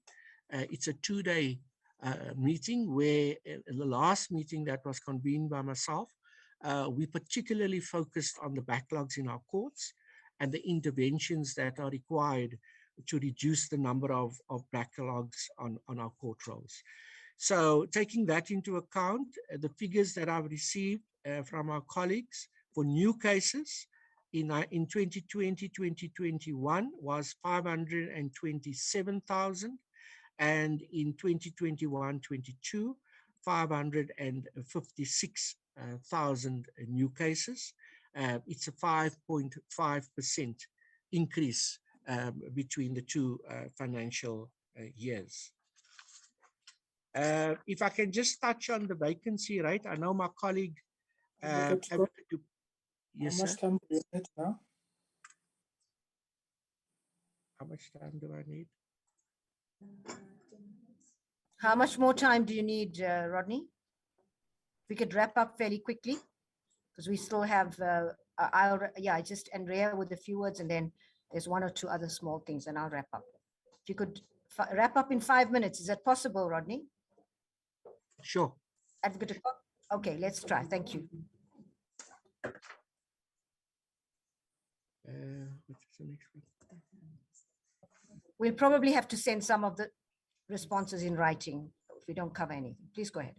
It's a 2-day meeting where in the last meeting that was convened by myself, we particularly focused on the backlogs in our courts and the interventions that are required to reduce the number of backlogs on our court rolls. So taking that into account, the figures that I've received from our colleagues for new cases in 2020-2021 was 527,000. And in 2021-22, 556,000 new cases. It's a 5.5% increase between the two financial years. If I can just touch on the vacancy rate, I know my colleague. Yes, how much time do you need now? How much time do I need? How much more time do you need, Rodney? We could wrap up fairly quickly because we still have, just Andrea with a few words and then there's 1 or 2 other small things and I'll wrap up. If you could wrap up in 5 minutes, is that possible, Rodney? Sure. Advocate, okay, let's try. Thank you. What's the next one? We'll probably have to send some of the responses in writing if we don't cover anything. Please go ahead.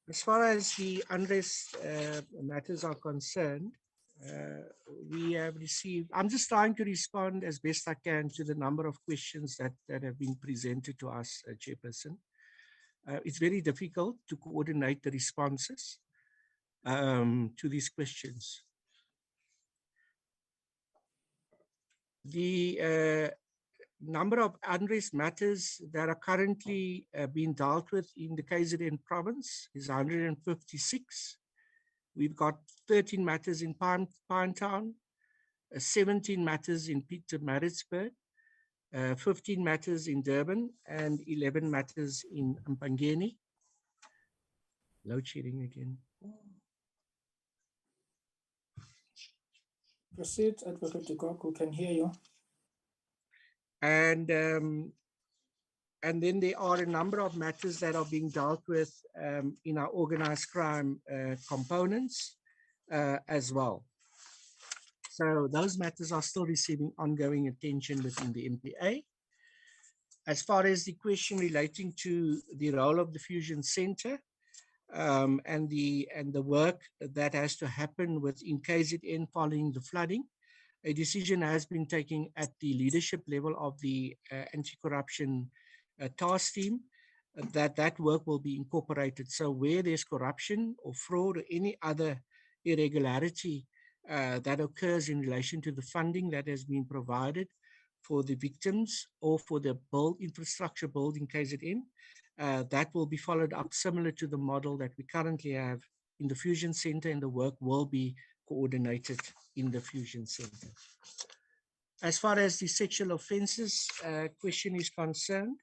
As far as the unrest matters are concerned, we have received, I'm just trying to respond as best I can to the number of questions that have been presented to us, Chairperson. It's very difficult to coordinate the responses to these questions. The number of unrest matters that are currently being dealt with in the KZN province is 156. We've got 13 matters in Pinetown, 17 matters in Pietermaritzburg, 15 matters in Durban, and 11 matters in Mpangeni. Load shedding again. Proceed, Advocate Dugok, we can hear you. And then there are a number of matters that are being dealt with in our organized crime components as well. So those matters are still receiving ongoing attention within the MPA. As far as the question relating to the role of the Fusion Center and the work that has to happen within KZN following the flooding, a decision has been taken at the leadership level of the anti-corruption task team that work will be incorporated. So where there's corruption or fraud or any other irregularity that occurs in relation to the funding that has been provided for the victims or for the infrastructure build in KZN, that will be followed up similar to the model that we currently have in the Fusion Center, and the work will be coordinated in the Fusion Center. As far as the sexual offences question is concerned,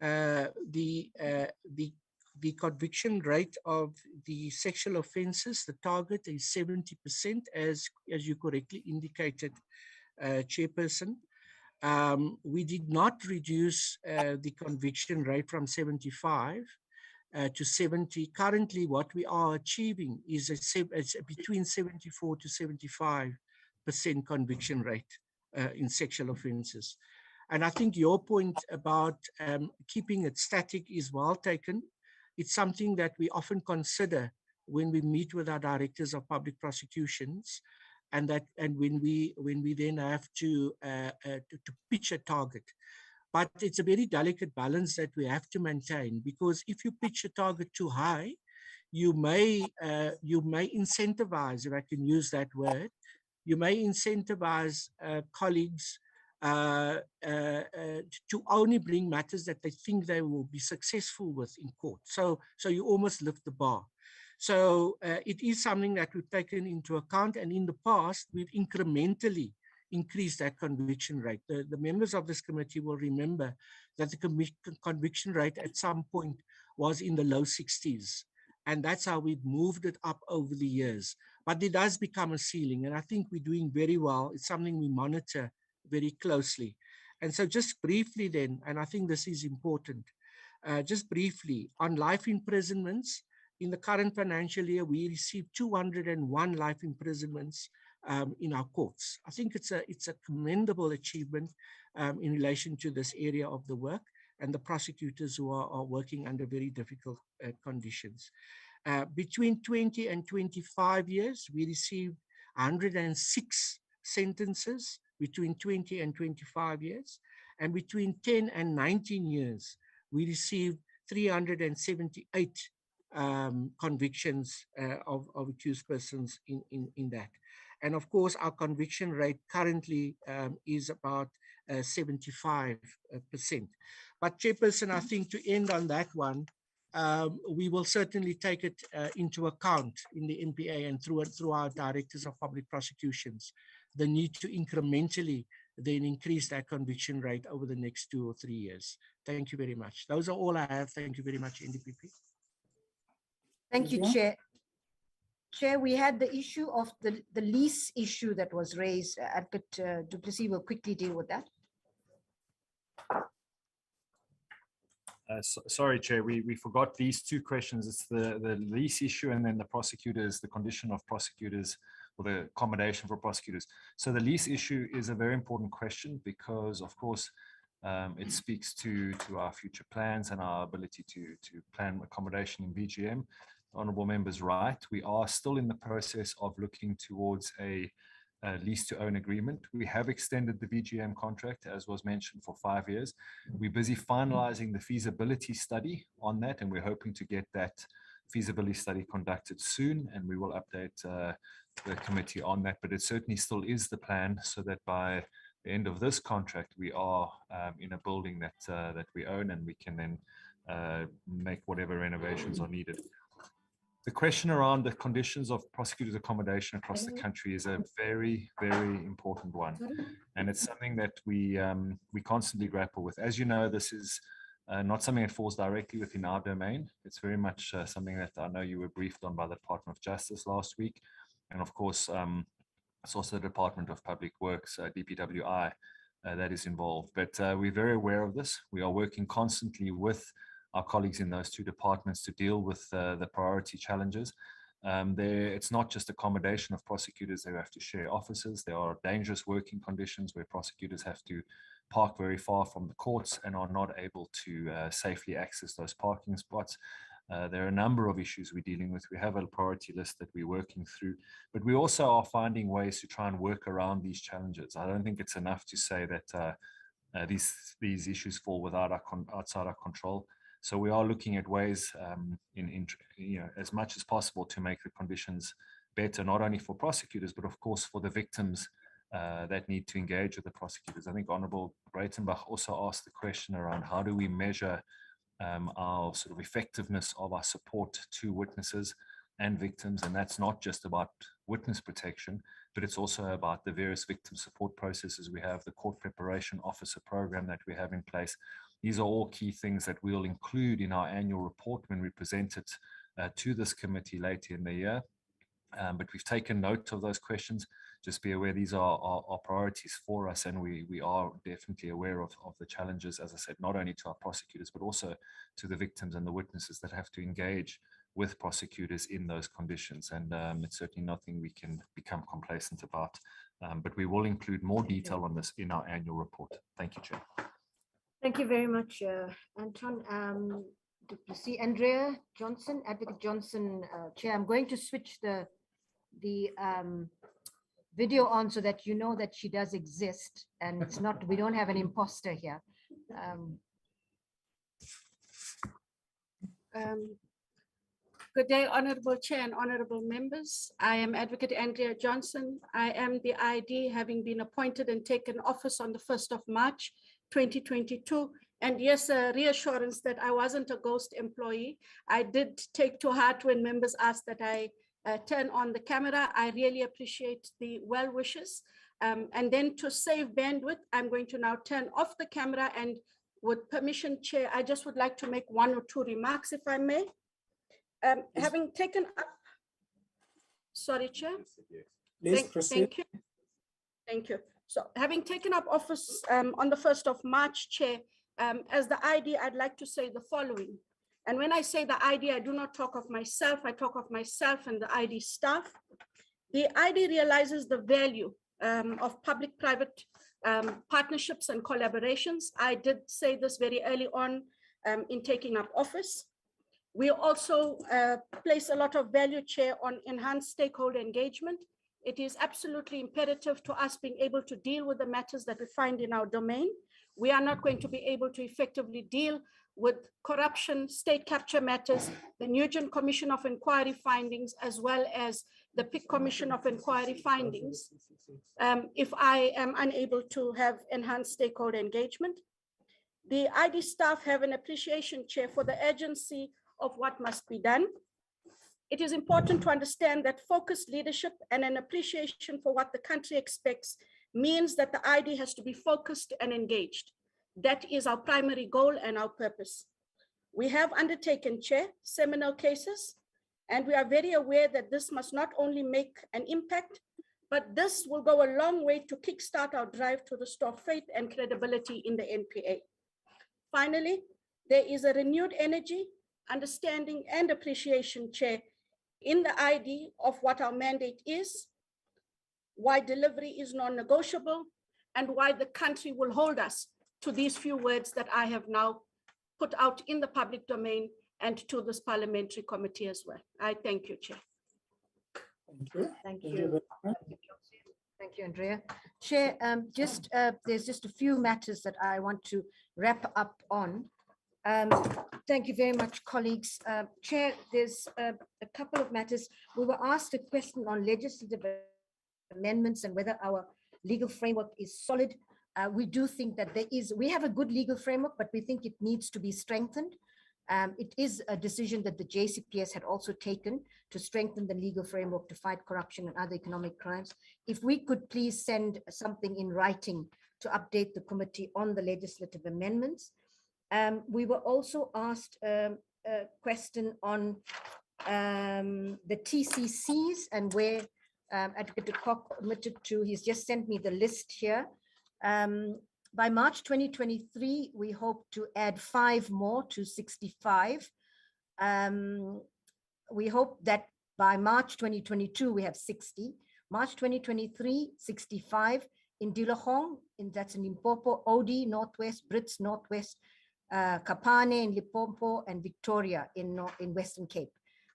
the conviction rate of the sexual offences, the target is 70%, as you correctly indicated, Chairperson. We did not reduce the conviction rate from 75 to 70. Currently, what we are achieving is between 74 to 75% conviction rate in sexual offences. And I think your point about keeping it static is well taken. It's something that we often consider when we meet with our directors of public prosecutions, and when we then have to pitch a target. But it's a very delicate balance that we have to maintain, because if you pitch a target too high, you may incentivize, if I can use that word, you may incentivize colleagues to only bring matters that they think they will be successful with in court. So you almost lift the bar. So it is something that we've taken into account, and in the past, we've incrementally increased that conviction rate. The members of this committee will remember that the conviction rate at some point was in the low 60s. And that's how we've moved it up over the years. But it does become a ceiling, and I think we're doing very well. It's something we monitor very closely. And so just briefly then, and I think this is important, just briefly, on life imprisonments, in the current financial year, we received 201 life imprisonments in our courts. I think it's a commendable achievement in relation to this area of the work and the prosecutors who are working under very difficult conditions. Between 20 and 25 years, we received 106 sentences between 20 and 25 years. And between 10 and 19 years, we received 378 convictions of accused persons in that. And of course, our conviction rate currently is about 75%. But Chairperson, I think to end on that one, we will certainly take it into account in the NPA and through our directors of public prosecutions, the need to incrementally then increase that conviction rate over the next 2 or 3 years. Thank you very much. Those are all I have. Thank you very much, NDPP. Thank you, Chair. Chair, we had the issue of the lease issue that was raised. Advocate du Plessis will quickly deal with that. Sorry, Chair, we forgot these two questions. It's the lease issue and then the prosecutors, the condition of prosecutors or the accommodation for prosecutors. So the lease issue is a very important question because, of course, it speaks to our future plans and our ability to plan accommodation in BGM. Honourable members, right, we are still in the process of looking towards a lease to own agreement. We have extended the VGM contract, as was mentioned, for 5 years. We're busy finalizing the feasibility study on that, and we're hoping to get that feasibility study conducted soon, and we will update the committee on that. But it certainly still is the plan, so that by the end of this contract, we are in a building that we own, and we can then make whatever renovations are needed. The question around the conditions of prosecutors' accommodation across the country is a very, very important one. And it's something that we constantly grapple with. As you know, this is not something that falls directly within our domain. It's very much something that I know you were briefed on by the Department of Justice last week. And of course, it's also the Department of Public Works, DPWI, that is involved. But we're very aware of this. We are working constantly with our colleagues in those two departments to deal with the priority challenges. It's not just accommodation of prosecutors. They have to share offices. There are dangerous working conditions where prosecutors have to park very far from the courts and are not able to safely access those parking spots. There are a number of issues we're dealing with. We have a priority list that we're working through, but we also are finding ways to try and work around these challenges. I don't think it's enough to say that these issues fall outside our control. So we are looking at ways, as much as possible, to make the conditions better, not only for prosecutors, but of course for the victims that need to engage with the prosecutors. I think Honourable Breitenbach also asked the question around how do we measure our sort of effectiveness of our support to witnesses and victims, and that's not just about witness protection, but it's also about the various victim support processes we have, the court preparation officer program that we have in place. These are all key things that we'll include in our annual report when we present it to this committee later in the year. But we've taken note of those questions. Just be aware these are priorities for us, and we are definitely aware of the challenges, as I said, not only to our prosecutors, but also to the victims and the witnesses that have to engage with prosecutors in those conditions. And it's certainly nothing we can become complacent about. But we will include more detail on this in our annual report. Thank you, Chair. Thank you very much, Anton. Did you see Andrea Johnson, Advocate Johnson, Chair? I'm going to switch the video on so that you know that she does exist, and it's not, we don't have an imposter here. Good day, Honourable Chair and Honourable Members. I am Advocate Andrea Johnson. I am the ID, having been appointed and taken office on the 1st of March, 2022. And yes, a reassurance that I wasn't a ghost employee. I did take to heart when members asked that I turn on the camera. I really appreciate the well wishes. And then to save bandwidth, I'm going to now turn off the camera, and with permission, Chair, I just would like to make one or two remarks, if I may. Having taken up, sorry, Chair. Thank you. Thank you. So having taken up office on the 1st of March, Chair, as the ID, I'd like to say the following. And when I say the ID, I do not talk of myself. I talk of myself and the ID staff. The ID realizes the value of public-private partnerships and collaborations. I did say this very early on in taking up office. We also place a lot of value, Chair, on enhanced stakeholder engagement. It is absolutely imperative to us being able to deal with the matters that we find in our domain. We are not going to be able to effectively deal with corruption, state capture matters, the Nugent Commission of Inquiry findings, as well as the PIC Commission of Inquiry findings, if I am unable to have enhanced stakeholder engagement. The ID staff have an appreciation, Chair, for the urgency of what must be done. It is important to understand that focused leadership and an appreciation for what the country expects means that the ID has to be focused and engaged. That is our primary goal and our purpose. We have undertaken, Chair, seminal cases, and we are very aware that this must not only make an impact, but this will go a long way to kickstart our drive to restore faith and credibility in the NPA. Finally, there is a renewed energy, understanding, and appreciation, Chair, in the ID of what our mandate is, why delivery is non-negotiable, and why the country will hold us to these few words that I have now put out in the public domain and to this parliamentary committee as well. I thank you, Chair. Thank you. Thank you. Thank you, Andrea. Chair, there's just a few matters that I want to wrap up on. Thank you very much, colleagues. Chair, there's a couple of matters. We were asked a question on legislative amendments and whether our legal framework is solid. We do think that we have a good legal framework, but we think it needs to be strengthened. It is a decision that the JCPS had also taken to strengthen the legal framework to fight corruption and other economic crimes. If we could please send something in writing to update the committee on the legislative amendments. We were also asked a question on the TCCs and where Advocate de Kock committed to. He's just sent me the list here. By March 2023, we hope to add 5 more to 65. We hope that by March 2022, we have 60. March 2023, 65. In Dilogong, that's in Limpopo, OD, Northwest, Brits, Northwest, Kapane in Limpopo, and Victoria in Western Cape.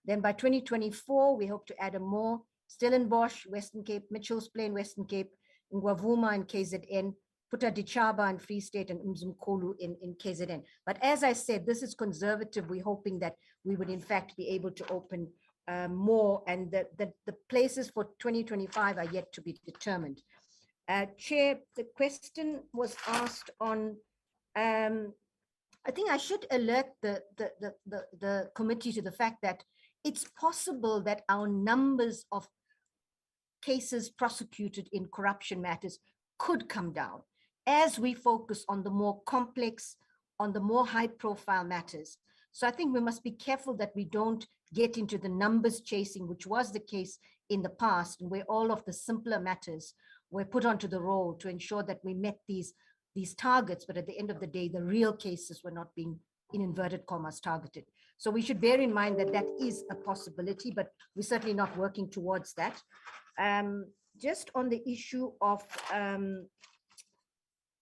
Then by 2024, we hope to add more: Stellenbosch, Western Cape, Mitchells Plain, Western Cape, Ngwavuma in KZN, Puta Dichaba in Free State, and Umzimkhulu in KZN. But as I said, this is conservative. We're hoping that we would in fact be able to open more, and the places for 2025 are yet to be determined. Chair, the question was asked on, I think I should alert the committee to the fact that it's possible that our numbers of cases prosecuted in corruption matters could come down as we focus on the more complex, on the more high profile matters. So I think we must be careful that we don't get into the numbers chasing, which was the case in the past, where all of the simpler matters were put onto the roll to ensure that we met these targets, but at the end of the day, the real cases were not being, in inverted commas, targeted. So we should bear in mind that that is a possibility, but we're certainly not working towards that. Just on the issue of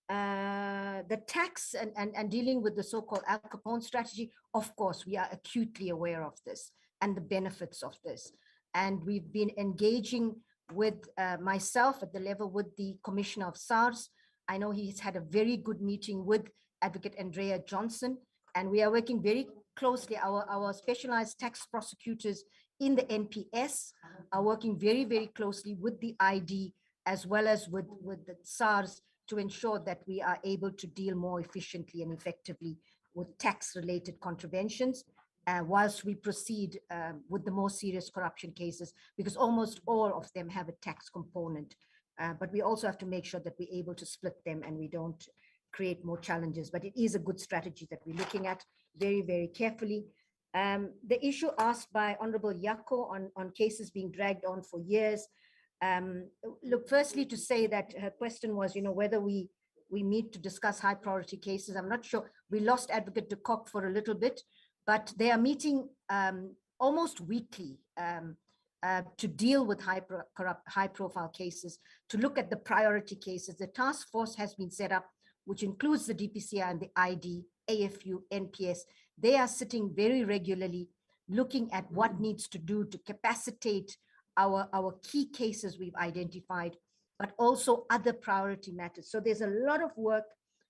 the tax and dealing with the so-called Al Capone strategy, of course, we are acutely aware of this and the benefits of this. And we've been engaging with myself at the level with the Commissioner of SARS. I know he's had a very good meeting with Advocate Andrea Johnson, and we are working very closely. Our specialized tax prosecutors in the NPS are working very, very closely with the ID as well as with the SARS to ensure that we are able to deal more efficiently and effectively with tax-related contraventions whilst we proceed with the more serious corruption cases, because almost all of them have a tax component. But we also have to make sure that we're able to split them and we don't create more challenges. But it is a good strategy that we're looking at very, very carefully. The issue asked by Honorable Yako on cases being dragged on for years. Look, firstly, to say that her question was, whether we meet to discuss high priority cases. I'm not sure. We lost Advocate de Kock for a little bit, but they are meeting almost weekly to deal with high profile cases, to look at the priority cases. The task force has been set up, which includes the DPCI and the ID, AFU, NPS. They are sitting very regularly, looking at what needs to do to capacitate our key cases we've identified, but also other priority matters. So there's a lot of work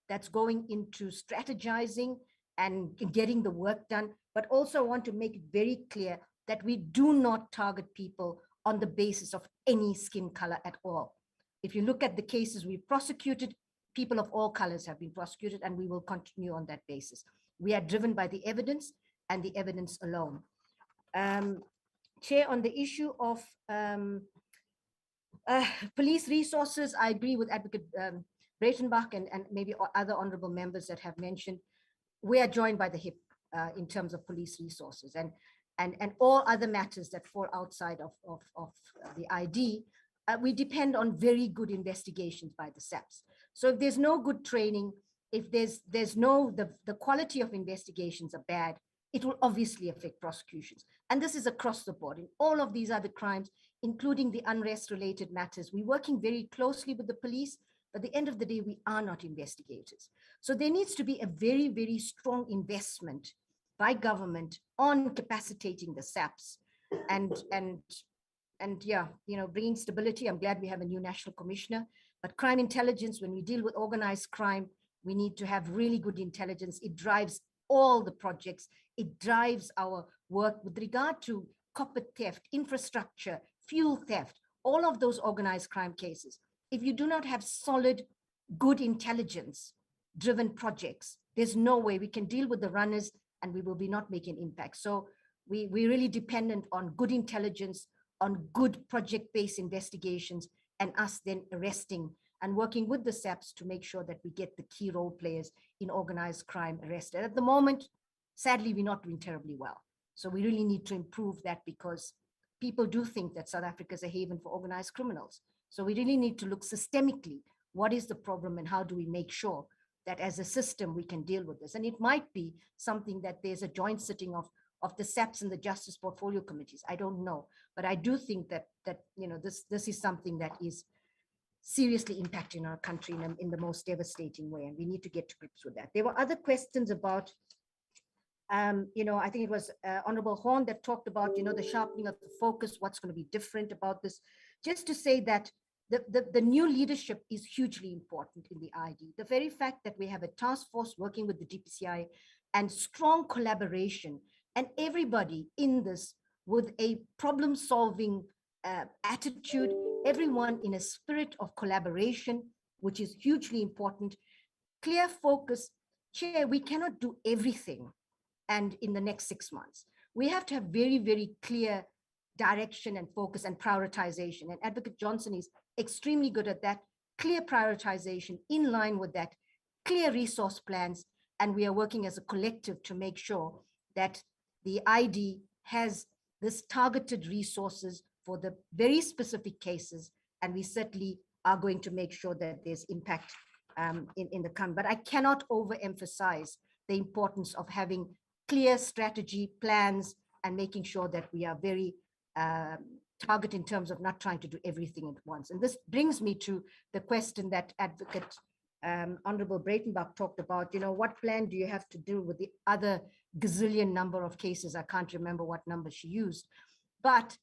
that's going into strategizing and getting the work done, but also I want to make it very clear that we do not target people on the basis of any skin color at all. If you look at the cases we've prosecuted, people of all colors have been prosecuted, and we will continue on that basis. We are driven by the evidence and the evidence alone. Chair, on the issue of police resources, I agree with Advocate Breitenbach and maybe other honorable members that have mentioned, we are joined by the hip in terms of police resources and all other matters that fall outside of the ID. We depend on very good investigations by the SAPs. So if there's no good training, if there's no, the quality of investigations are bad, it will obviously affect prosecutions. And this is across the board in all of these other crimes, including the unrest-related matters. We're working very closely with the police, but at the end of the day, we are not investigators. So there needs to be a very, very strong investment by government on capacitating the SAPs and yeah, bringing stability. I'm glad we have a new national commissioner, but crime intelligence, when we deal with organized crime, we need to have really good intelligence. It drives all the projects. It drives our work with regard to copper theft, infrastructure, fuel theft, all of those organized crime cases. If you do not have solid, good intelligence-driven projects, there's no way we can deal with the runners and we will be not making impact. So we're really dependent on good intelligence, on good project-based investigations, and us then arresting and working with the SAPs to make sure that we get the key role players in organized crime arrested. At the moment, sadly, we're not doing terribly well. So we really need to improve that, because people do think that South Africa is a haven for organized criminals. So we really need to look systemically, what is the problem and how do we make sure that as a system we can deal with this? And it might be something that there's a joint sitting of the SAPs and the Justice Portfolio Committees. I don't know, but I do think that this is something that is seriously impacting our country in the most devastating way, and we need to get to grips with that. There were other questions about, I think it was Honorable Horn that talked about, the sharpening of the focus, what's going to be different about this. Just to say that the new leadership is hugely important in the ID. The very fact that we have a task force working with the DPCI and strong collaboration, and everybody in this with a problem-solving attitude, everyone in a spirit of collaboration, which is hugely important. Clear focus. Chair, we cannot do everything and in the next 6 months. We have to have very, very clear direction and focus and prioritization. And Advocate Johnson is extremely good at that. Clear prioritization in line with that, clear resource plans, and we are working as a collective to make sure that the ID has this targeted resources for the very specific cases, and we certainly are going to make sure that there's impact in the come. But I cannot overemphasize the importance of having clear strategy plans and making sure that we are very targeted in terms of not trying to do everything at once. And this brings me to the question that Advocate Honorable Breitenbach talked about, what plan do you have to do with the other gazillion number of cases? I can't remember what number she used. But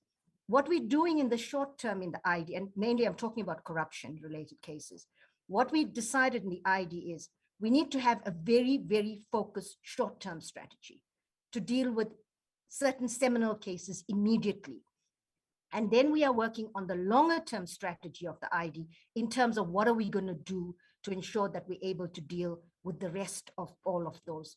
what we're doing in the short term in the ID, and mainly I'm talking about corruption related cases, what we decided in the ID is we need to have a very, very focused short-term strategy to deal with certain seminal cases immediately. And then we are working on the longer-term strategy of the ID in terms of what are we going to do to ensure that we're able to deal with the rest of all of those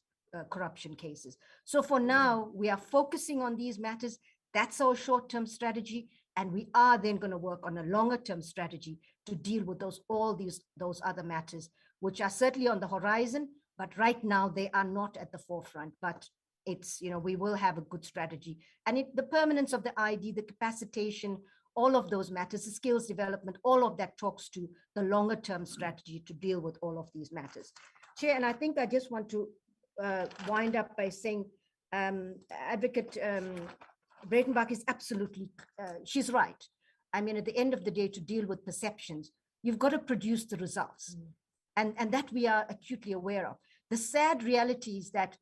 corruption cases. So for now, we are focusing on these matters. That's our short-term strategy. And we are then going to work on a longer-term strategy to deal with those other matters, which are certainly on the horizon, but right now they are not at the forefront. But it's, we will have a good strategy. And the permanence of the ID, the capacitation, all of those matters, the skills development, all of that talks to the longer term strategy to deal with all of these matters. Chair, and I think I just want to wind up by saying Advocate Breitenbach is absolutely, she's right. I mean, at the end of the day, to deal with perceptions, you've got to produce the results. And that we are acutely aware of. The sad reality is that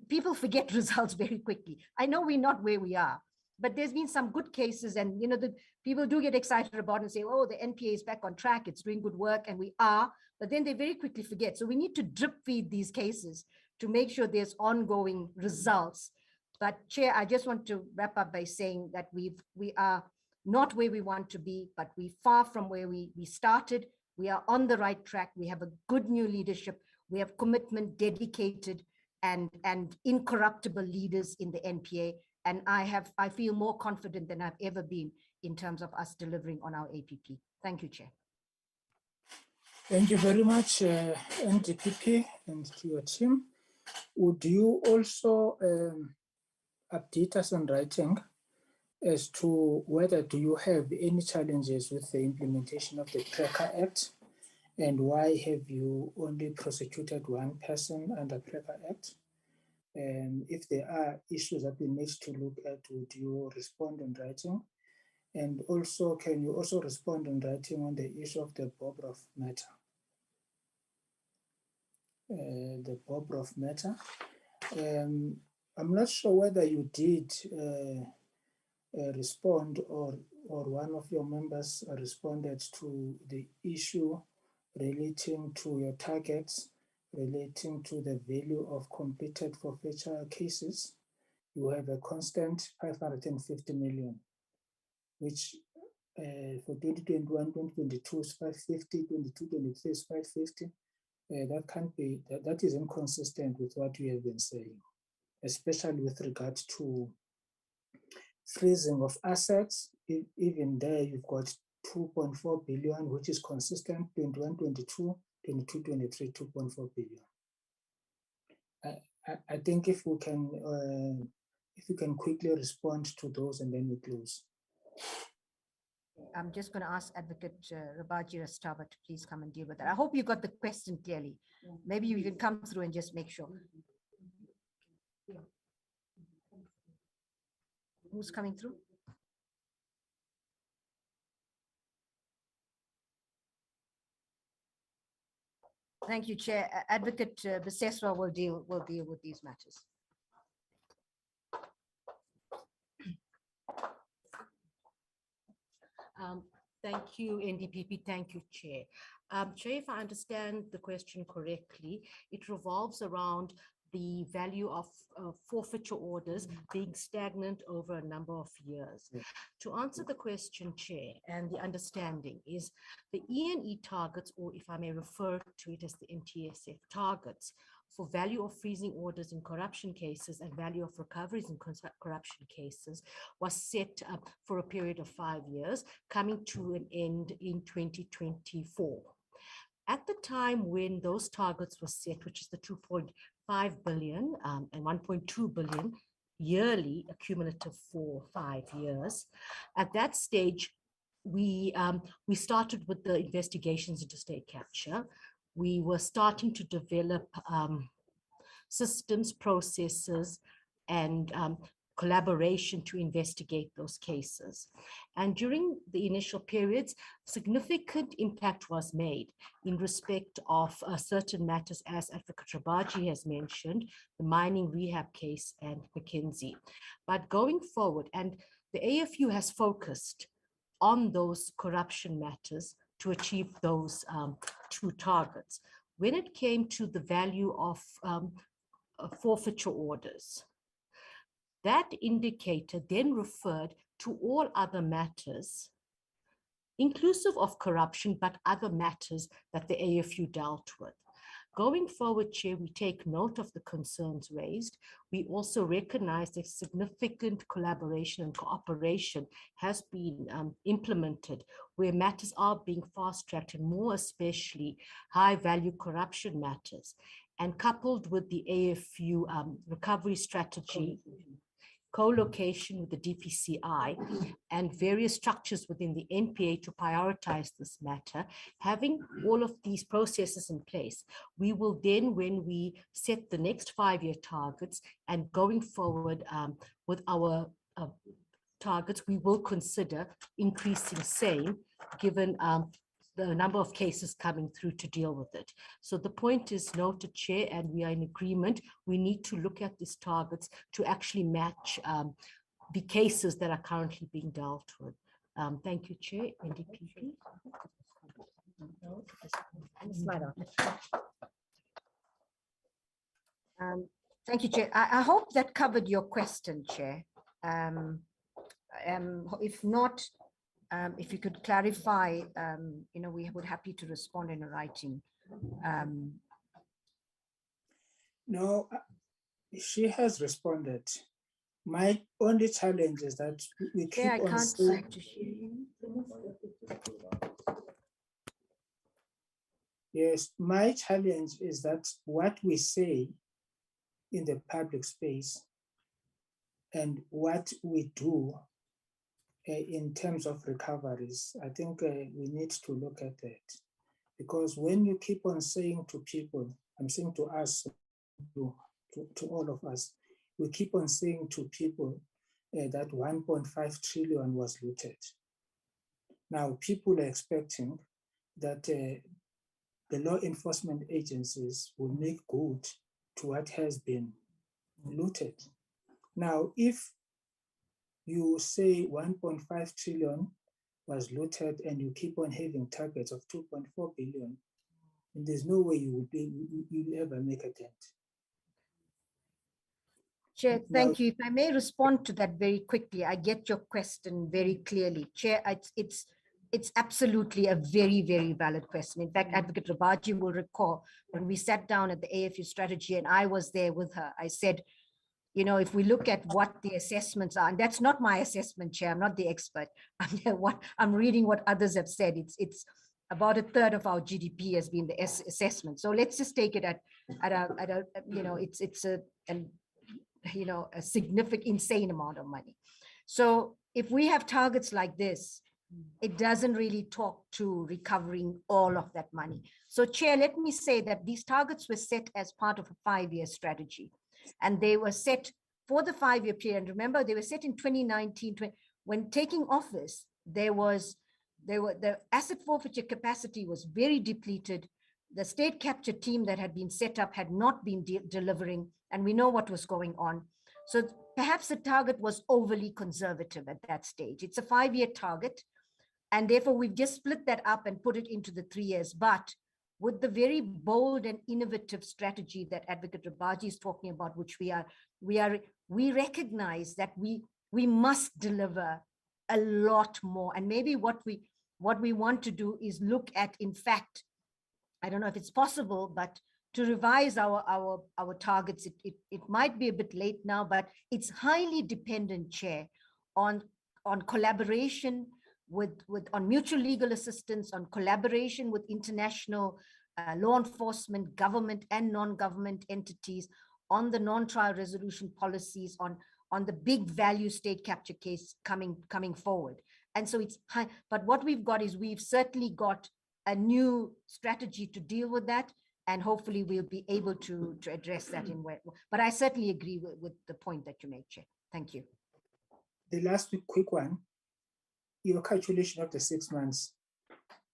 people forget results very quickly. I know we're not where we are, but there's been some good cases, and the people do get excited about it and say, oh, the NPA is back on track, it's doing good work, and we are, but then they very quickly forget. So we need to drip feed these cases to make sure there's ongoing results. But Chair, I just want to wrap up by saying that we are not where we want to be, but we're far from where we started. We are on the right track. We have a good new leadership. We have commitment, dedicated and incorruptible leaders in the NPA. And I feel more confident than I've ever been in terms of us delivering on our APP. Thank you, Chair. Thank you very much, NDPP, and to your team. Would you also update us on writing as to whether do you have any challenges with the implementation of the Tracker Act, and why have you only prosecuted one person under Tracker Act? And if there are issues that we need to look at, would you respond in writing? And also, can you also respond in writing on the issue of the Bobrov matter? The Bobrov matter. I'm not sure whether you did respond or one of your members responded to the issue relating to your targets, relating to the value of completed forfeiture cases. You have a constant 550 million, which for 2021, 2022 is 550, 22, 23 is 550. That can't be, that is inconsistent with what you have been saying, especially with regard to freezing of assets. Even there, you've got 2.4 billion, which is consistent, 21, 22, 22, 23, 2.4 billion. I think if you can quickly respond to those, and then we close. I'm just going to ask Advocate Rabaji Rastava to please come and deal with that. I hope you got the question clearly. Maybe you can come through and just make sure. Who's coming through? Thank you, Chair. Advocate Beseswa will deal with these matters. Thank you, NDPP. Thank you, Chair. Chair, if I understand the question correctly, it revolves around the value of forfeiture orders being stagnant over a number of years. To answer the question, Chair, and the understanding is the E&E targets, or if I may refer to it as the MTSF targets, for value of freezing orders in corruption cases and value of recoveries in corruption cases was set up for a period of 5 years, coming to an end in 2024. At the time when those targets were set, which is the 2.5 billion and 1.2 billion yearly accumulative for 5 years, at that stage, we started with the investigations into state capture. We were starting to develop systems, processes, and collaboration to investigate those cases. And during the initial periods, significant impact was made in respect of certain matters, as Advocate Rabaji has mentioned, the mining rehab case and McKinsey. But going forward, and the AFU has focused on those corruption matters to achieve those two targets. When it came to the value of forfeiture orders, that indicator then referred to all other matters, inclusive of corruption, but other matters that the AFU dealt with. Going forward, Chair, we take note of the concerns raised. We also recognize that significant collaboration and cooperation has been implemented where matters are being fast-tracked, and more especially high-value corruption matters. And coupled with the AFU recovery strategy, co-location with the DPCI and various structures within the NPA to prioritize this matter, having all of these processes in place, we will then, when we set the next 5-year targets and going forward with our targets, we will consider increasing same given the number of cases coming through to deal with it. So the point is noted, Chair, and we are in agreement. We need to look at these targets to actually match the cases that are currently being dealt with. Thank you, Chair. NDPP. Thank you, Chair. I hope that covered your question, Chair. If not, if you could clarify, we would happy to respond in writing. No, she has responded. My only challenge is that we keep Chair, I on can't saying, seem to hear you. yes, my challenge is that what we say in the public space and what we do in terms of recoveries, I think we need to look at that. Because when you keep on saying to people, I'm saying to us, to all of us, we keep on saying to people that 1.5 trillion was looted. Now, people are expecting that the law enforcement agencies will make good to what has been looted. Now, if you say 1.5 trillion was looted and you keep on having targets of 2.4 billion, and there's no way you'll ever make a dent. Chair, thank you. If I may respond to that very quickly, I get your question very clearly. Chair, it's absolutely a very, very valid question. In fact, Advocate Rabaji will recall when we sat down at the AFU strategy and I was there with her, I said, if we look at what the assessments are, and that's not my assessment, Chair, I'm not the expert. I'm reading what others have said. It's about a third of our GDP has been the assessment. So let's just take it at a it's a significant, insane amount of money. So if we have targets like this, it doesn't really talk to recovering all of that money. So Chair, let me say that these targets were set as part of a 5-year strategy. And they were set for the 5-year period. Remember, they were set in 2019. When taking office, the asset forfeiture capacity was very depleted. the state capture team that had been set up had not been delivering, and we know what was going on. So perhaps the target was overly conservative at that stage. It's a 5-year target, and therefore we've just split that up and put it into the 3 years. But with the very bold and innovative strategy that Advocate Rabaji is talking about, which we recognize that we must deliver a lot more. And maybe what we want to do is look at, in fact, I don't know if it's possible, but to revise our targets. It might be a bit late now, but it's highly dependent, Chair, on collaboration on mutual legal assistance, on collaboration with international law enforcement, government and non-government entities, on the non-trial resolution policies, on the big value state capture case coming forward. And so it's high, but what we've got is we've certainly got a new strategy to deal with that, and hopefully we'll be able to address that in way. But I certainly agree with the point that you made, Chair. Thank you. The last quick one, your calculation of the 6 months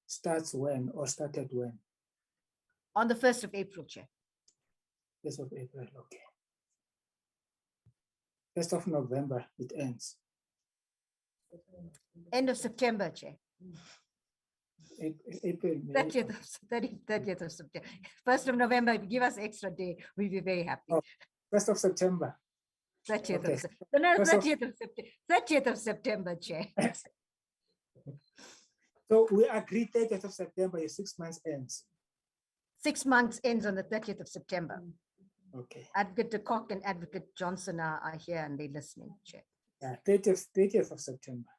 starts when or started when? On the 1st of April, Chair. 1st of April, okay. 1st of November, it ends. End of September, Chair. April, May. 30th of September. 1st of November, if you give us extra day, we'll be very happy. Oh, 1st of September. 30th okay. of September. No, 30th of September, Chair. So we agree 30th of September, your 6 months ends. 6 months ends on the 30th of September. Okay. Advocate de Kock and Advocate Johnson are here and they're listening, Chair. Yeah, 30th of September.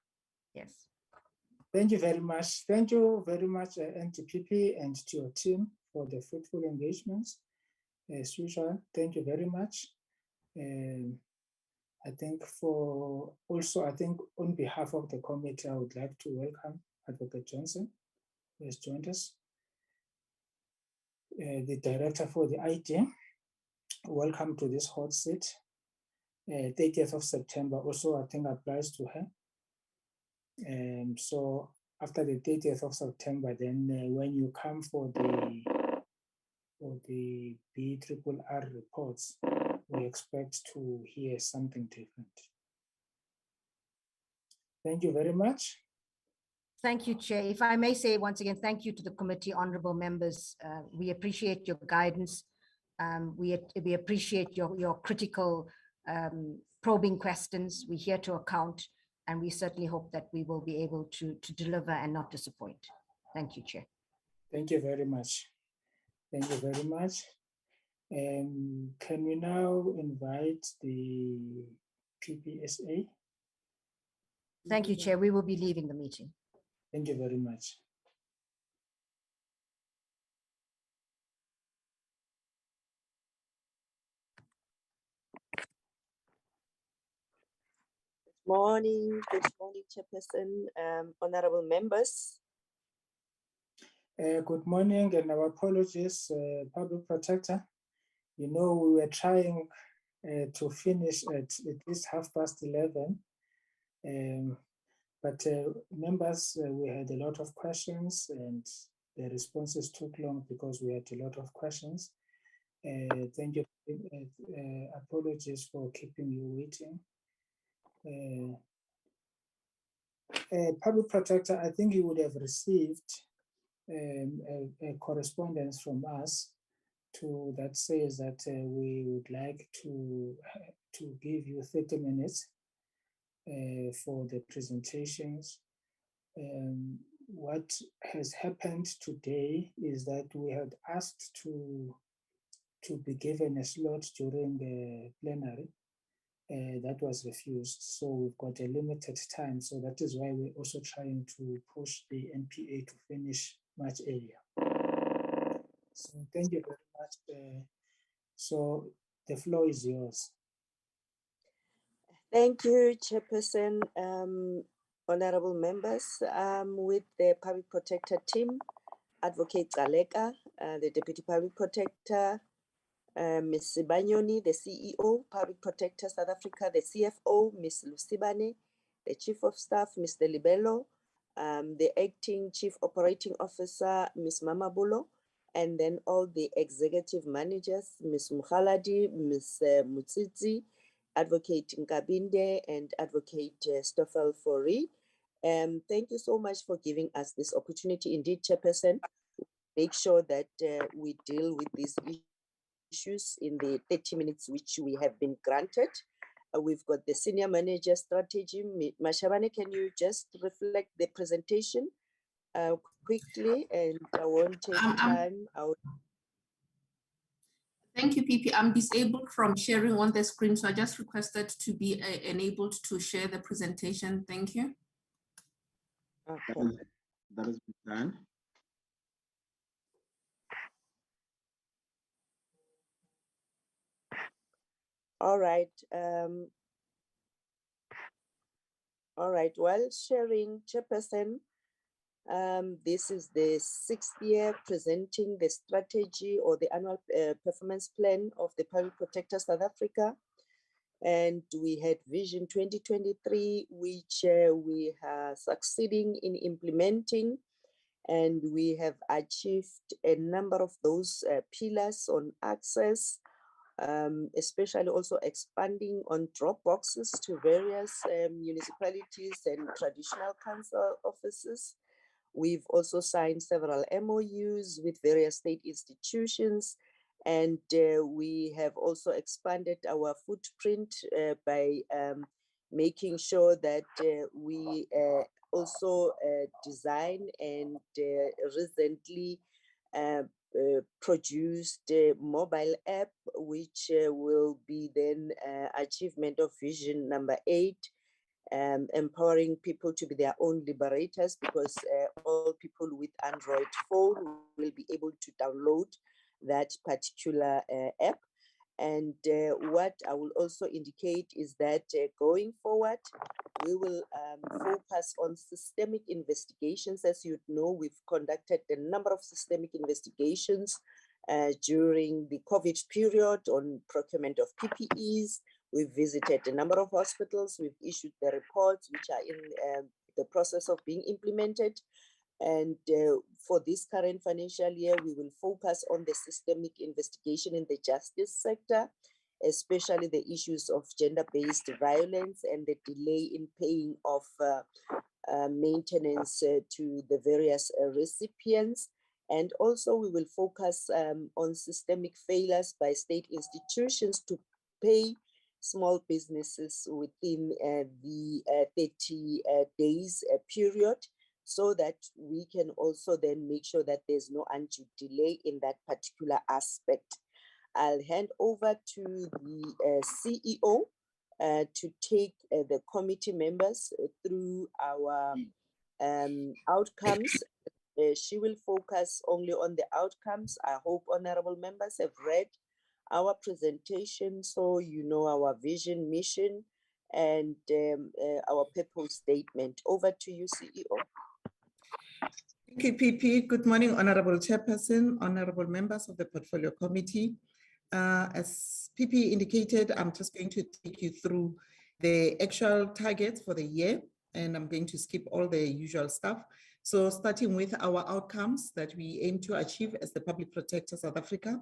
Yes. Thank you very much. Thank you very much, NTPP, and to your team for the fruitful engagements. As usual, thank you very much. I think on behalf of the committee, I would like to welcome Advocate Johnson, who has joined us. The director for the ID, welcome to this hot seat. 30th of September also, I think, applies to her. So after the 30th of September, then when you come for the BRRR reports, we expect to hear something different. Thank you very much. Thank you, Chair. If I may say once again, thank you to the committee, honorable members. We appreciate your guidance. We appreciate your critical probing questions. We're here to account, and we certainly hope that we will be able to deliver and not disappoint. Thank you, Chair. Thank you very much. Thank you very much. Can we now invite the PPSA? Thank you, Chair. We will be leaving the meeting. Thank you very much. Good morning, Chairperson, honorable members. Good morning, and our apologies, Public Protector. You know, we were trying to finish at least 11:30. But members, we had a lot of questions and the responses took long because we had a lot of questions. Thank you. Apologies for keeping you waiting. Public Protector, I think you would have received a correspondence from us that says that we would like to give you 30 minutes for the presentations. What has happened today is that we had asked to be given a slot during the plenary. That was refused, so we've got a limited time. So that is why we're also trying to push the NPA to finish much earlier. So thank you very much. So the floor is yours. Thank you, Chairperson, honorable members. With the Public Protector team, Advocate Zaleka, the Deputy Public Protector, Ms. Sibanyoni, the CEO, Public Protector South Africa, the CFO, Ms. Lusibane, the Chief of Staff, Mr. Libello, the Acting Chief Operating Officer, Ms. Mamabulo, and then all the executive managers, Ms. Mukhaladi, Ms. Mutsitsi, Advocate Nkabinde, and Advocate Stoffel Fori. Thank you so much for giving us this opportunity. Indeed, Chairperson, make sure that we deal with these issues in the 30 minutes which we have been granted. We've got the senior manager strategy. Mashabane, can you just reflect the presentation quickly? And I won't take time. Thank you, PP. I'm disabled from sharing on the screen, so I just requested to be enabled to share the presentation. Thank you. Okay. That is done. All right. All right. While sharing, Chairperson, this is the 6th year presenting the strategy or the annual performance plan of the Public Protector South Africa. And we had Vision 2023, which we are succeeding in implementing. And we have achieved a number of those pillars on access, especially also expanding on drop boxes to various municipalities and traditional council offices. We've also signed several MOUs with various state institutions, and we have also expanded our footprint by making sure that we also design and recently produced a mobile app, which will be then achievement of vision number 8, empowering people to be their own liberators, because all people with Android phone will be able to download that particular app. And what I will also indicate is that going forward, we will focus on systemic investigations. As you know, we've conducted a number of systemic investigations during the COVID period on procurement of PPEs. We've visited a number of hospitals. We've issued the reports, which are in the process of being implemented. And for this current financial year, we will focus on the systemic investigation in the justice sector, especially the issues of gender-based violence and the delay in paying of maintenance to the various recipients. And also we will focus on systemic failures by state institutions to pay small businesses within the 30 days period, so that we can also then make sure that there's no undue delay in that particular aspect. I'll hand over to the CEO to take the committee members through our outcomes. She will focus only on the outcomes. I hope honorable members have read our presentation, so you know our vision, mission, and our purpose statement. Over to you, CEO. Thank you, PP. Good morning, Honorable Chairperson, honorable members of the Portfolio Committee. As PP indicated, I'm just going to take you through the actual targets for the year, and I'm going to skip all the usual stuff. So starting with our outcomes that we aim to achieve as the Public Protector South Africa.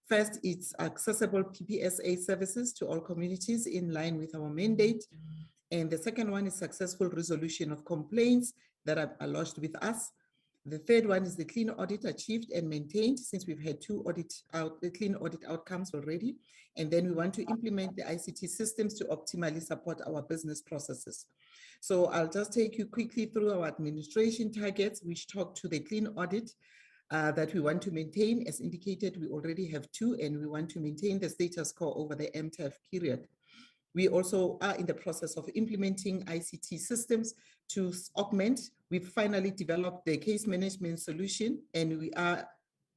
First, it's accessible PPSA services to all communities in line with our mandate. And the second one is successful resolution of complaints that are lodged with us. The third one is the clean audit achieved and maintained, since we've had the clean audit outcomes already. And then we want to implement the ICT systems to optimally support our business processes. So I'll just take you quickly through our administration targets, which talk to the clean audit that we want to maintain. As indicated, we already have 2, and we want to maintain the status quo over the MTF period. We also are in the process of implementing ICT systems to augment. We've finally developed the case management solution, and we are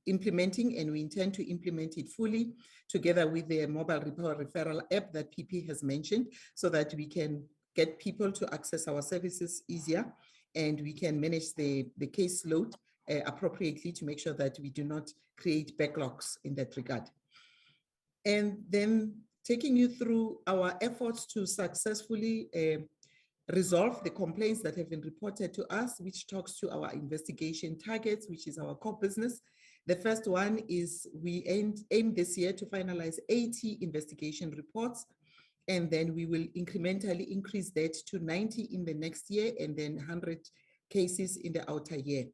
implementing, and we intend to implement it fully together with the mobile referral app that PP has mentioned, so that we can get people to access our services easier, and we can manage the caseload appropriately to make sure that we do not create backlogs in that regard. And then taking you through our efforts to successfully resolve the complaints that have been reported to us, which talks to our investigation targets, which is our core business. The first one is we aim this year to finalize 80 investigation reports, and then we will incrementally increase that to 90 in the next year, and then 100 cases in the outer year.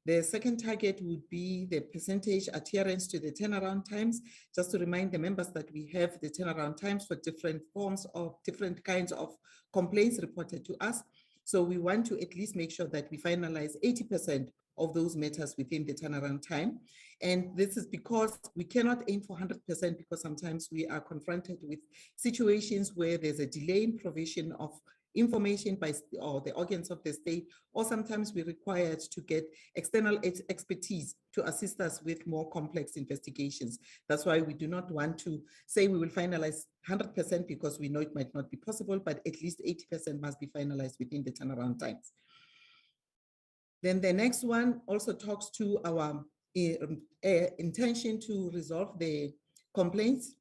The second target would be the percentage adherence to the turnaround times. Just to remind the members that we have the turnaround times for different forms of different kinds of complaints reported to us. So we want to at least make sure that we finalize 80% of those matters within the turnaround time. And this is because we cannot aim for 100% because sometimes we are confronted with situations where there's a delay in provision of information by or the organs of the state, or sometimes we're required to get external expertise to assist us with more complex investigations. That's why we do not want to say we will finalize 100% because we know it might not be possible, but at least 80% must be finalized within the turnaround times. Then the next one also talks to our intention to resolve the complaints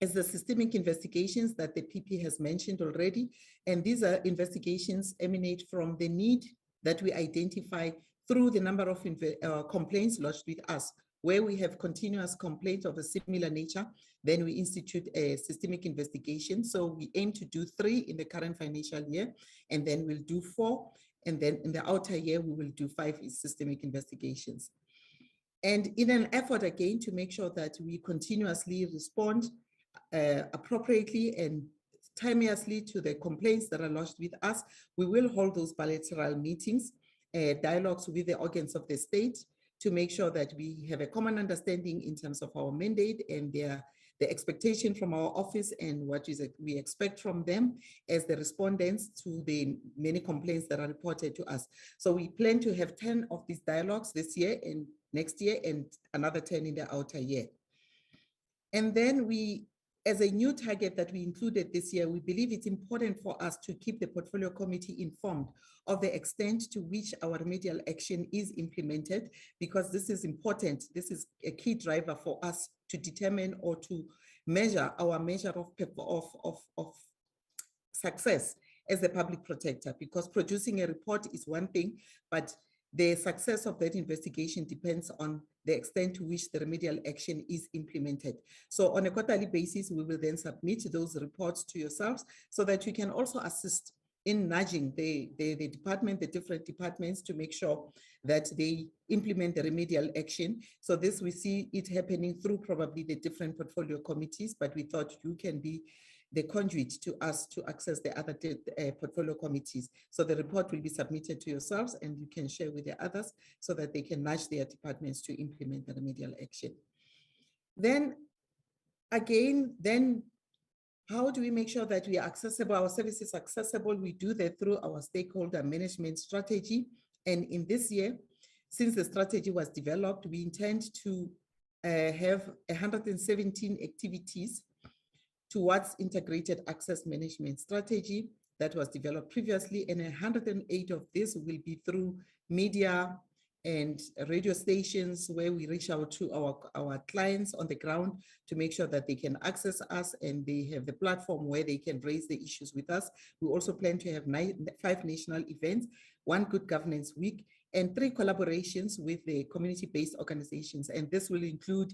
as the systemic investigations that the PP has mentioned already. And these are investigations emanate from the need that we identify through the number of complaints lodged with us. Where we have continuous complaints of a similar nature, then we institute a systemic investigation. So we aim to do 3 in the current financial year, and then we'll do 4. And then in the outer year, we will do 5 systemic investigations. And in an effort again to make sure that we continuously respond appropriately and timeously to the complaints that are lodged with us, we will hold those bilateral meetings, dialogues with the organs of the state to make sure that we have a common understanding in terms of our mandate and the expectation from our office and what we expect from them as the respondents to the many complaints that are reported to us. So we plan to have 10 of these dialogues this year and next year, and another 10 in the outer year. And then we, as a new target that we included this year, we believe it's important for us to keep the portfolio committee informed of the extent to which our remedial action is implemented, because this is important. This is a key driver for us to determine or to measure our measure of success as a public protector, because producing a report is one thing, but the success of that investigation depends on the extent to which the remedial action is implemented. So on a quarterly basis, we will then submit those reports to yourselves so that you can also assist in nudging the department, the different departments, to make sure that they implement the remedial action. So this, we see it happening through probably the different portfolio committees, but we thought you can be the conduit to us to access the other portfolio committees. So the report will be submitted to yourselves and you can share with the others so that they can nudge their departments to implement the remedial action. Then again, how do we make sure that we are accessible, our services accessible? We do that through our stakeholder management strategy. And in this year, since the strategy was developed, we intend to have 117 activities towards integrated access management strategy that was developed previously, and 108 of this will be through media and radio stations where we reach out to our clients on the ground to make sure that they can access us and they have the platform where they can raise the issues with us. We also plan to have 5 national events, 1 Good Governance Week, and 3 collaborations with the community-based organizations. And this will include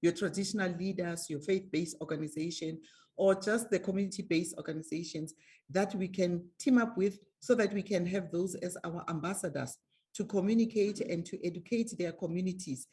your traditional leaders, your faith-based organization, or just the community-based organizations that we can team up with so that we can have those as our ambassadors to communicate and to educate their communities.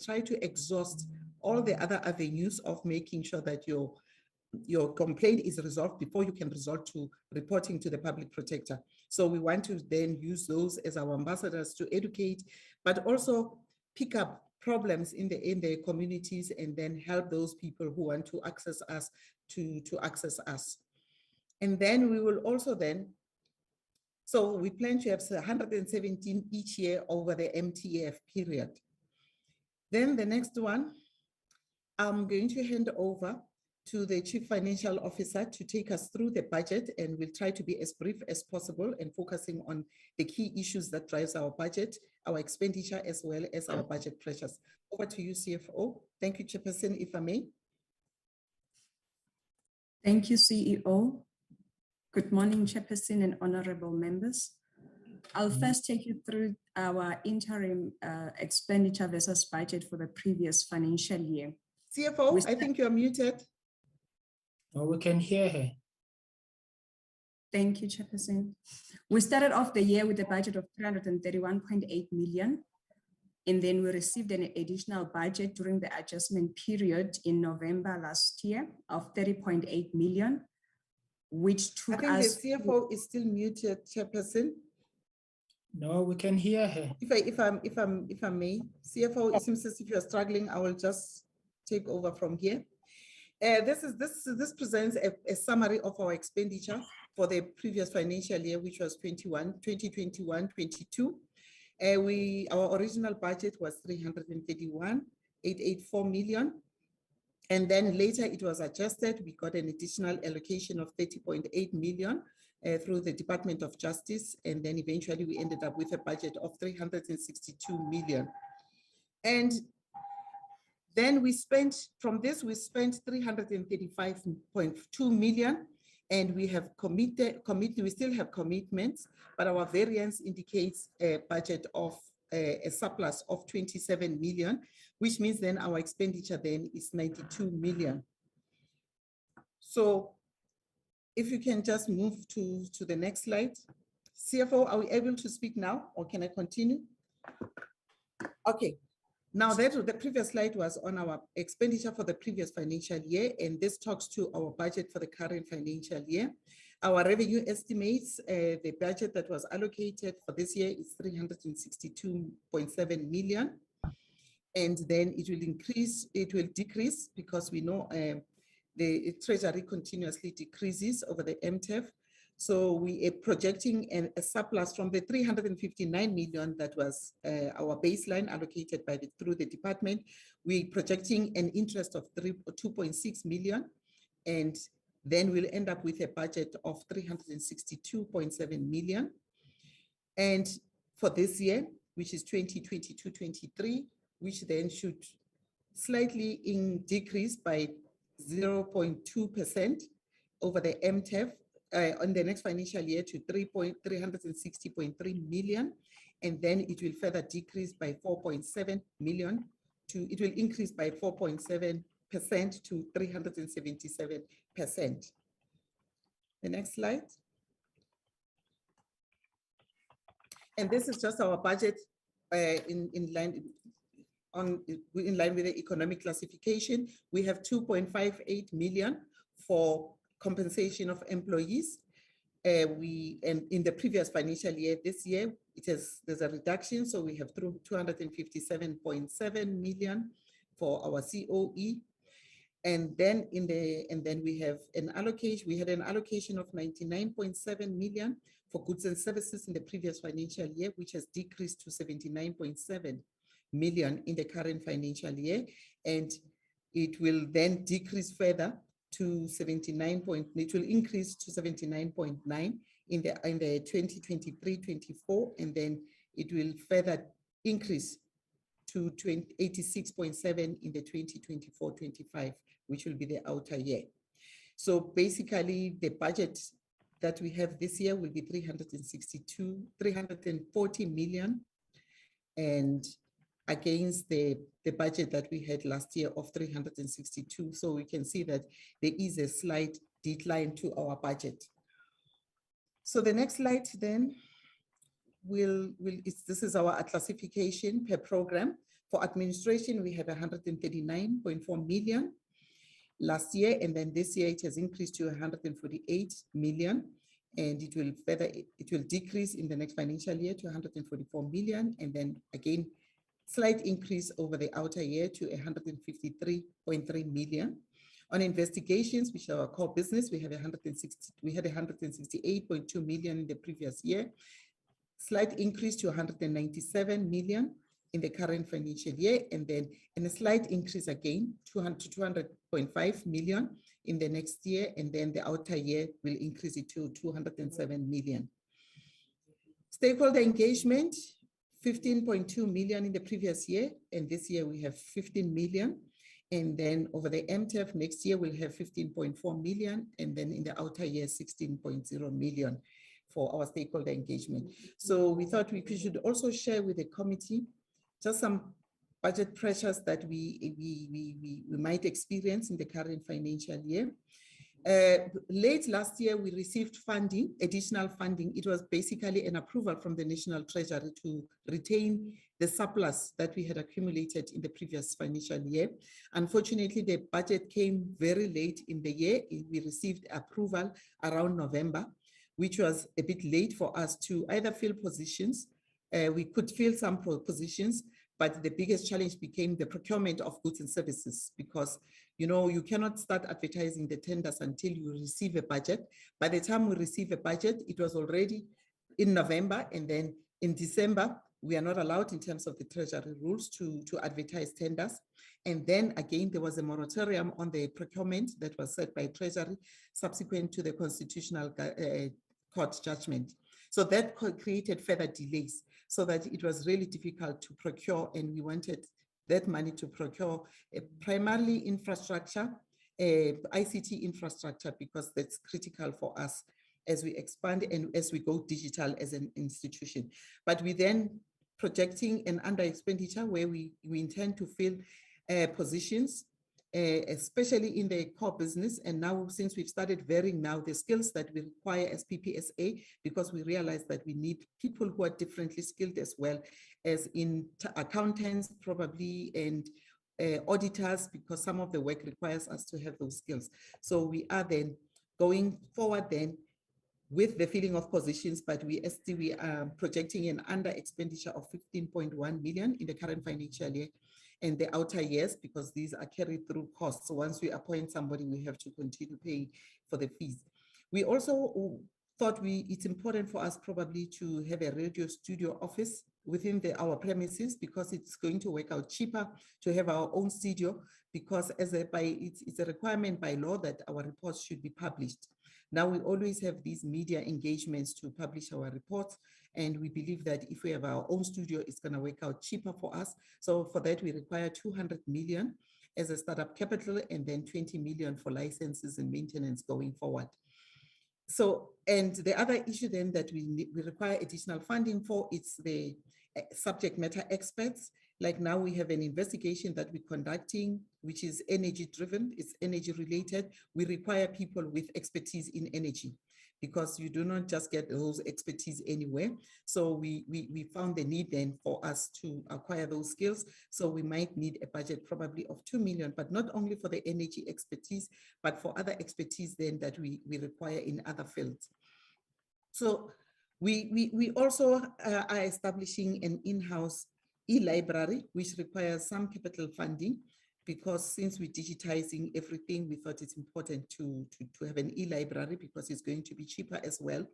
Try to exhaust all the other avenues of making sure that your complaint is resolved before you can resort to reporting to the public protector. So we want to then use those as our ambassadors to educate, but also pick up problems in the communities and then help those people who want to access us to access us. And then we will also so we plan to have 117 each year over the MTF period. Then the next one, I'm going to hand over to the Chief Financial Officer to take us through the budget, and we'll try to be as brief as possible and focusing on the key issues that drives our budget, our expenditure, as well as our budget pressures. Over to you, CFO. Thank you, Chairperson, if I may. Thank you, CEO. Good morning, Chairperson and honorable members. I'll first take you through our interim expenditure versus budget for the previous financial year. CFO, I think you're muted. Oh, we can hear her. Thank you, Chairperson. We started off the year with a budget of 331.8 million. And then we received an additional budget during the adjustment period in November last year of 30.8 million, which took I think us. the CFO is still muted, Chairperson. No, we can hear her. If I may, CFO, it seems as if you're struggling. I will just take over from here. This presents a summary of our expenditure for the previous financial year, which was 2021-22. Our original budget was 331.884 million. And then later it was adjusted. We got an additional allocation of 30.8 million through the Department of Justice. And then eventually we ended up with a budget of 362 million. And then we spent 335.2 million. And we have we still have commitments, but our variance indicates a budget of a surplus of 27 million, which means then our expenditure then is 92 million. So if you can just move to the next slide. CFO, are we able to speak now or can I continue? Okay. Now that the previous slide was on our expenditure for the previous financial year, and this talks to our budget for the current financial year. Our revenue estimates, the budget that was allocated for this year is 362.7 million. And then it will decrease because we know the Treasury continuously decreases over the MTEF. So we are projecting a surplus from the 359 million that was our baseline allocated through the department. We're projecting an interest of 2.6 million, and then we'll end up with a budget of 362.7 million. And for this year, which is 2022-23, which then should slightly decrease by 0.2% over the MTEF. On the next financial year to 360.3 million, and then it will further decrease by 4.7 million it will increase by 4.7% to 377%. The next slide. And this is just our budget in line with the economic classification. We have 2.58 million for compensation of employees. And in the previous financial year, this year, there's a reduction. So we have 257.7 million for our COE. And then we have an allocation. We had an allocation of 99.7 million for goods and services in the previous financial year, which has decreased to 79.7 million in the current financial year. And it will then decrease further to 79. It will increase to 79.9 in the 2023-24, and then it will further increase to 86.7 in the 2024-25, which will be the outer year. So basically, the budget that we have this year will be 340 million, and against the budget that we had last year of 362. So we can see that there is a slight decline to our budget. So the next slide then this is our classification per program. For administration, we have 139.4 million last year, and then this year it has increased to 148 million, and it will decrease in the next financial year to 144 million, and then again slight increase over the outer year to 153.3 million. On investigations, which are our core business, we had 168.2 million in the previous year, slight increase to 197 million in the current financial year, and then a slight increase again to 200.5 million in the next year, and then the outer year will increase it to 207 million. Stakeholder engagement, 15.2 million in the previous year, and this year we have 15 million. And then over the MTEF next year, we'll have 15.4 million, and then in the outer year, 16.0 million. for our stakeholder engagement. So we thought we should also share with the committee just some budget pressures that we might experience in the current financial year. Late last year, we received funding, additional funding. It was basically an approval from the National Treasury to retain the surplus that we had accumulated in the previous financial year. Unfortunately, the budget came very late in the year. We received approval around November, which was a bit late for us to either fill positions. We could fill some positions, but the biggest challenge became the procurement of goods and services, because you cannot start advertising the tenders until you receive a budget. By the time we receive a budget, it was already in November, and then in December, we are not allowed in terms of the Treasury rules to advertise tenders. And then again, there was a moratorium on the procurement that was set by Treasury subsequent to the Constitutional Court judgment. So that created further delays, so that it was really difficult to procure, and we wanted that money to procure primarily infrastructure, ICT infrastructure, because that's critical for us as we expand and as we go digital as an institution. But we then projecting an under expenditure where we intend to fill positions, especially in the core business. And now, since we've started varying now the skills that we require as PPSA, because we realize that we need people who are differently skilled as well as in accountants probably, and auditors, because some of the work requires us to have those skills. So we are then going forward then with the filling of positions, but we are projecting an under expenditure of 15.1 million in the current financial year and the outer years, because these are carried through costs. So once we appoint somebody, we have to continue paying for the fees. We also thought it's important for us probably to have a radio studio office within our premises, because it's going to work out cheaper to have our own studio, because it's a requirement by law that our reports should be published. Now we always have these media engagements to publish our reports, and we believe that if we have our own studio, it's going to work out cheaper for us. So for that, we require 200 million as a startup capital, and then 20 million for licenses and maintenance going forward. So, and the other issue then that we require additional funding for, it's the subject matter experts. Like now we have an investigation that we're conducting, which is energy driven, it's energy related. We require people with expertise in energy, because you do not just get those expertise anywhere. So we found the need then for us to acquire those skills. So we might need a budget probably of 2 million, but not only for the energy expertise, but for other expertise then that we require in other fields. So we also are establishing an in-house e-library, which requires some capital funding, because since we're digitizing everything, we thought it's important to have an e-library, because it's going to be cheaper as well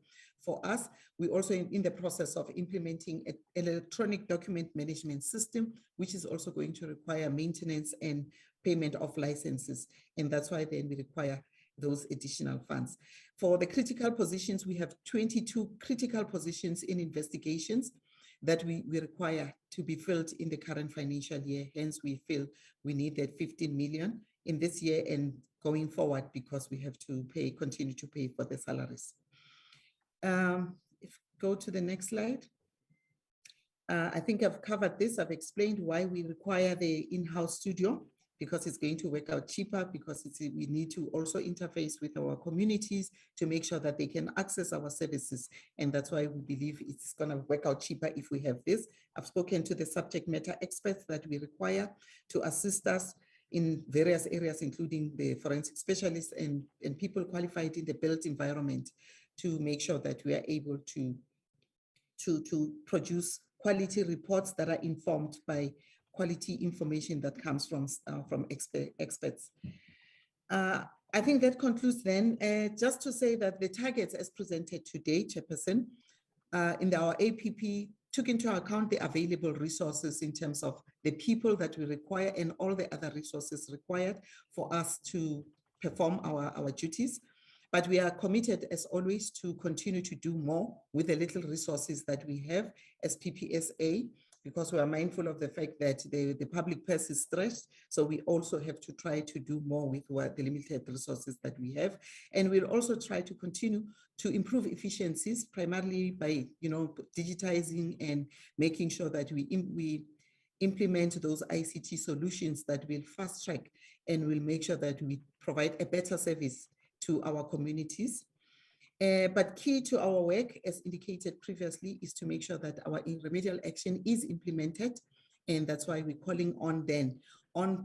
for us. We're also in the process of implementing an electronic document management system, which is also going to require maintenance and payment of licenses. And that's why then we require those additional funds. For the critical positions, we have 22 critical positions in investigations that we require to be filled in the current financial year. Hence, we feel we need that 15 million in this year and going forward, because we have to continue to pay for the salaries. Go to the next slide. I think I've covered this. I've explained why we require the in-house studio, because it's going to work out cheaper, because we need to also interface with our communities to make sure that they can access our services. And that's why we believe it's going to work out cheaper if we have this. I've spoken to the subject matter experts that we require to assist us in various areas, including the forensic specialists and people qualified in the built environment, to make sure that we are able to produce quality reports that are informed by quality information that comes from experts. I think that concludes then. Just to say that the targets as presented today, Chairperson, in our APP took into account the available resources in terms of the people that we require and all the other resources required for us to perform our duties. But we are committed, as always, to continue to do more with the little resources that we have as PPSA, because we are mindful of the fact that the public purse is stressed. So we also have to try to do more with what the limited resources that we have. And we'll also try to continue to improve efficiencies, primarily by, digitizing and making sure that we implement those ICT solutions that will fast track and will make sure that we provide a better service to our communities. But key to our work, as indicated previously, is to make sure that our remedial action is implemented. And that's why we're calling on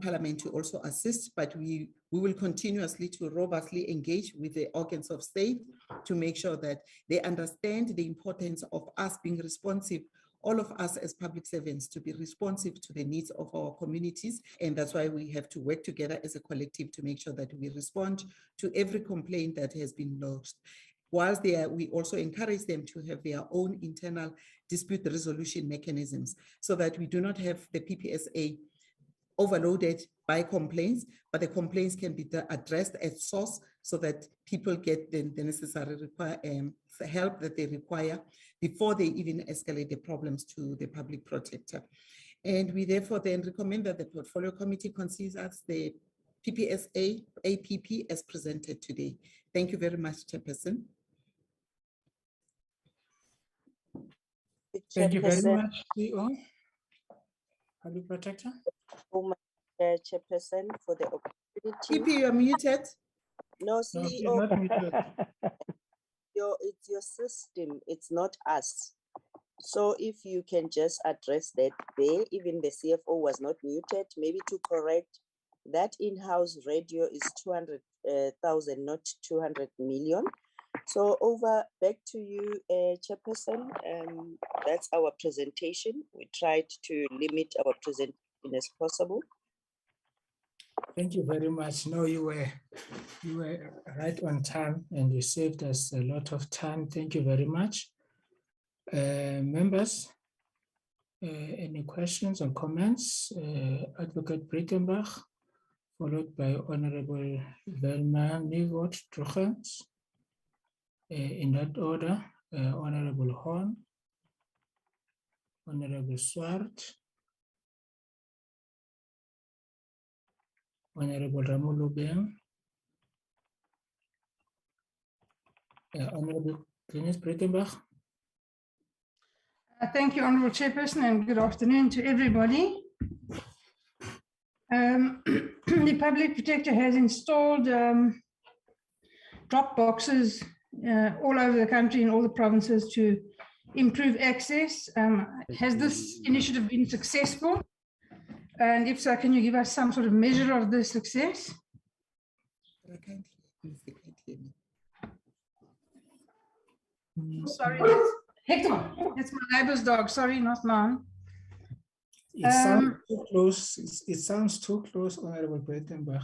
Parliament to also assist, but we will continuously to robustly engage with the organs of state to make sure that they understand the importance of us being responsive, all of us as public servants, to be responsive to the needs of our communities. And that's why we have to work together as a collective to make sure that we respond to every complaint that has been lodged. Whilst we also encourage them to have their own internal dispute resolution mechanisms so that we do not have the PPSA overloaded by complaints, but the complaints can be addressed at source so that people get the necessary help that they require before they even escalate the problems to the public protector. And we therefore then recommend that the Portfolio Committee considers the PPSA APP as presented today. Thank you very much, Chairperson. Thank you very much, CEO. Public Protector. Chairperson, for the opportunity. PP, you're muted. No, No, she's CEO. not muted. It's your system, it's not us. So if you can just address that there, even the CFO was not muted, maybe to correct that in-house radio is 200,000, not 200 million. So back to you, Chairperson. That's our presentation. We tried to limit our presentation as possible. Thank you very much. No, you were right on time and you saved us a lot of time. Thank you very much. Members, any questions or comments? Advocate Breitenbach, followed by Honorable Velma Nivot Truchens. In that order, Honorable Horn, Honorable Swart, Honorable Ramulubeng, Honorable Glenis Breitenbach. Thank you, Honourable Chairperson, and good afternoon to everybody. The Public Protector has installed drop boxes all over the country in all the provinces to improve access. Has this initiative been successful? And if so, can you give us some sort of measure of the success? Sorry, Hector, that's my neighbor's dog. Sorry, not mine. It sounds too close. It sounds too close, Honorable Breitenbach.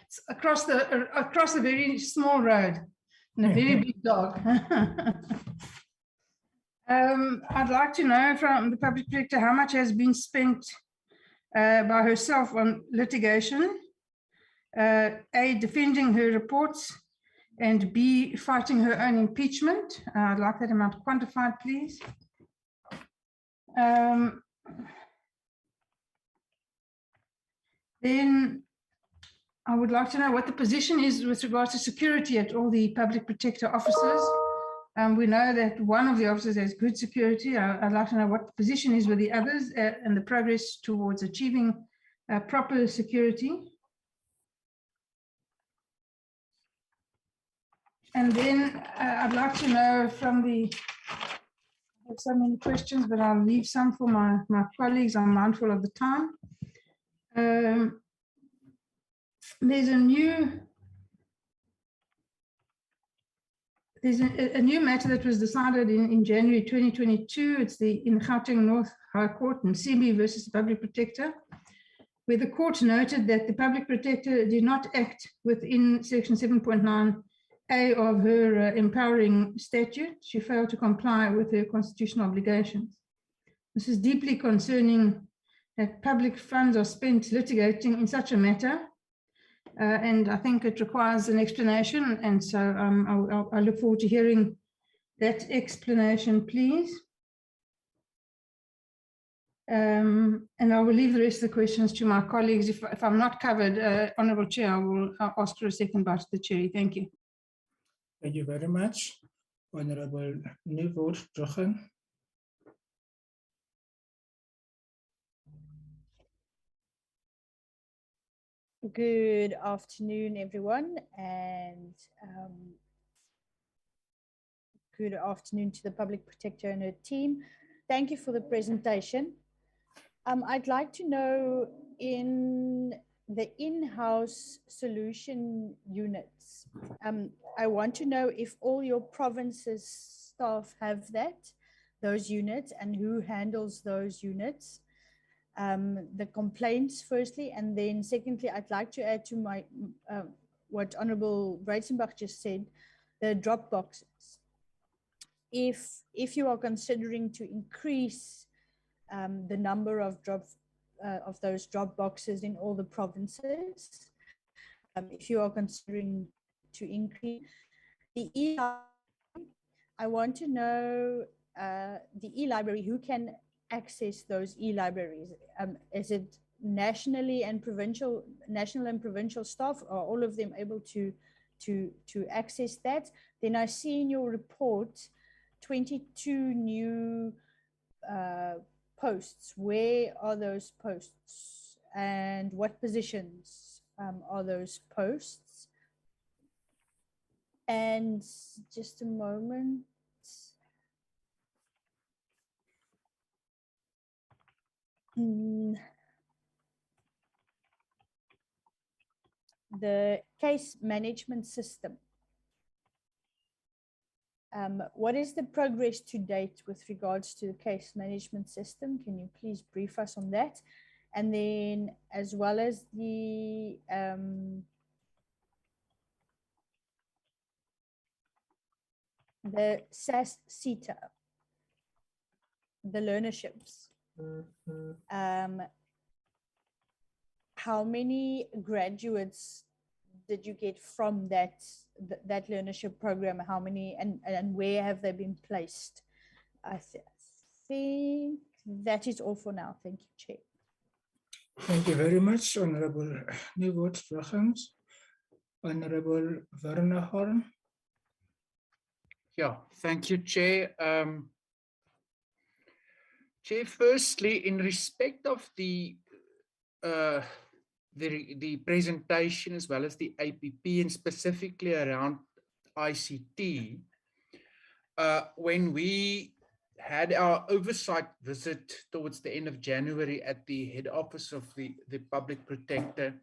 It's across a very small road and a very big dog. I'd like to know from the Public Protector how much has been spent by herself on litigation, A, defending her reports, and B, fighting her own impeachment. I'd like that amount quantified, please. Then I would like to know what the position is with regards to security at all the Public Protector offices. We know that one of the officers has good security. I'd like to know what the position is with the others and the progress towards achieving proper security. And then I'd like to know from the, I have so many questions, but I'll leave some for my colleagues. I'm mindful of the time. There's a new matter that was decided in January 2022. It's in Gauteng North High Court in Simbi versus the Public Protector, where the court noted that the Public Protector did not act within Section 7.9A of her empowering statute. She failed to comply with her constitutional obligations. This is deeply concerning that public funds are spent litigating in such a matter. And I think it requires an explanation. And so I look forward to hearing that explanation, please. And I will leave the rest of the questions to my colleagues. If I'm not covered, Honourable Chair, I will ask for a second bite of the cherry. Thank you. Thank you very much. Honourable Nieuwhof Jochen. Good afternoon, everyone, and good afternoon to the Public Protector and her team. Thank you for the presentation. I'd like to know, in the in-house solution units, I want to know if all your provinces staff have those units, and who handles those units. The complaints firstly, and then secondly, I'd like to add to my what Honourable Breitenbach just said, the drop boxes. If you are considering to increase the number of those drop boxes in all the provinces, if you are considering to increase the I want to know the e-library, who can access those e-libraries? Is it national and provincial staff? Are all of them able to access that? Then I see in your report 22 new posts. Where are those posts, and what positions are those posts? And just a moment. The case management system. What is the progress to date with regards to the case management system? Can you please brief us on that? And then, as well as the SAS CETA, the learnerships. How many graduates did you get from that learnership program? How many, and where have they been placed? I think that is all for now. Thank you, Chair. Thank you very much, Honourable Nieuwhof Jochen. Honourable Werner Horn. Yeah, thank you, Chair. Chair, firstly, in respect of the presentation as well as the APP, and specifically around ICT, when we had our oversight visit towards the end of January at the head office of the Public Protector,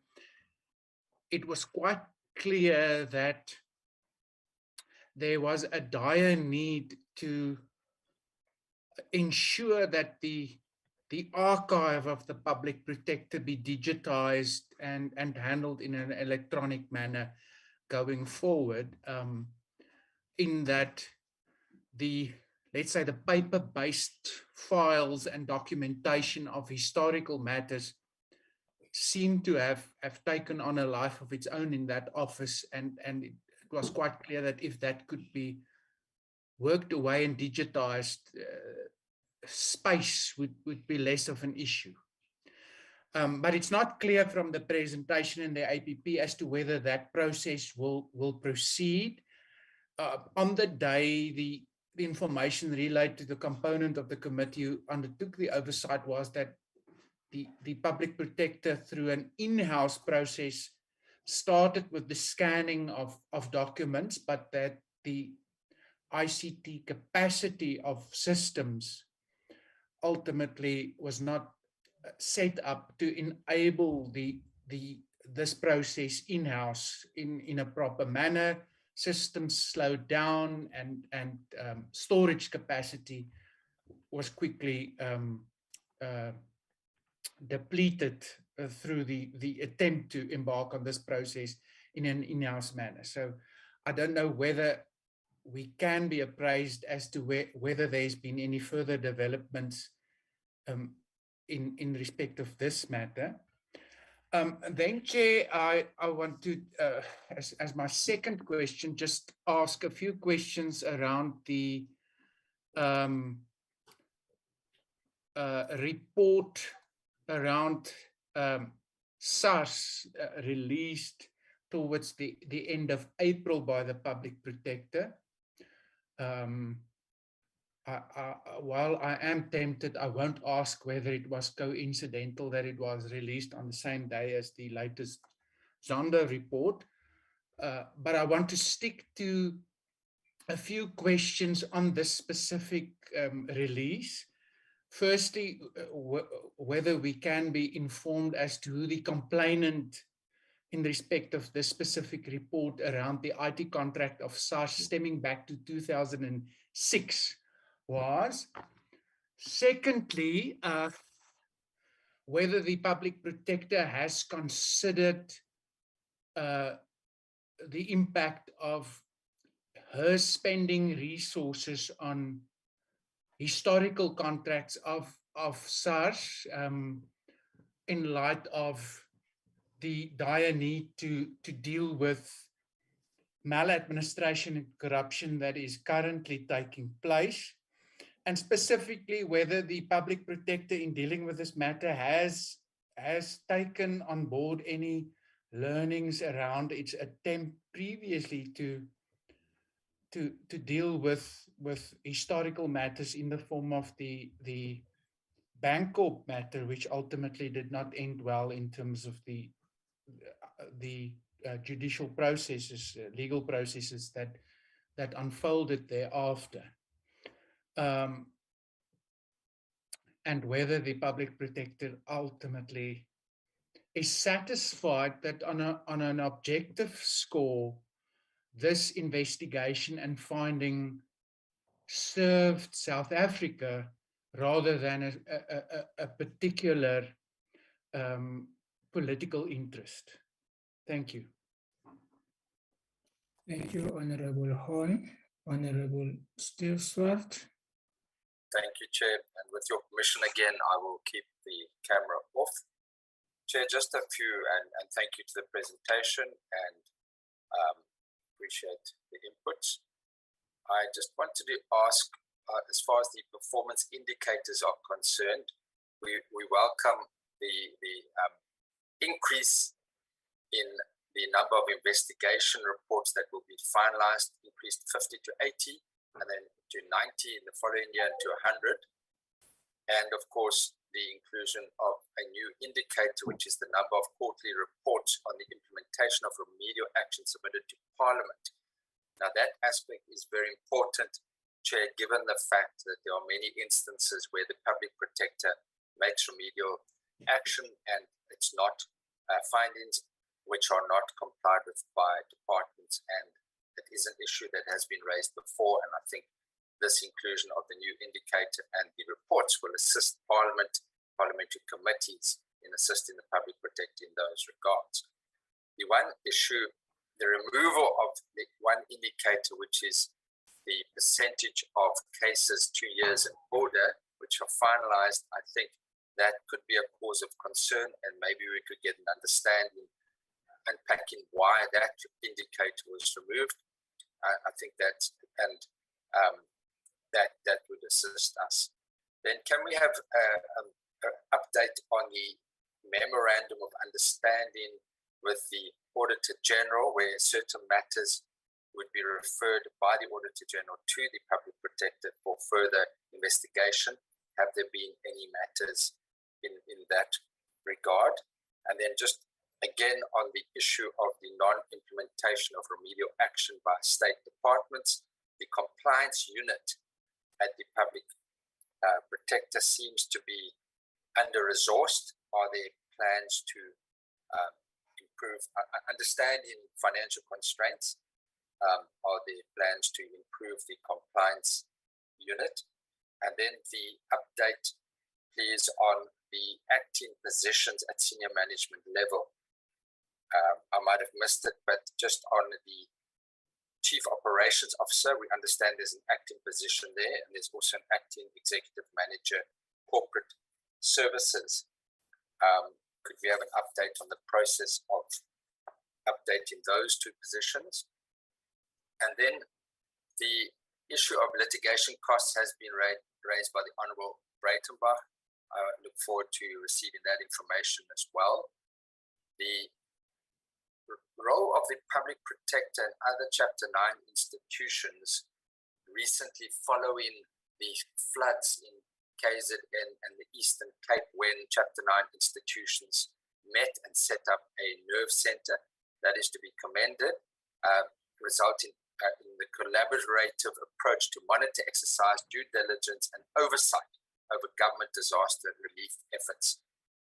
it was quite clear that there was a dire need to ensure that the archive of the Public Protector be digitized and handled in an electronic manner going forward, in that let's say the paper-based files and documentation of historical matters seem to have taken on a life of its own in that office, and it was quite clear that if that could be worked away and digitized, space would be less of an issue. But it's not clear from the presentation in the APP as to whether that process will proceed. On the day, the information relayed to the component of the committee who undertook the oversight was that the Public Protector, through an in-house process, started with the scanning of documents, but that the ICT capacity of systems ultimately was not set up to enable this process in-house in a proper manner. Systems slowed down, and storage capacity was quickly depleted through the attempt to embark on this process in an in-house manner. So I don't know whether we can be appraised as to whether there's been any further developments in respect of this matter. Then, Chair, I want to, as my second question, just ask a few questions around the report around SARS released towards the end of April by the Public Protector. While I am tempted, I won't ask whether it was coincidental that it was released on the same day as the latest Zondo report, but I want to stick to a few questions on this specific release. Firstly, whether we can be informed as to who the complainant in respect of this specific report around the IT contract of SARS stemming back to 2006 was. Secondly, whether the Public Protector has considered the impact of her spending resources on historical contracts of SARS in light of the dire need to deal with maladministration and corruption that is currently taking place, and specifically whether the Public Protector in dealing with this matter has taken on board any learnings around its attempt previously to deal with historical matters in the form of the Bancorp matter, which ultimately did not end well in terms of the judicial processes, legal processes that unfolded thereafter, and whether the Public Protector ultimately is satisfied that on an objective score, this investigation and finding served South Africa rather than a particular political interest. Thank you. Thank you, Honorable Horn. Honorable Stilswart. Thank you, Chair. And with your permission again, I will keep the camera off. Chair, just a few, and thank you to the presentation, and appreciate the inputs. I just wanted to ask, as far as the performance indicators are concerned, we welcome the increase in the number of investigation reports that will be finalized, increased 50 to 80, and then to 90 in the following year, to 100. And of course, the inclusion of a new indicator, which is the number of quarterly reports on the implementation of remedial action submitted to Parliament. Now, that aspect is very important, Chair, given the fact that there are many instances where the Public Protector makes remedial action and it's not findings which are not complied with by departments, and it is an issue that has been raised before, and I think this inclusion of the new indicator and the reports will assist parliamentary committees in assisting the Public Protector in those regards. The one issue, the removal of the one indicator, which is the percentage of cases 2 years in order, which are finalized, I think that could be a cause of concern, and maybe we could get an understanding, unpacking why that indicator was removed. I think that, and that would assist us. Then can we have an update on the memorandum of understanding with the Auditor General, where certain matters would be referred by the Auditor General to the Public Protector for further investigation? Have there been any matters in that regard? And then just again on the issue of the non-implementation of remedial action by state departments, the compliance unit at the Public Protector seems to be under-resourced. Are there plans to improve, understanding financial constraints, are there plans to improve the compliance unit? And then the update, please, on the acting positions at senior management level. I might have missed it, but just on the Chief Operations Officer, we understand there's an acting position there, and there's also an acting Executive Manager, Corporate Services. Could we have an update on the process of updating those two positions? And then the issue of litigation costs has been raised by the Honourable Breitenbach. I look forward to receiving that information as well. The role of the Public Protector and other Chapter 9 institutions recently following the floods in KZN and the Eastern Cape, when Chapter 9 institutions met and set up a nerve center that is to be commended, resulting in the collaborative approach to monitor, exercise due diligence and oversight over government disaster relief efforts.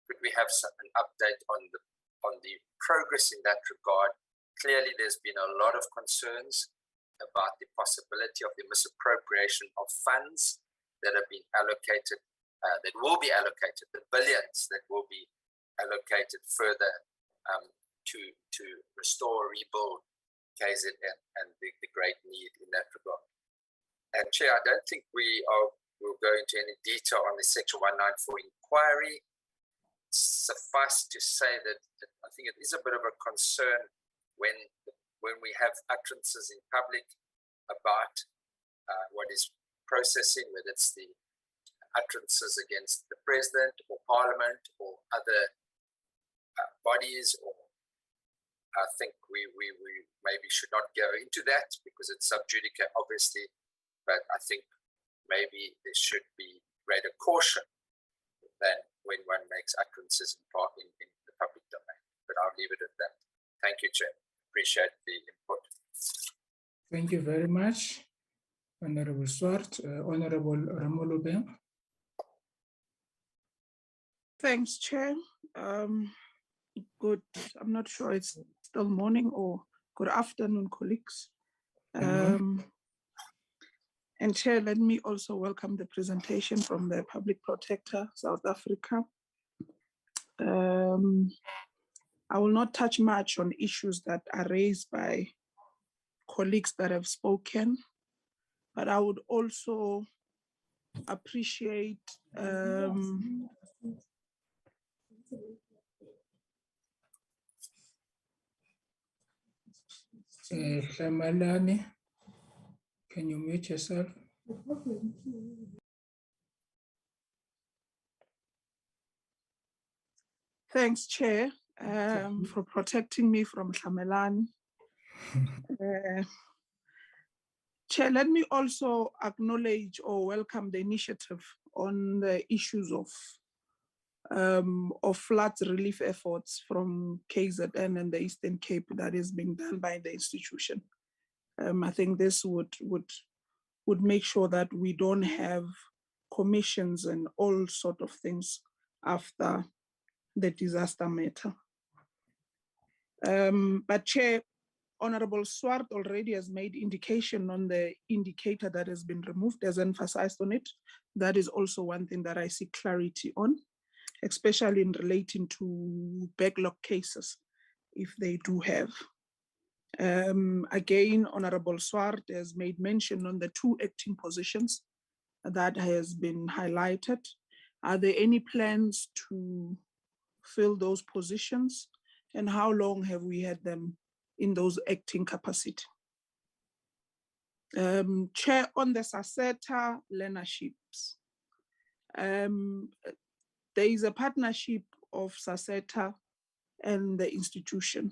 Could we have an update on the progress in that regard? Clearly, there's been a lot of concerns about the possibility of the misappropriation of funds that have been allocated, that will be allocated, the billions that will be allocated further to restore, rebuild KZN and the great need in that regard. And Chair, I don't think we'll go into any detail on the Section 194 inquiry. Suffice to say that I think it is a bit of a concern when we have utterances in public about what is processing, whether it's the utterances against the President or Parliament or other bodies, or I think we maybe should not go into that because it's sub judice, obviously, but I think maybe there should be greater caution than when one makes utterances in the public domain. But I'll leave it at that. Thank you, Chair. Appreciate the input. Thank you very much, Honorable Swart. Honorable Ramolube. Thanks, Chair. Good. I'm not sure it's still morning or good afternoon, colleagues. And Chair, let me also welcome the presentation from the Public Protector, South Africa. I will not touch much on issues that are raised by colleagues that have spoken, but I would also appreciate Shamalani, can you mute yourself? Thanks, Chair, for protecting me from Shamelani. Chair, let me also acknowledge or welcome the initiative on the issues of flood relief efforts from KZN and the Eastern Cape that is being done by the institution. I think this would make sure that we don't have commissions and all sort of things after the disaster matter. But Chair, Honorable Swart already has made indication on the indicator that has been removed, has emphasized on it. That is also one thing that I seek clarity on, especially in relating to backlog cases, if they do have. Again, Honorable Swart has made mention on the 2 acting positions that has been highlighted. Are there any plans to fill those positions? And how long have we had them in those acting capacity? Chair, on the SASETA learnerships, there is a partnership of SASETA and the institution.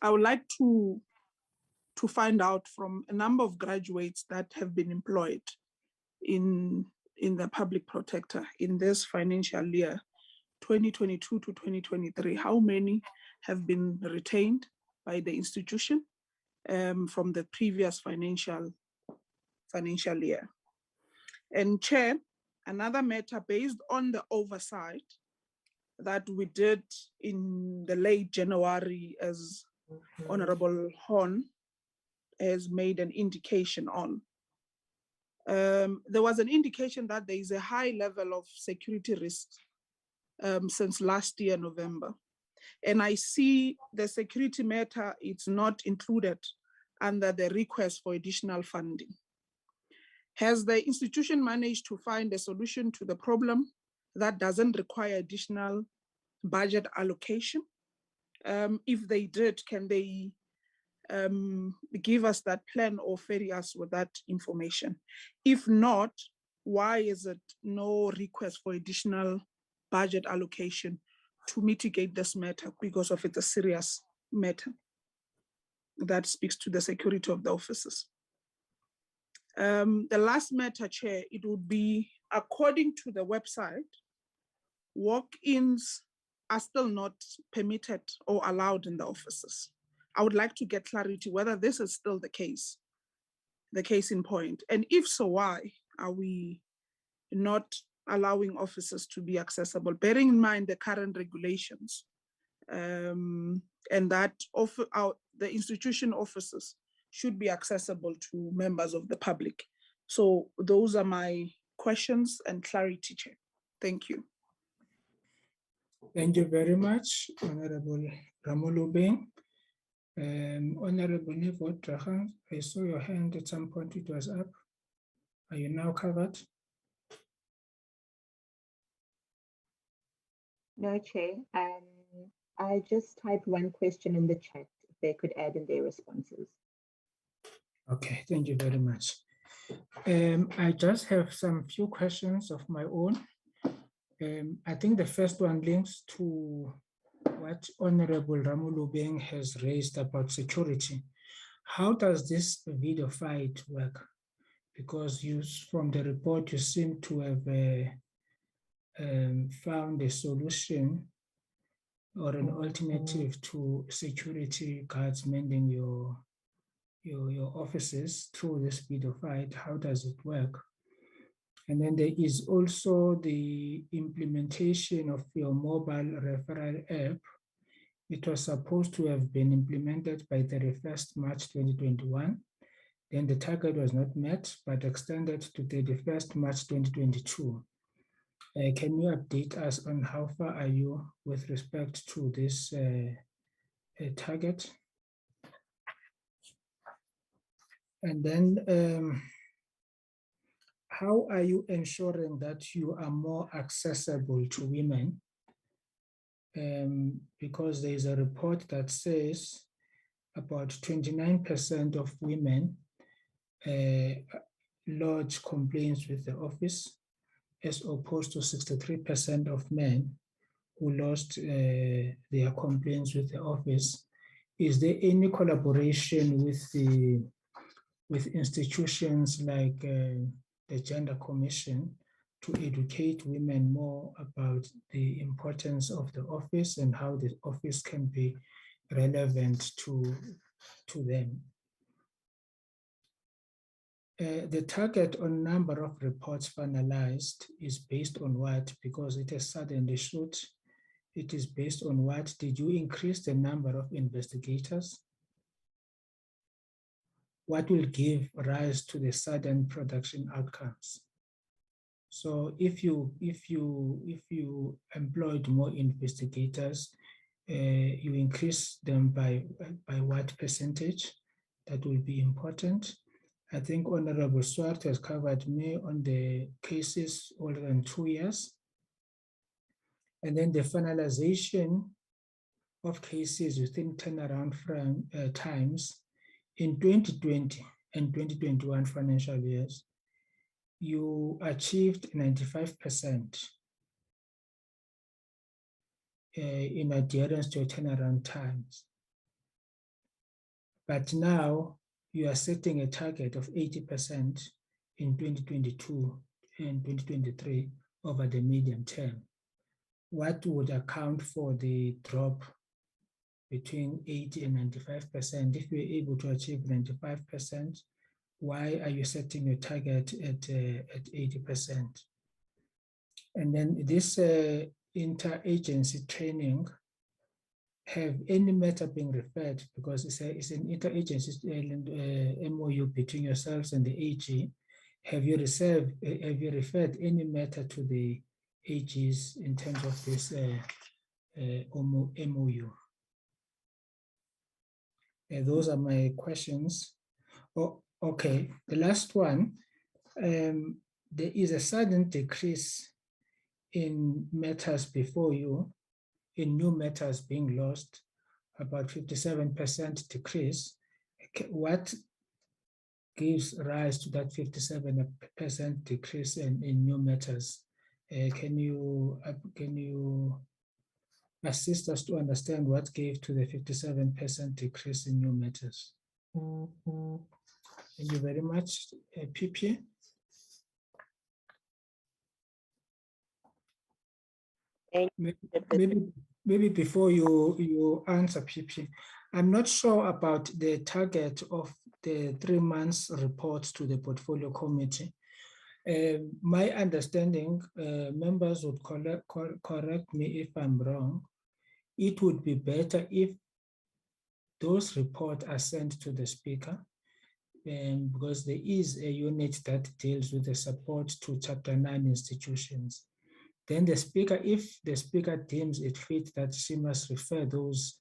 I would like to find out from a number of graduates that have been employed in the Public Protector in this financial year, 2022 to 2023, how many have been retained by the institution from the previous financial year? And Chair, another matter based on the oversight that we did in the late January, as Honorable Horn has made an indication on. There was an indication that there is a high level of security risk since last year, November. And I see the security matter, it's not included under the request for additional funding. Has the institution managed to find a solution to the problem that doesn't require additional budget allocation? If they did, can they give us that plan or ferry us with that information? If not, why is it no request for additional budget allocation to mitigate this matter because of it's a serious matter that speaks to the security of the officers? The last matter, Chair, it would be according to the website, walk-ins are still not permitted or allowed in the offices. I would like to get clarity whether this is still the case in point. And if so, why are we not allowing officers to be accessible, bearing in mind the current regulations and that the institution officers should be accessible to members of the public. So those are my questions and clarity, Chair. Thank you. Thank you very much, Honorable Ramolubeng. Honorable Nevo Trahan, I saw your hand at some point, it was up. Are you now covered? No, Chair. I just typed one question in the chat. If they could add in their responses. Okay, thank you very much. I just have some few questions of my own. I think the first one links to what Honorable Ramolubeng has raised about security. How does this video fight work? Because from the report, you seem to have found a solution or an alternative to security guards mending your offices through this video fight. How does it work? And then there is also the implementation of your mobile referral app. It was supposed to have been implemented by 31st March 2021. Then the target was not met, but extended to 31st March 2022. Can you update us on how far are you with respect to this target? And then how are you ensuring that you are more accessible to women? Because there is a report that says about 29% of women lodge complaints with the office, as opposed to 63% of men who lodged their complaints with the office. Is there any collaboration with institutions like the Gender Commission to educate women more about the importance of the office and how the office can be relevant to them? The target on number of reports finalized is based on what? Because it has suddenly shot. It is based on what? Did you increase the number of investigators? What will give rise to the sudden production outcomes? So if you employed more investigators, you increase them by what percentage? That will be important. I think Honorable Swart has covered me on the cases older than 2 years. And then the finalization of cases within turnaround times in 2020 and 2021 financial years, you achieved 95% in adherence to your turnaround times. But now you are setting a target of 80% in 2022 and 2023 over the medium term. What would account for the drop between 80 and 95%? If you're able to achieve 95%, why are you setting your target at 80%? And then this interagency training, have any matter being referred, because it's an interagency MOU between yourselves and the AG. Have you referred any matter to the AGs in terms of this MOU? Those are my questions. Oh, okay, the last one. There is a sudden decrease in matters before you, in new matters being lost, about 57% decrease. What gives rise to that 57% decrease in new matters. Can you assist us to understand what gave to the 57% decrease in new matters? Thank you very much, PP. Maybe before you answer, PP, I'm not sure about the target of the 3 months reports to the portfolio committee. My understanding, members would correct me if I'm wrong, it would be better if those reports are sent to the speaker, because there is a unit that deals with the support to Chapter 9 institutions. Then the speaker, if the speaker deems it fit that she must refer those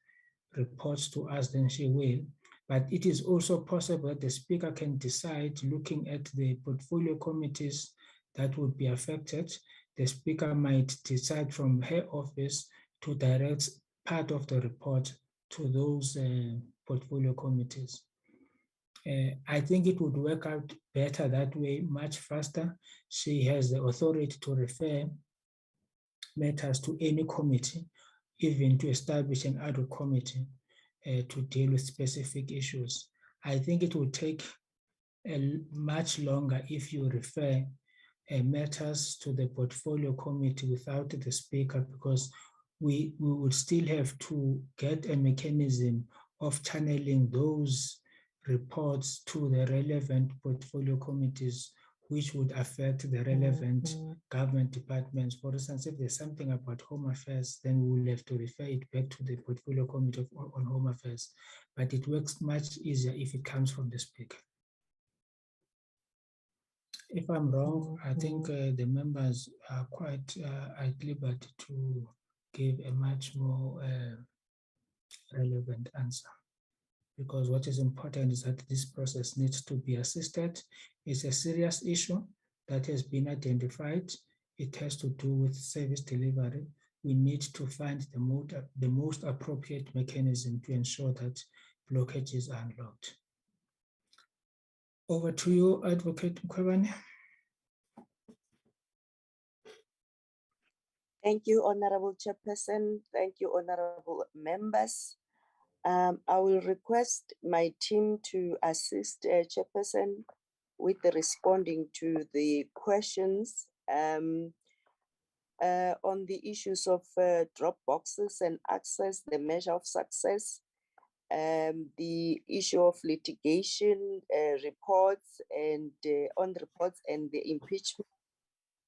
reports to us, then she will. But it is also possible that the speaker can decide, looking at the portfolio committees that would be affected, the speaker might decide from her office to direct part of the report to those portfolio committees. I think it would work out better that way, much faster. She has the authority to refer matters to any committee, even to establish an ad hoc committee to deal with specific issues. I think it would take much longer if you refer matters to the portfolio committee without the speaker, because we would still have to get a mechanism of channeling those reports to the relevant portfolio committees, which would affect the relevant government departments. For instance, if there's something about Home Affairs, then we will have to refer it back to the portfolio committee on Home Affairs. But it works much easier if it comes from the speaker. If I'm wrong, I think the members are quite at liberty to give a much more relevant answer. Because what is important is that this process needs to be assisted. It's a serious issue that has been identified. It has to do with service delivery. We need to find the most appropriate mechanism to ensure that blockages are unlocked. Over to you, Advocate Mkhwebane. Thank you, Honorable Chairperson. Thank you, Honorable members. I will request my team to assist Chairperson with responding to the questions on the issues of drop boxes and access, the measure of success, the issue of litigation reports and on reports and the impeachment.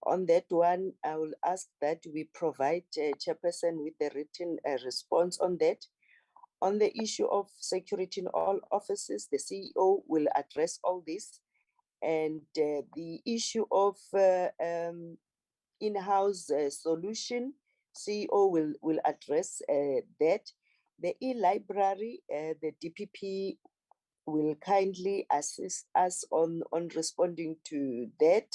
On that one, I will ask that we provide Chairperson with a written response on that. On the issue of security in all offices, the CEO will address all this. And the issue of in-house solution, CEO will address that. The e-library, the DPP will kindly assist us on responding to that.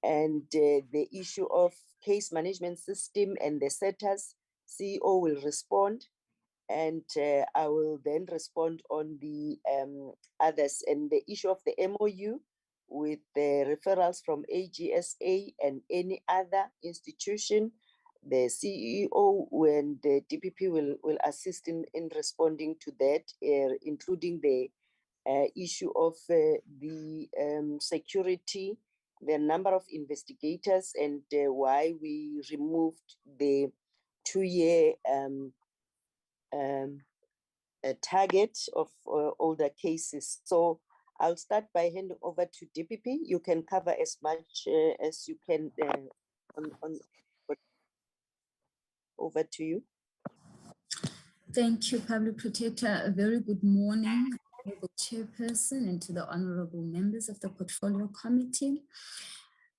And the issue of case management system and the setters, CEO will respond. And I will then respond on the others. And the issue of the MOU with the referrals from AGSA and any other institution, the CEO and the DPP will assist in responding to that, including the issue of the security, the number of investigators, and why we removed the 2-year a target of older cases. So I'll start by handing over to DPP. You can cover as much as you can over to you. Thank you, Public Protector. A very good morning, Honorable Chairperson, and to the honorable members of the Portfolio Committee.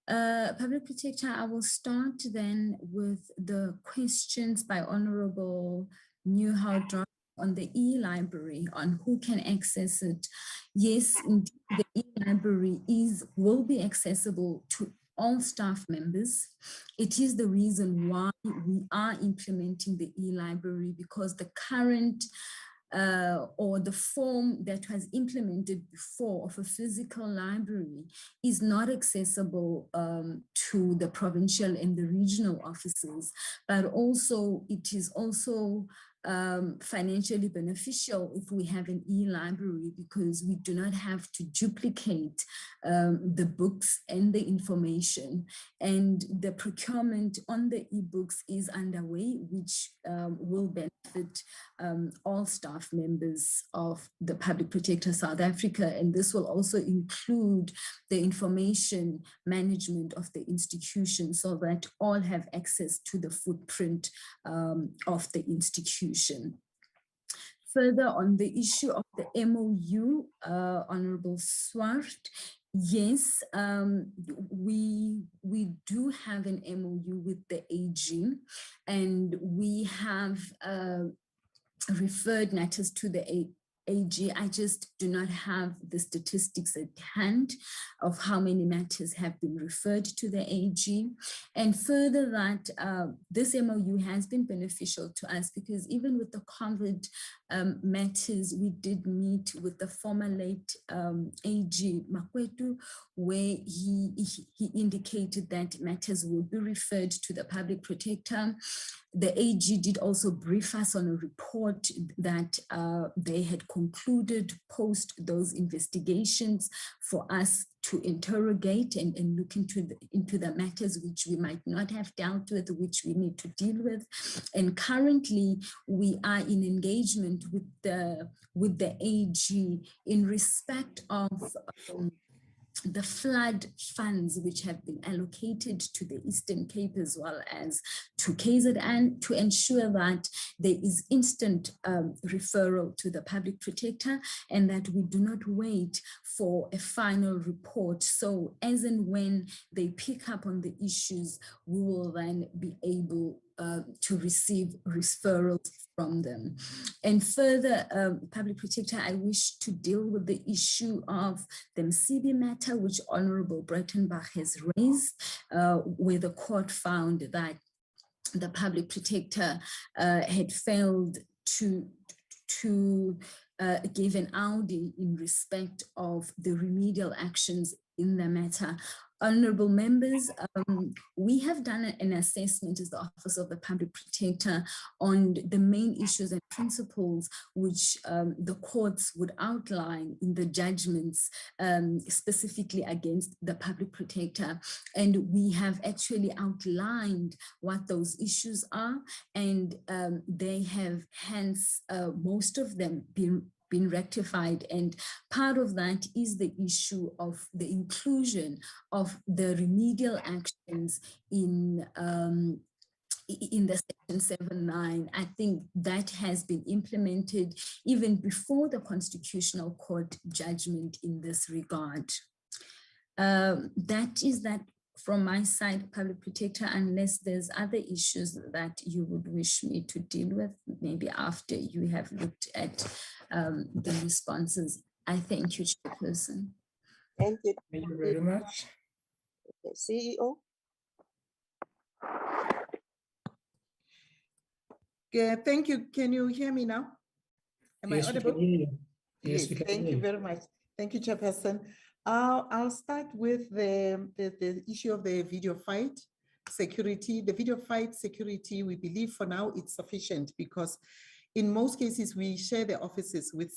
Public Protector, I will start then with the questions by Honorable Newhouse on the e-library, on who can access it. Yes, indeed, the e-library will be accessible to all staff members. It is the reason why we are implementing the e-library, because the current or the form that was implemented before of a physical library is not accessible to the provincial and the regional offices, but also it is also financially beneficial if we have an e-library, because we do not have to duplicate the books and the information, and the procurement on the e-books is underway, which will benefit all staff members of the Public Protector South Africa, and this will also include the information management of the institution so that all have access to the footprint of the institution. Further, on the issue of the MOU, Honorable Swart, yes, we do have an MOU with the AG, and we have referred matters to the AG. I just do not have the statistics at hand of how many matters have been referred to the AG. And further that this MOU has been beneficial to us, because even with the COVID matters, we did meet with the former late AG Makwetu, where he indicated that matters will be referred to the Public Protector. The AG did also brief us on a report that they had concluded post those investigations for us to interrogate and look into the matters which we might not have dealt with, which we need to deal with. And currently we are in engagement with the AG in respect of the flood funds which have been allocated to the Eastern Cape as well as to KZN, to ensure that there is instant referral to the Public Protector and that we do not wait for a final report. So as and when they pick up on the issues, we will then be able to receive referrals from them. And further, Public Protector, I wish to deal with the issue of the Msibi matter, which Honorable Breitenbach has raised, where the court found that the Public Protector had failed to give an Audi in respect of the remedial actions in the matter. Honorable members, we have done an assessment as the Office of the Public Protector on the main issues and principles which the courts would outline in the judgments specifically against the Public Protector. And we have actually outlined what those issues are, and they have hence most of them been rectified, and part of that is the issue of the inclusion of the remedial actions in the section 7.9. I think that has been implemented even before the Constitutional Court judgment in this regard. That is that from my side, Public Protector, unless there's other issues that you would wish me to deal with, maybe after you have looked at the responses. I thank you, Chairperson. Thank you. Thank you very much. Okay, CEO. Thank you. Can you hear me now? Am Yes, I audible? we can hear you. Yes, Yes, we can thank hear you you. very much. Thank you, Chairperson. I'll start with the issue of the video fight security. The video fight security, we believe for now it's sufficient, because in most cases we share the offices with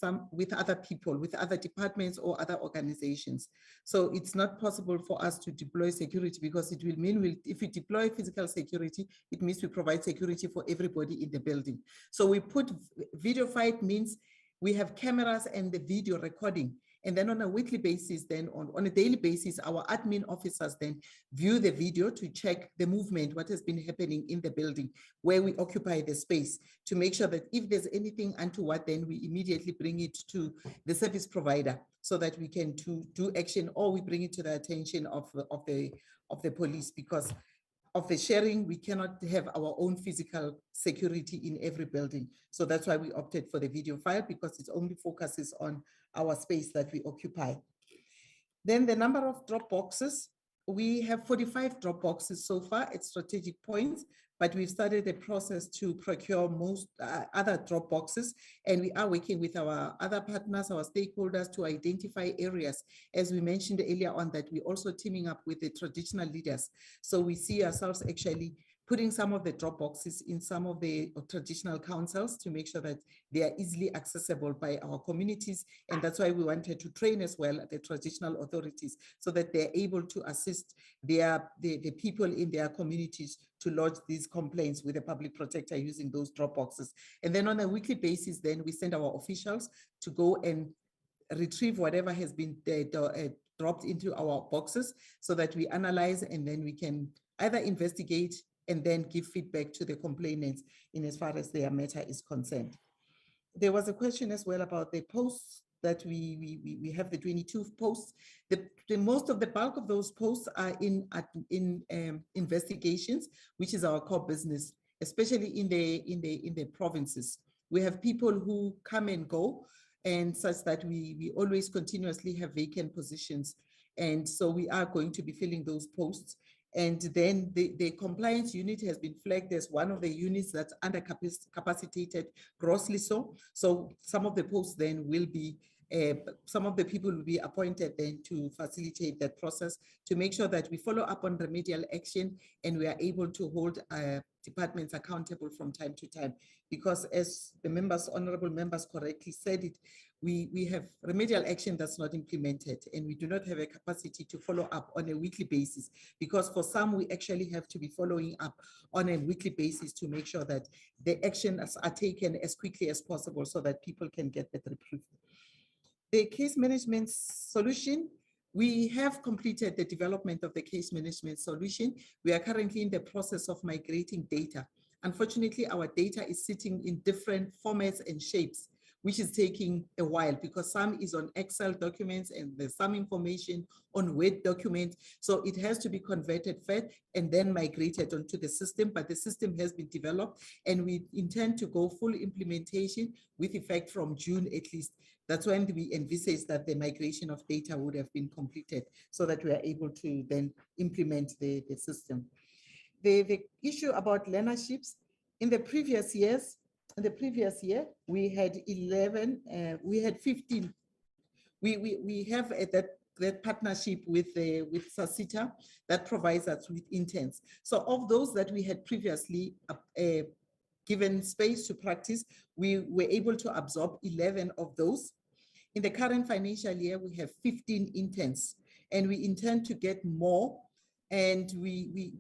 other people, with other departments or other organizations. So it's not possible for us to deploy security, because it will mean if we deploy physical security, it means we provide security for everybody in the building. So we put video fight means we have cameras and the video recording. And then on a weekly basis, then on a daily basis, our admin officers then view the video to check the movement, what has been happening in the building, where we occupy the space, to make sure that if there's anything untoward, then we immediately bring it to the service provider so that we can do action, or we bring it to the attention of the police. Because of the sharing, we cannot have our own physical security in every building. So that's why we opted for the video file, because it only focuses on our space that we occupy. Then the number of drop boxes, we have 45 drop boxes so far at strategic points, but we've started a process to procure most other drop boxes, and we are working with our other partners, our stakeholders, to identify areas, as we mentioned earlier on, that we're also teaming up with the traditional leaders. So we see ourselves actually putting some of the drop boxes in some of the traditional councils to make sure that they are easily accessible by our communities. And that's why we wanted to train as well the traditional authorities so that they're able to assist the people in their communities to lodge these complaints with the public protector using those drop boxes. And then on a weekly basis, then we send our officials to go and retrieve whatever has been dropped into our boxes so that we analyze, and then we can either investigate and then give feedback to the complainants in as far as their matter is concerned. There was a question as well about the posts that we have, the 22 posts. The most of the bulk of those posts are in investigations, which is our core business, especially in the provinces. We have people who come and go, and such that we always continuously have vacant positions. And so we are going to be filling those posts. And then the compliance unit has been flagged as one of the units that's undercapacitated, grossly so. So some of the posts then will be, some of the people will be appointed then to facilitate that process, to make sure that we follow up on remedial action and we are able to hold departments accountable from time to time. Because as the members, honorable members correctly said it, we have remedial action that's not implemented, and we do not have a capacity to follow up on a weekly basis, because for some, we actually have to be following up on a weekly basis to make sure that the actions are taken as quickly as possible so that people can get the reprieve. The case management solution, we have completed the development of the case management solution. We are currently in the process of migrating data. Unfortunately, our data is sitting in different formats and shapes, which is taking a while because some is on Excel documents and there's some information on Word documents. So it has to be converted first and then migrated onto the system, but the system has been developed and we intend to go full implementation with effect from June at least. That's when we envisage that the migration of data would have been completed so that we are able to then implement the system. The issue about learnerships, in the previous years, we had 11, we had 15. We have that partnership with SASITA that provides us with interns. So of those that we had previously given space to practice, we were able to absorb 11 of those. In the current financial year, we have 15 interns and we intend to get more. And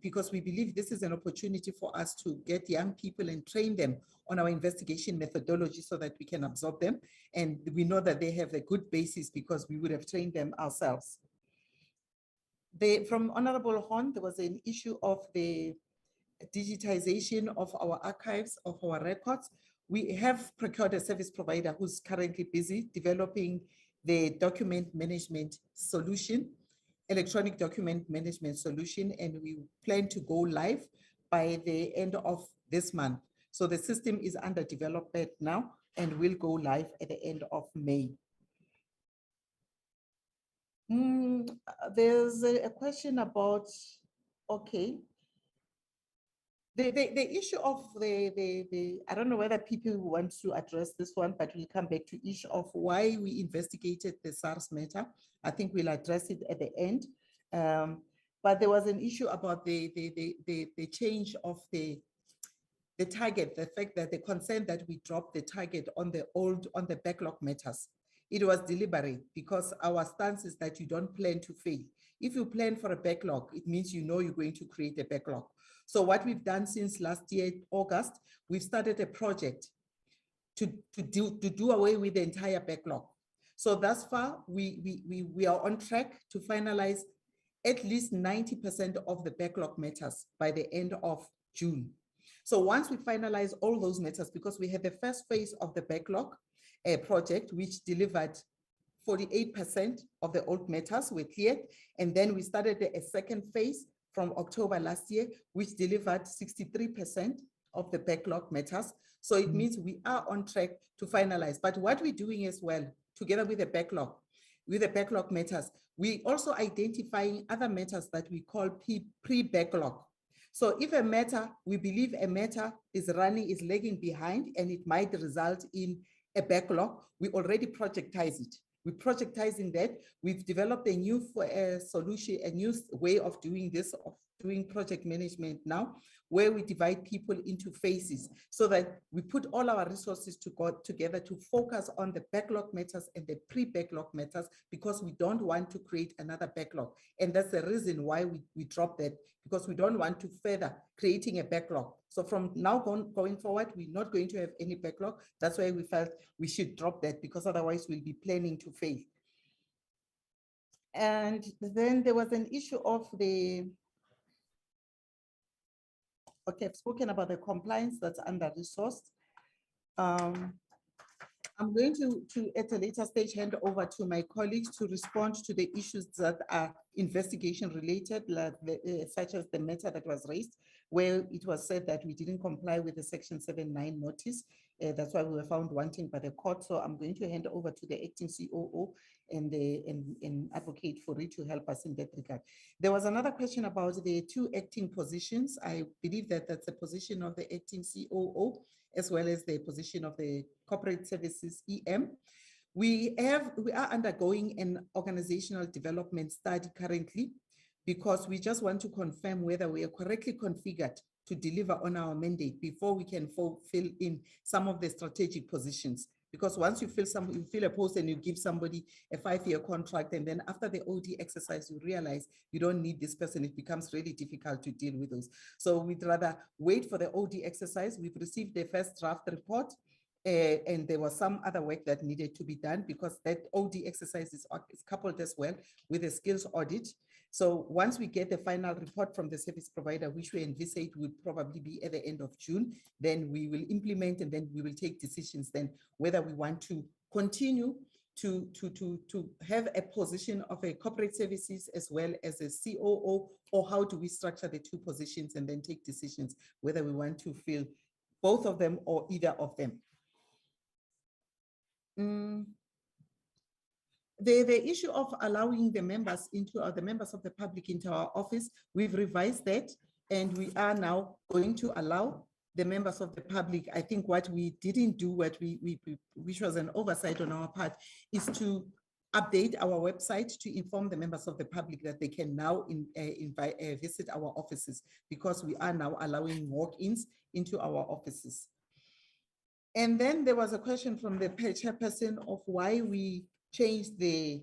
because we believe this is an opportunity for us to get young people and train them on our investigation methodology so that we can absorb them. And we know that they have a good basis because we would have trained them ourselves. From Honorable Horn, there was an issue of the digitization of our archives, of our records. We have procured a service provider who's currently busy developing the document management solution, electronic document management solution, and we plan to go live by the end of this month. So the system is under development now and will go live at the end of May. There's a question about, okay. The issue of I don't know whether people want to address this one, but we'll come back to issue of why we investigated the SARS matter. I think we'll address it at the end. But there was an issue about the change of the target, the fact that the concern that we dropped the target on the backlog matters. It was deliberate because our stance is that you don't plan to fail. If you plan for a backlog, it means you know you're going to create a backlog. So what we've done since last year, August, we've started a project to do away with the entire backlog. So thus far, we are on track to finalize at least 90% of the backlog matters by the end of June. So once we finalize all those matters, because we had the first phase of the backlog project, which delivered 48% of the old matters were cleared. And then we started a second phase from October last year, which delivered 63% of the backlog matters. So it means we are on track to finalize. But what we're doing as well, together with the backlog matters, we also identifying other matters that we call pre-backlog. So if a matter, we believe a matter is lagging behind and it might result in a backlog, we already projectize it. We're projectizing that. We've developed a new solution, a new way of doing this, of doing project management now, where we divide people into phases so that we put all our resources together to focus on the backlog matters and the pre-backlog matters, because we don't want to create another backlog. And that's the reason why we dropped that, because we don't want to further creating a backlog. So from now going forward, we're not going to have any backlog. That's why we felt we should drop that, because otherwise we'll be planning to fail. And then there was an issue of the, okay, I've spoken about the compliance that's under-resourced. I'm going to at a later stage, hand over to my colleagues to respond to the issues that are investigation related, like such as the matter that was raised, where it was said that we didn't comply with the Section 7(9) notice. That's why we were found wanting by the court. So I'm going to hand over to the acting COO and Advocate for it to help us in that regard. There was another question about the 2 acting positions. I believe that that's the position of the acting COO, as well as the position of the Corporate Services EM. We are undergoing an organizational development study currently, because we just want to confirm whether we are correctly configured to deliver on our mandate before we can fill in some of the strategic positions. Because once you fill a post and you give somebody a 5-year contract, and then after the OD exercise, you realize you don't need this person, it becomes really difficult to deal with those. So we'd rather wait for the OD exercise. We've received the first draft report, and there was some other work that needed to be done, because that OD exercise is coupled as well with a skills audit. So once we get the final report from the service provider, which we envisage would probably be at the end of June, then we will implement, and then we will take decisions then whether we want to continue to have a position of a corporate services as well as a COO, or how do we structure the 2 positions and then take decisions whether we want to fill both of them or either of them. The issue of allowing the members the members of the public into our office, we've revised that, and we are now going to allow the members of the public. I think what we didn't do, which was an oversight on our part, is to update our website to inform the members of the public that they can now visit our offices, because we are now allowing walk-ins into our offices. And then there was a question from the chairperson of why we changed the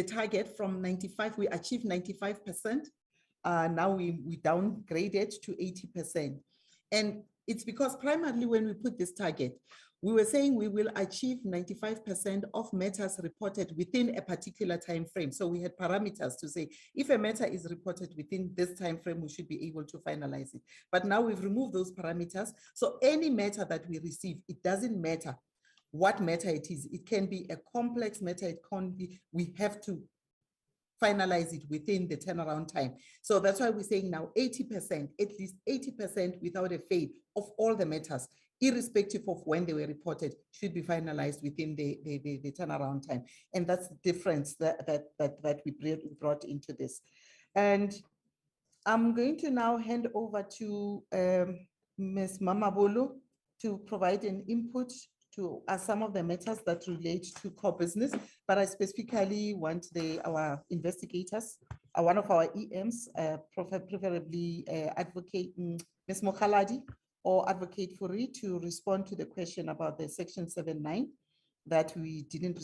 target from 95, we achieved 95%. Now we downgraded to 80%. And it's because primarily when we put this target, we were saying we will achieve 95% of matters reported within a particular time frame. So we had parameters to say, if a matter is reported within this time frame, we should be able to finalize it. But now we've removed those parameters. So any matter that we receive, it doesn't matter what matter it is. It can be a complex matter. It can be, we have to finalize it within the turnaround time. So that's why we're saying now 80%, at least 80% without a fail of all the matters, irrespective of when they were reported, should be finalized within the turnaround time. And that's the difference that we brought into this. And I'm going to now hand over to Ms. Mamabolo to provide an input to some of the matters that relate to core business, but I specifically want our investigators, one of our EMs, preferably Advocate Ms. Mokhaladi or Advocate Furi, to respond to the question about the Section 7(9) that we didn't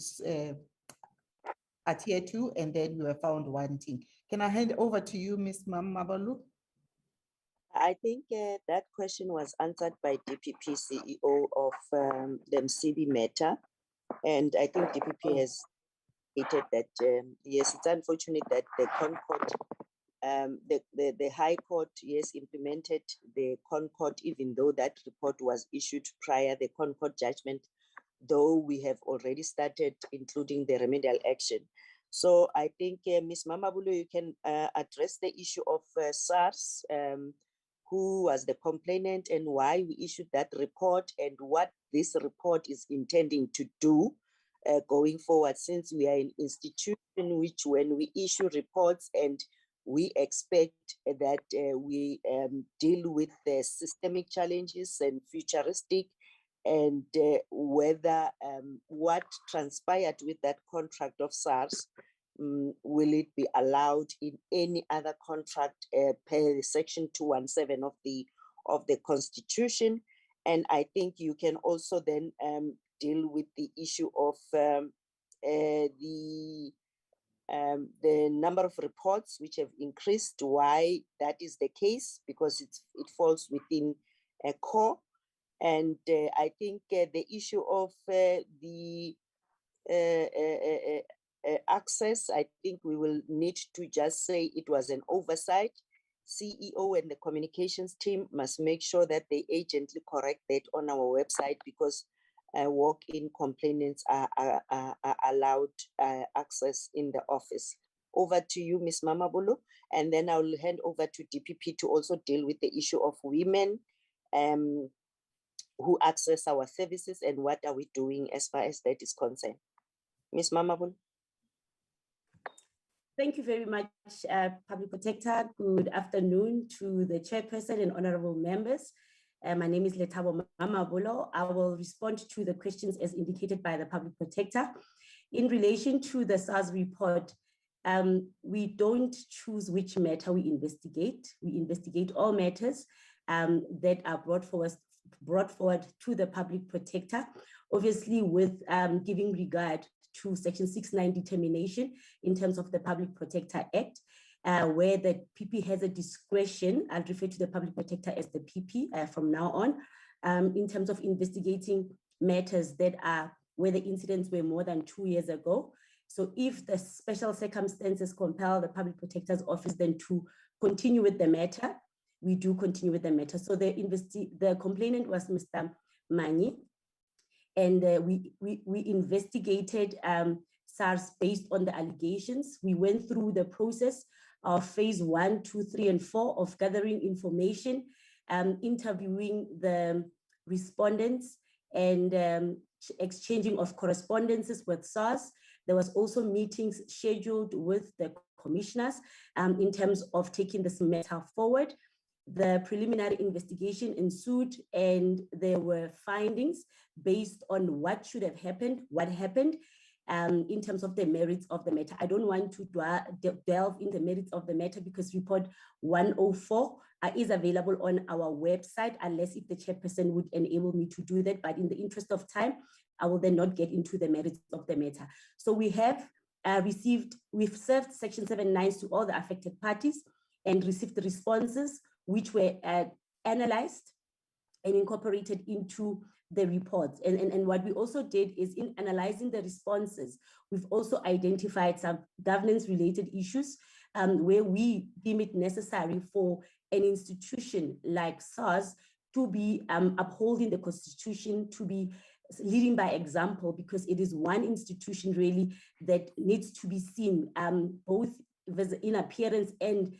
adhere to, and then we were found wanting. Can I hand over to you, Ms. Mamabolo? I think that question was answered by DPP CEO of the MCB matter. And I think DPP has stated that, yes, it's unfortunate that the Concord, the High Court, yes, implemented the Concord, even though that report was issued prior, the Concord judgment, though we have already started including the remedial action. So I think, Ms. Mamabolo, you can address the issue of SARS, who was the complainant and why we issued that report and what this report is intending to do going forward, since we are an institution which, when we issue reports and we expect that we deal with the systemic challenges and futuristic, and whether what transpired with that contract of SARS, will it be allowed in any other contract per section 217 of the Constitution. And I think you can also then deal with the issue of the number of reports which have increased, why that is the case, because it falls within a core. And I think the issue of the access, I think we will need to just say it was an oversight. CEO and the communications team must make sure that they urgently correct that on our website, because walk-in complainants are allowed access in the office. Over to you, Ms. Mamabolo, and then I'll hand over to DPP to also deal with the issue of women who access our services and what are we doing as far as that is concerned. Ms. Mamabolo. Thank you very much, Public Protector. Good afternoon to the chairperson and honorable members. My name is Letabo Mamabolo. I will respond to the questions as indicated by the Public Protector. In relation to the SARS report, we don't choose which matter we investigate. We investigate all matters that are brought forward to the Public Protector, obviously with giving regard to Section 69 determination in terms of the Public Protector Act, where the PP has a discretion. I'll refer to the Public Protector as the PP from now on, in terms of investigating matters that are where the incidents were more than 2 years ago. So if the special circumstances compel the Public Protector's Office then to continue with the matter, we do continue with the matter. So the complainant was Mr. Mani, and we investigated SARS based on the allegations. We went through the process of phase 1, 2, 3, and 4 of gathering information, interviewing the respondents, and exchanging of correspondences with SARS. There was also meetings scheduled with the commissioners in terms of taking this matter forward. The preliminary investigation ensued, and there were findings based on what should have happened, what happened, in terms of the merits of the matter. I don't want to delve in the merits of the matter because report 104 is available on our website, unless if the chairperson would enable me to do that. But in the interest of time, I will then not get into the merits of the matter. So we have we've served Section 79 to all the affected parties and received the responses, which were analyzed and incorporated into the reports. And what we also did is, in analyzing the responses, we've also identified some governance-related issues where we deem it necessary for an institution like SARS to be upholding the Constitution, to be leading by example, because it is one institution really that needs to be seen both in appearance and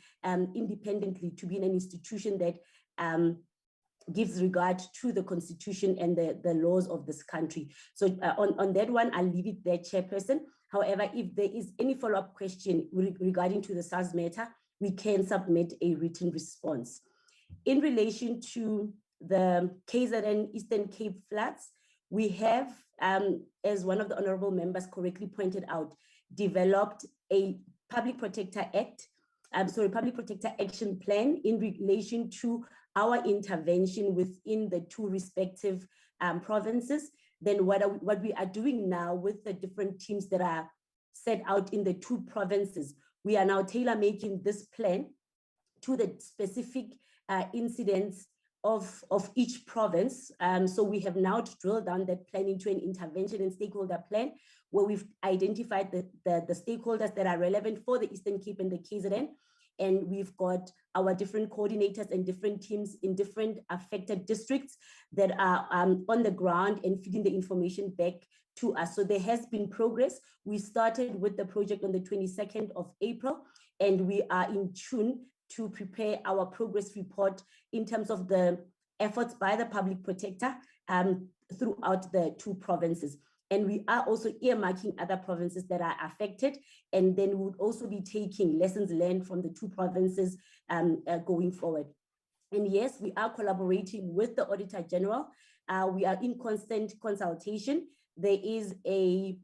independently, to be an institution that gives regard to the Constitution and the laws of this country. So on that one, I'll leave it there, Chairperson. However, if there is any follow-up question regarding to the SARS matter, we can submit a written response. In relation to the KZN Eastern Cape floods, we have, as one of the honorable members correctly pointed out, developed a Public Protector Action Plan in relation to our intervention within the two respective provinces. Then what we are doing now with the different teams that are set out in the two provinces, we are now tailor-making this plan to the specific incidents of each province. So we have now drilled down that plan into an intervention and stakeholder plan, where we've identified the stakeholders that are relevant for the Eastern Cape and the KZN. And we've got our different coordinators and different teams in different affected districts that are on the ground and feeding the information back to us. So there has been progress. We started with the project on the 22nd of April, and we are in tune to prepare our progress report in terms of the efforts by the Public Protector throughout the two provinces. And we are also earmarking other provinces that are affected. And then we would also be taking lessons learned from the 2 provinces going forward. And yes, we are collaborating with the Auditor General. We are in constant consultation. There is a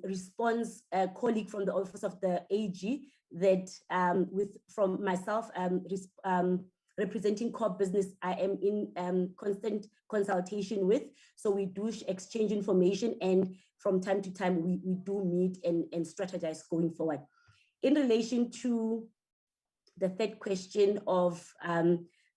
response colleague from the Office of the AG that from myself representing core business, I am in constant consultation with. So we do exchange information, and from time to time we do meet and strategize going forward. In relation to the third question of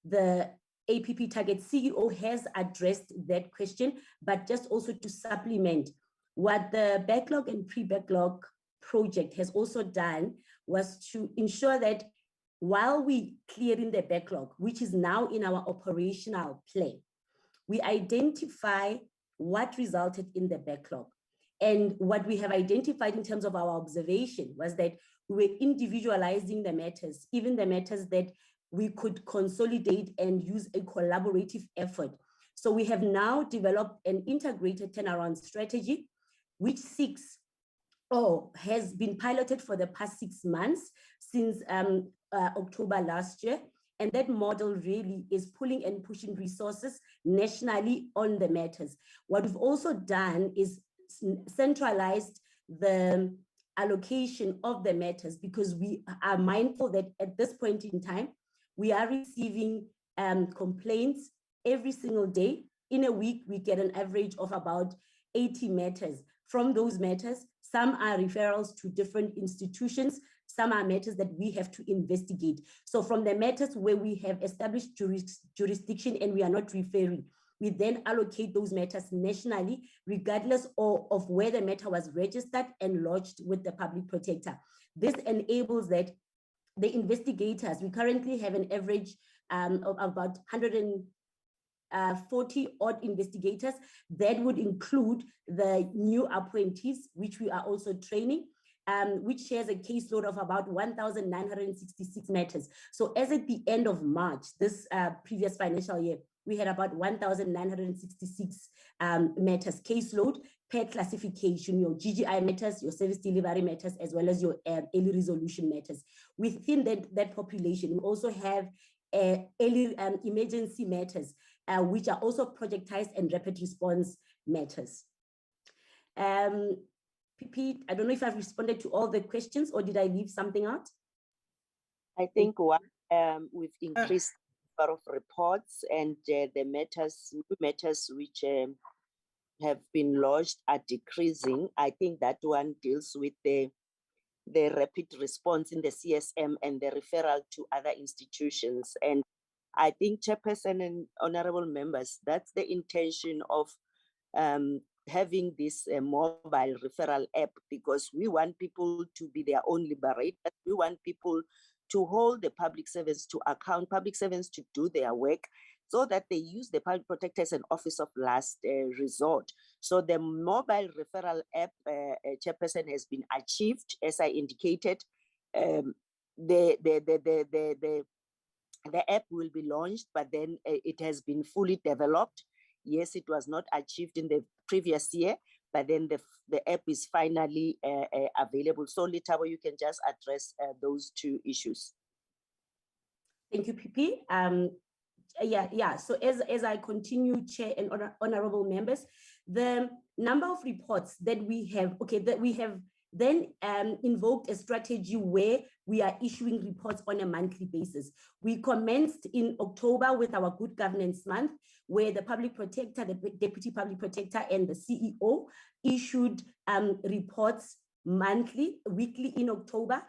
the APP target, CEO has addressed that question, but just also to supplement, what the backlog and pre-backlog project has also done was to ensure that while we clearing the backlog, which is now in our operational plan, we identify what resulted in the backlog. And what we have identified in terms of our observation was that we were individualizing the matters, even the matters that we could consolidate and use a collaborative effort. So we have now developed an integrated turnaround strategy, which has been piloted for the past 6 months since October last year. And that model really is pulling and pushing resources nationally on the matters. What we've also done is centralized the allocation of the matters, because we are mindful that at this point in time, we are receiving complaints every single day. In a week, we get an average of about 80 matters. From those matters, some are referrals to different institutions, some are matters that we have to investigate. So from the matters where we have established jurisdiction and we are not referring, we then allocate those matters nationally, regardless of where the matter was registered and lodged with the public protector. This enables that the investigators, we currently have an average of about 140 odd investigators. That would include the new appointees, which we are also training, which shares a caseload of about 1,966 matters. So as at the end of March, this previous financial year, we had about 1,966 matters caseload per classification, your GGI matters, your service delivery matters, as well as your early resolution matters. Within that population, we also have early emergency matters, which are also projectized and rapid response matters. PP, I don't know if I've responded to all the questions or did I leave something out? I think we've increased the number of reports, and the matters which have been lodged are decreasing. I think that one deals with the rapid response in the CSM and the referral to other institutions. And I think, Chairperson and honorable members, that's the intention of having this mobile referral app, because we want people to be their own liberators. We want people to hold the public servants to account, public servants to do their work, so that they use the public protector as an office of last resort. So the mobile referral app, Chairperson, has been achieved, as I indicated. The app will be launched, but then it has been fully developed. Yes, it was not achieved in the previous year, but then the app is finally available. So Letabo, you can just address those 2 issues. Thank you, PP. So as I continue, Chair and honorable members, the number of reports that we have, then invoked a strategy where we are issuing reports on a monthly basis. We commenced in October with our Good Governance Month, where the public protector, the deputy public protector, and the CEO issued reports weekly in October,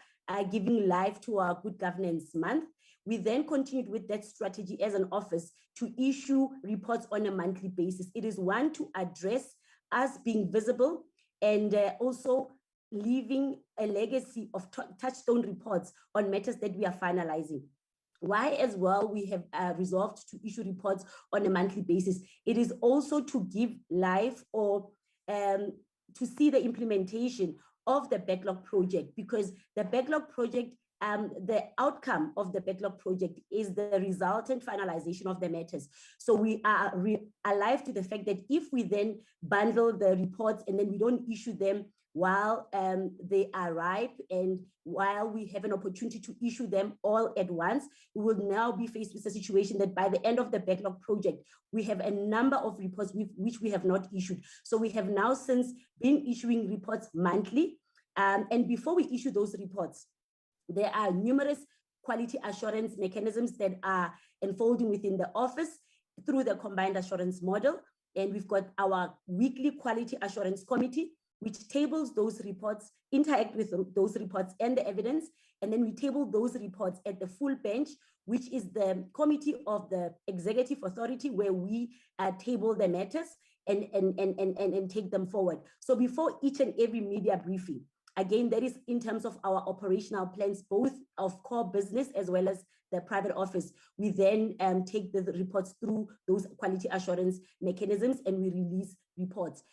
giving life to our Good Governance Month. We then continued with that strategy as an office to issue reports on a monthly basis. It is one, to address us being visible, and also leaving a legacy of touchstone reports on matters that we are finalizing. Why as well we have resolved to issue reports on a monthly basis. It is also to give life or to see the implementation of the backlog project, because the backlog project the outcome of the backlog project is the resultant finalization of the matters. So we are alive to the fact that if we then bundle the reports and then we don't issue them while they are ripe and while we have an opportunity to issue them all at once, we will now be faced with a situation that by the end of the backlog project, we have a number of reports which we have not issued. So we have now since been issuing reports monthly. And before we issue those reports, there are numerous quality assurance mechanisms that are unfolding within the office through the combined assurance model. And we've got our weekly quality assurance committee, which tables those reports, interact with those reports and the evidence. And then we table those reports at the full bench, which is the committee of the executive authority where we table the matters and take them forward. So before each and every media briefing, again, that is in terms of our operational plans, both of core business as well as the private office. We then take the reports through those quality assurance mechanisms and we release reports.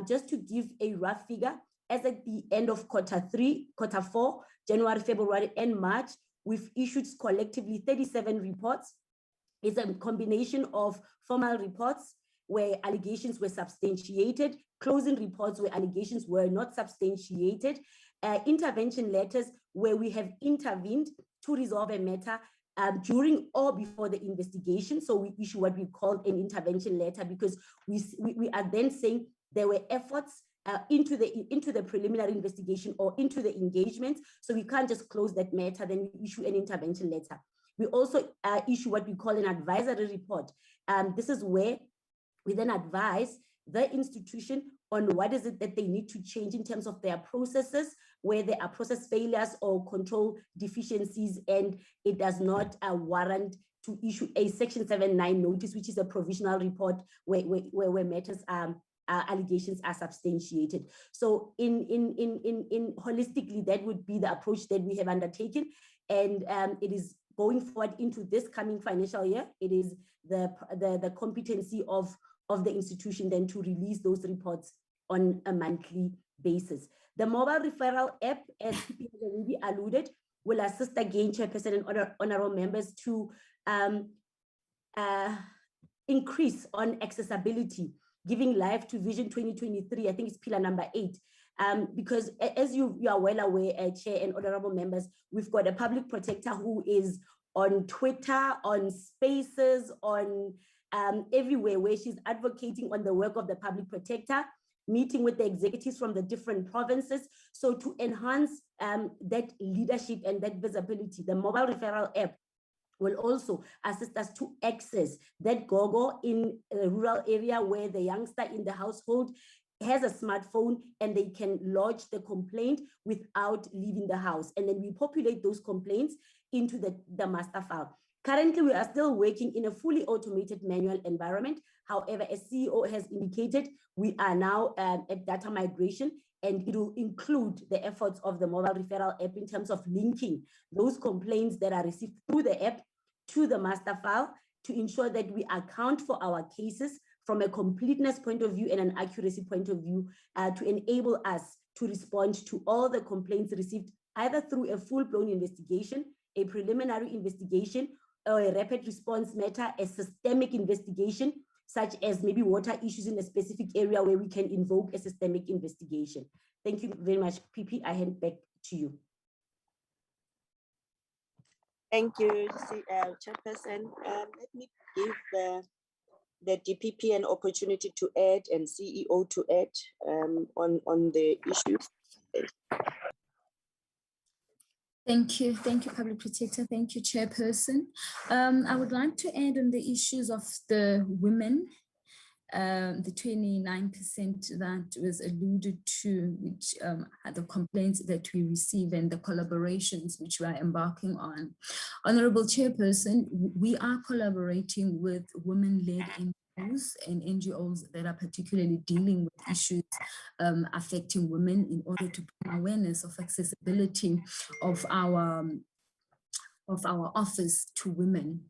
Just to give a rough figure, as at the end of Q3, Q4, January, February, and March, we've issued collectively 37 reports. It's a combination of formal reports where allegations were substantiated, closing reports where allegations were not substantiated, intervention letters where we have intervened to resolve a matter during or before the investigation. So we issue what we call an intervention letter because we are then saying there were efforts into the preliminary investigation or into the engagement. So we can't just close that matter, then we issue an intervention letter. We also issue what we call an advisory report. This is where we then advise the institution on what is it that they need to change in terms of their processes, where there are process failures or control deficiencies, and it does not warrant to issue a Section 7(9) notice, which is a provisional report where matters allegations are substantiated. So in holistically, that would be the approach that we have undertaken, and it is going forward into this coming financial year. It is the competency of the institution then to release those reports on a monthly basis. The mobile referral app, as people have already alluded, will assist again Chairperson and honorable members to increase on accessibility, giving life to Vision 2023. I think it's pillar number 8. Because as you are well aware, Chair and honorable members, we've got a public protector who is on Twitter, on Spaces, on everywhere where she's advocating on the work of the public protector, meeting with the executives from the different provinces. So to enhance that leadership and that visibility, the mobile referral app will also assist us to access that GOGO in a rural area where the youngster in the household has a smartphone and they can lodge the complaint without leaving the house. And then we populate those complaints into the master file. Currently, we are still working in a fully automated manual environment. However, as CEO has indicated, we are now at data migration, and it will include the efforts of the mobile referral app in terms of linking those complaints that are received through the app to the master file to ensure that we account for our cases from a completeness point of view and an accuracy point of view to enable us to respond to all the complaints received either through a full-blown investigation, a preliminary investigation, or a rapid response matter, a systemic investigation, such as maybe water issues in a specific area where we can invoke a systemic investigation. Thank you very much, PP. I hand back to you. Thank you, Chairperson. Let me give the DPP an opportunity to add and CEO to add on the issues. Thank you, Public Protector. Thank you, Chairperson. I would like to add on the issues of the women, the 29% that was alluded to, which are the complaints that we receive and the collaborations which we are embarking on. Honorable Chairperson, we are collaborating with women-led NGOs and NGOs that are particularly dealing with issues affecting women in order to bring awareness of accessibility of our office to women.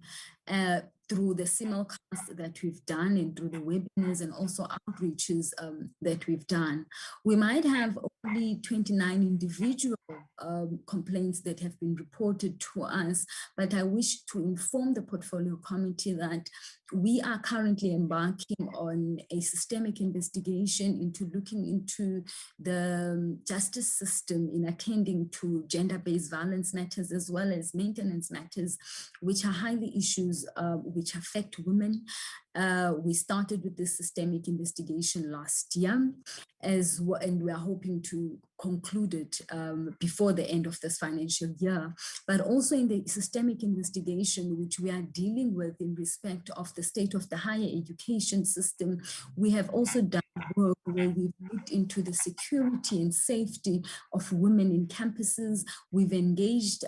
through the simulcasts that we've done and through the webinars and also outreaches that we've done. We might have only 29 individual complaints that have been reported to us, but I wish to inform the portfolio committee that we are currently embarking on a systemic investigation into looking into the justice system in attending to gender-based violence matters as well as maintenance matters, which are highly issues which affect women. We started with this systemic investigation last year and we are hoping to conclude it before the end of this financial year. But also in the systemic investigation, which we are dealing with in respect of the state of the higher education system, we have also done work where we've looked into the security and safety of women in campuses. We've engaged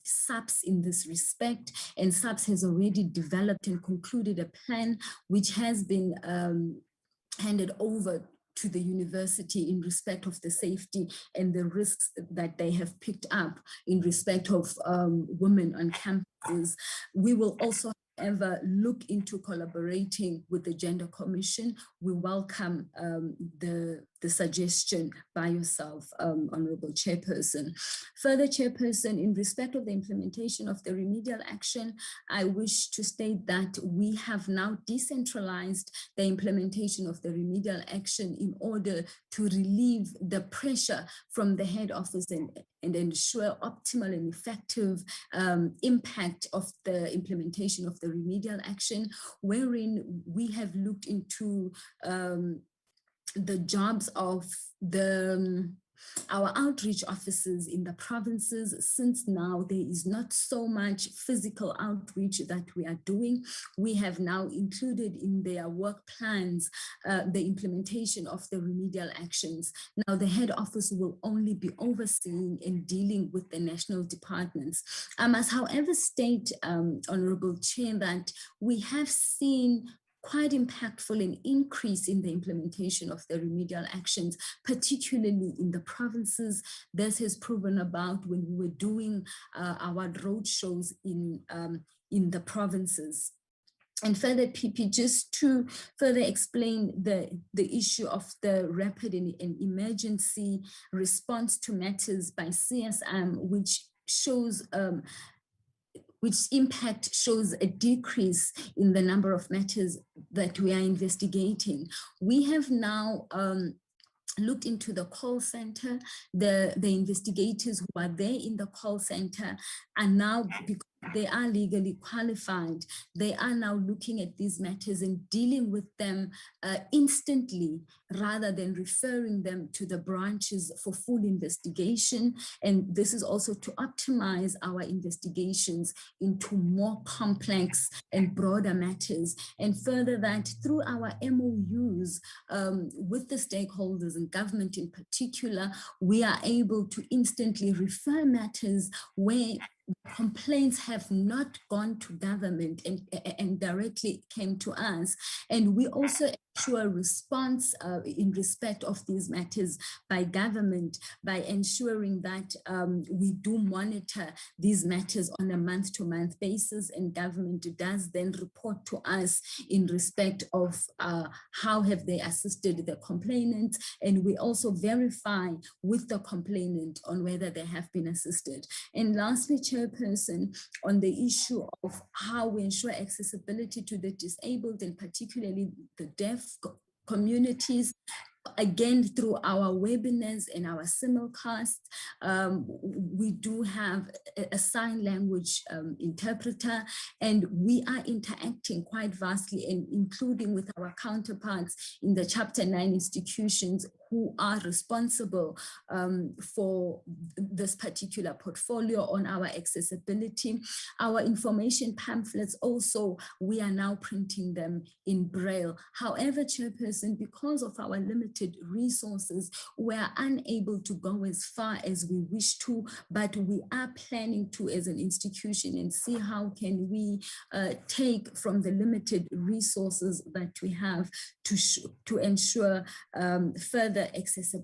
SAPS in this respect, and SAPS has already developed and concluded a plan which has been handed over to the university in respect of the safety and the risks that they have picked up in respect of women on campuses. We will also ever look into collaborating with the Gender Commission. We welcome the suggestion by yourself, Honorable Chairperson. Further, Chairperson, in respect of the implementation of the remedial action, I wish to state that we have now decentralized the implementation of the remedial action in order to relieve the pressure from the head office and ensure optimal and effective impact of the implementation of the remedial action, wherein we have looked into the jobs of our outreach officers in the provinces, since now there is not so much physical outreach that we are doing. We have now included in their work plans the implementation of the remedial actions. Now the head office will only be overseeing and dealing with the national departments. I must, however, state, Honorable Chair, that we have seen quite impactful an increase in the implementation of the remedial actions, particularly in the provinces. This has proven about when we were doing our road shows in the provinces. And further, PP, just to further explain the issue of the rapid and emergency response to matters by CSM, which shows which impact shows a decrease in the number of matters that we are investigating. We have now looked into the call center. The investigators who are there in the call center are now, because they are legally qualified, they are now looking at these matters and dealing with them instantly, rather than referring them to the branches for full investigation. And this is also to optimize our investigations into more complex and broader matters. And further, that through our MOUs with the stakeholders and government in particular, we are able to instantly refer matters where complaints have not gone to government and directly came to us. And we also ensure response in respect of these matters by government by ensuring that we do monitor these matters on a month-to-month basis, and government does then report to us in respect of how have they assisted the complainant, and we also verify with the complainant on whether they have been assisted. And lastly, Chairperson, on the issue of how we ensure accessibility to the disabled and particularly the deaf communities, again, through our webinars and our simulcasts, we do have a sign language interpreter, and we are interacting quite vastly, and including with our counterparts in the Chapter 9 institutions who are responsible for this particular portfolio on our accessibility. Our information pamphlets also, we are now printing them in Braille. However, Chairperson, because of our limited resources, we are unable to go as far as we wish to, but we are planning to as an institution and see how can we take from the limited resources that we have to ensure further accessibility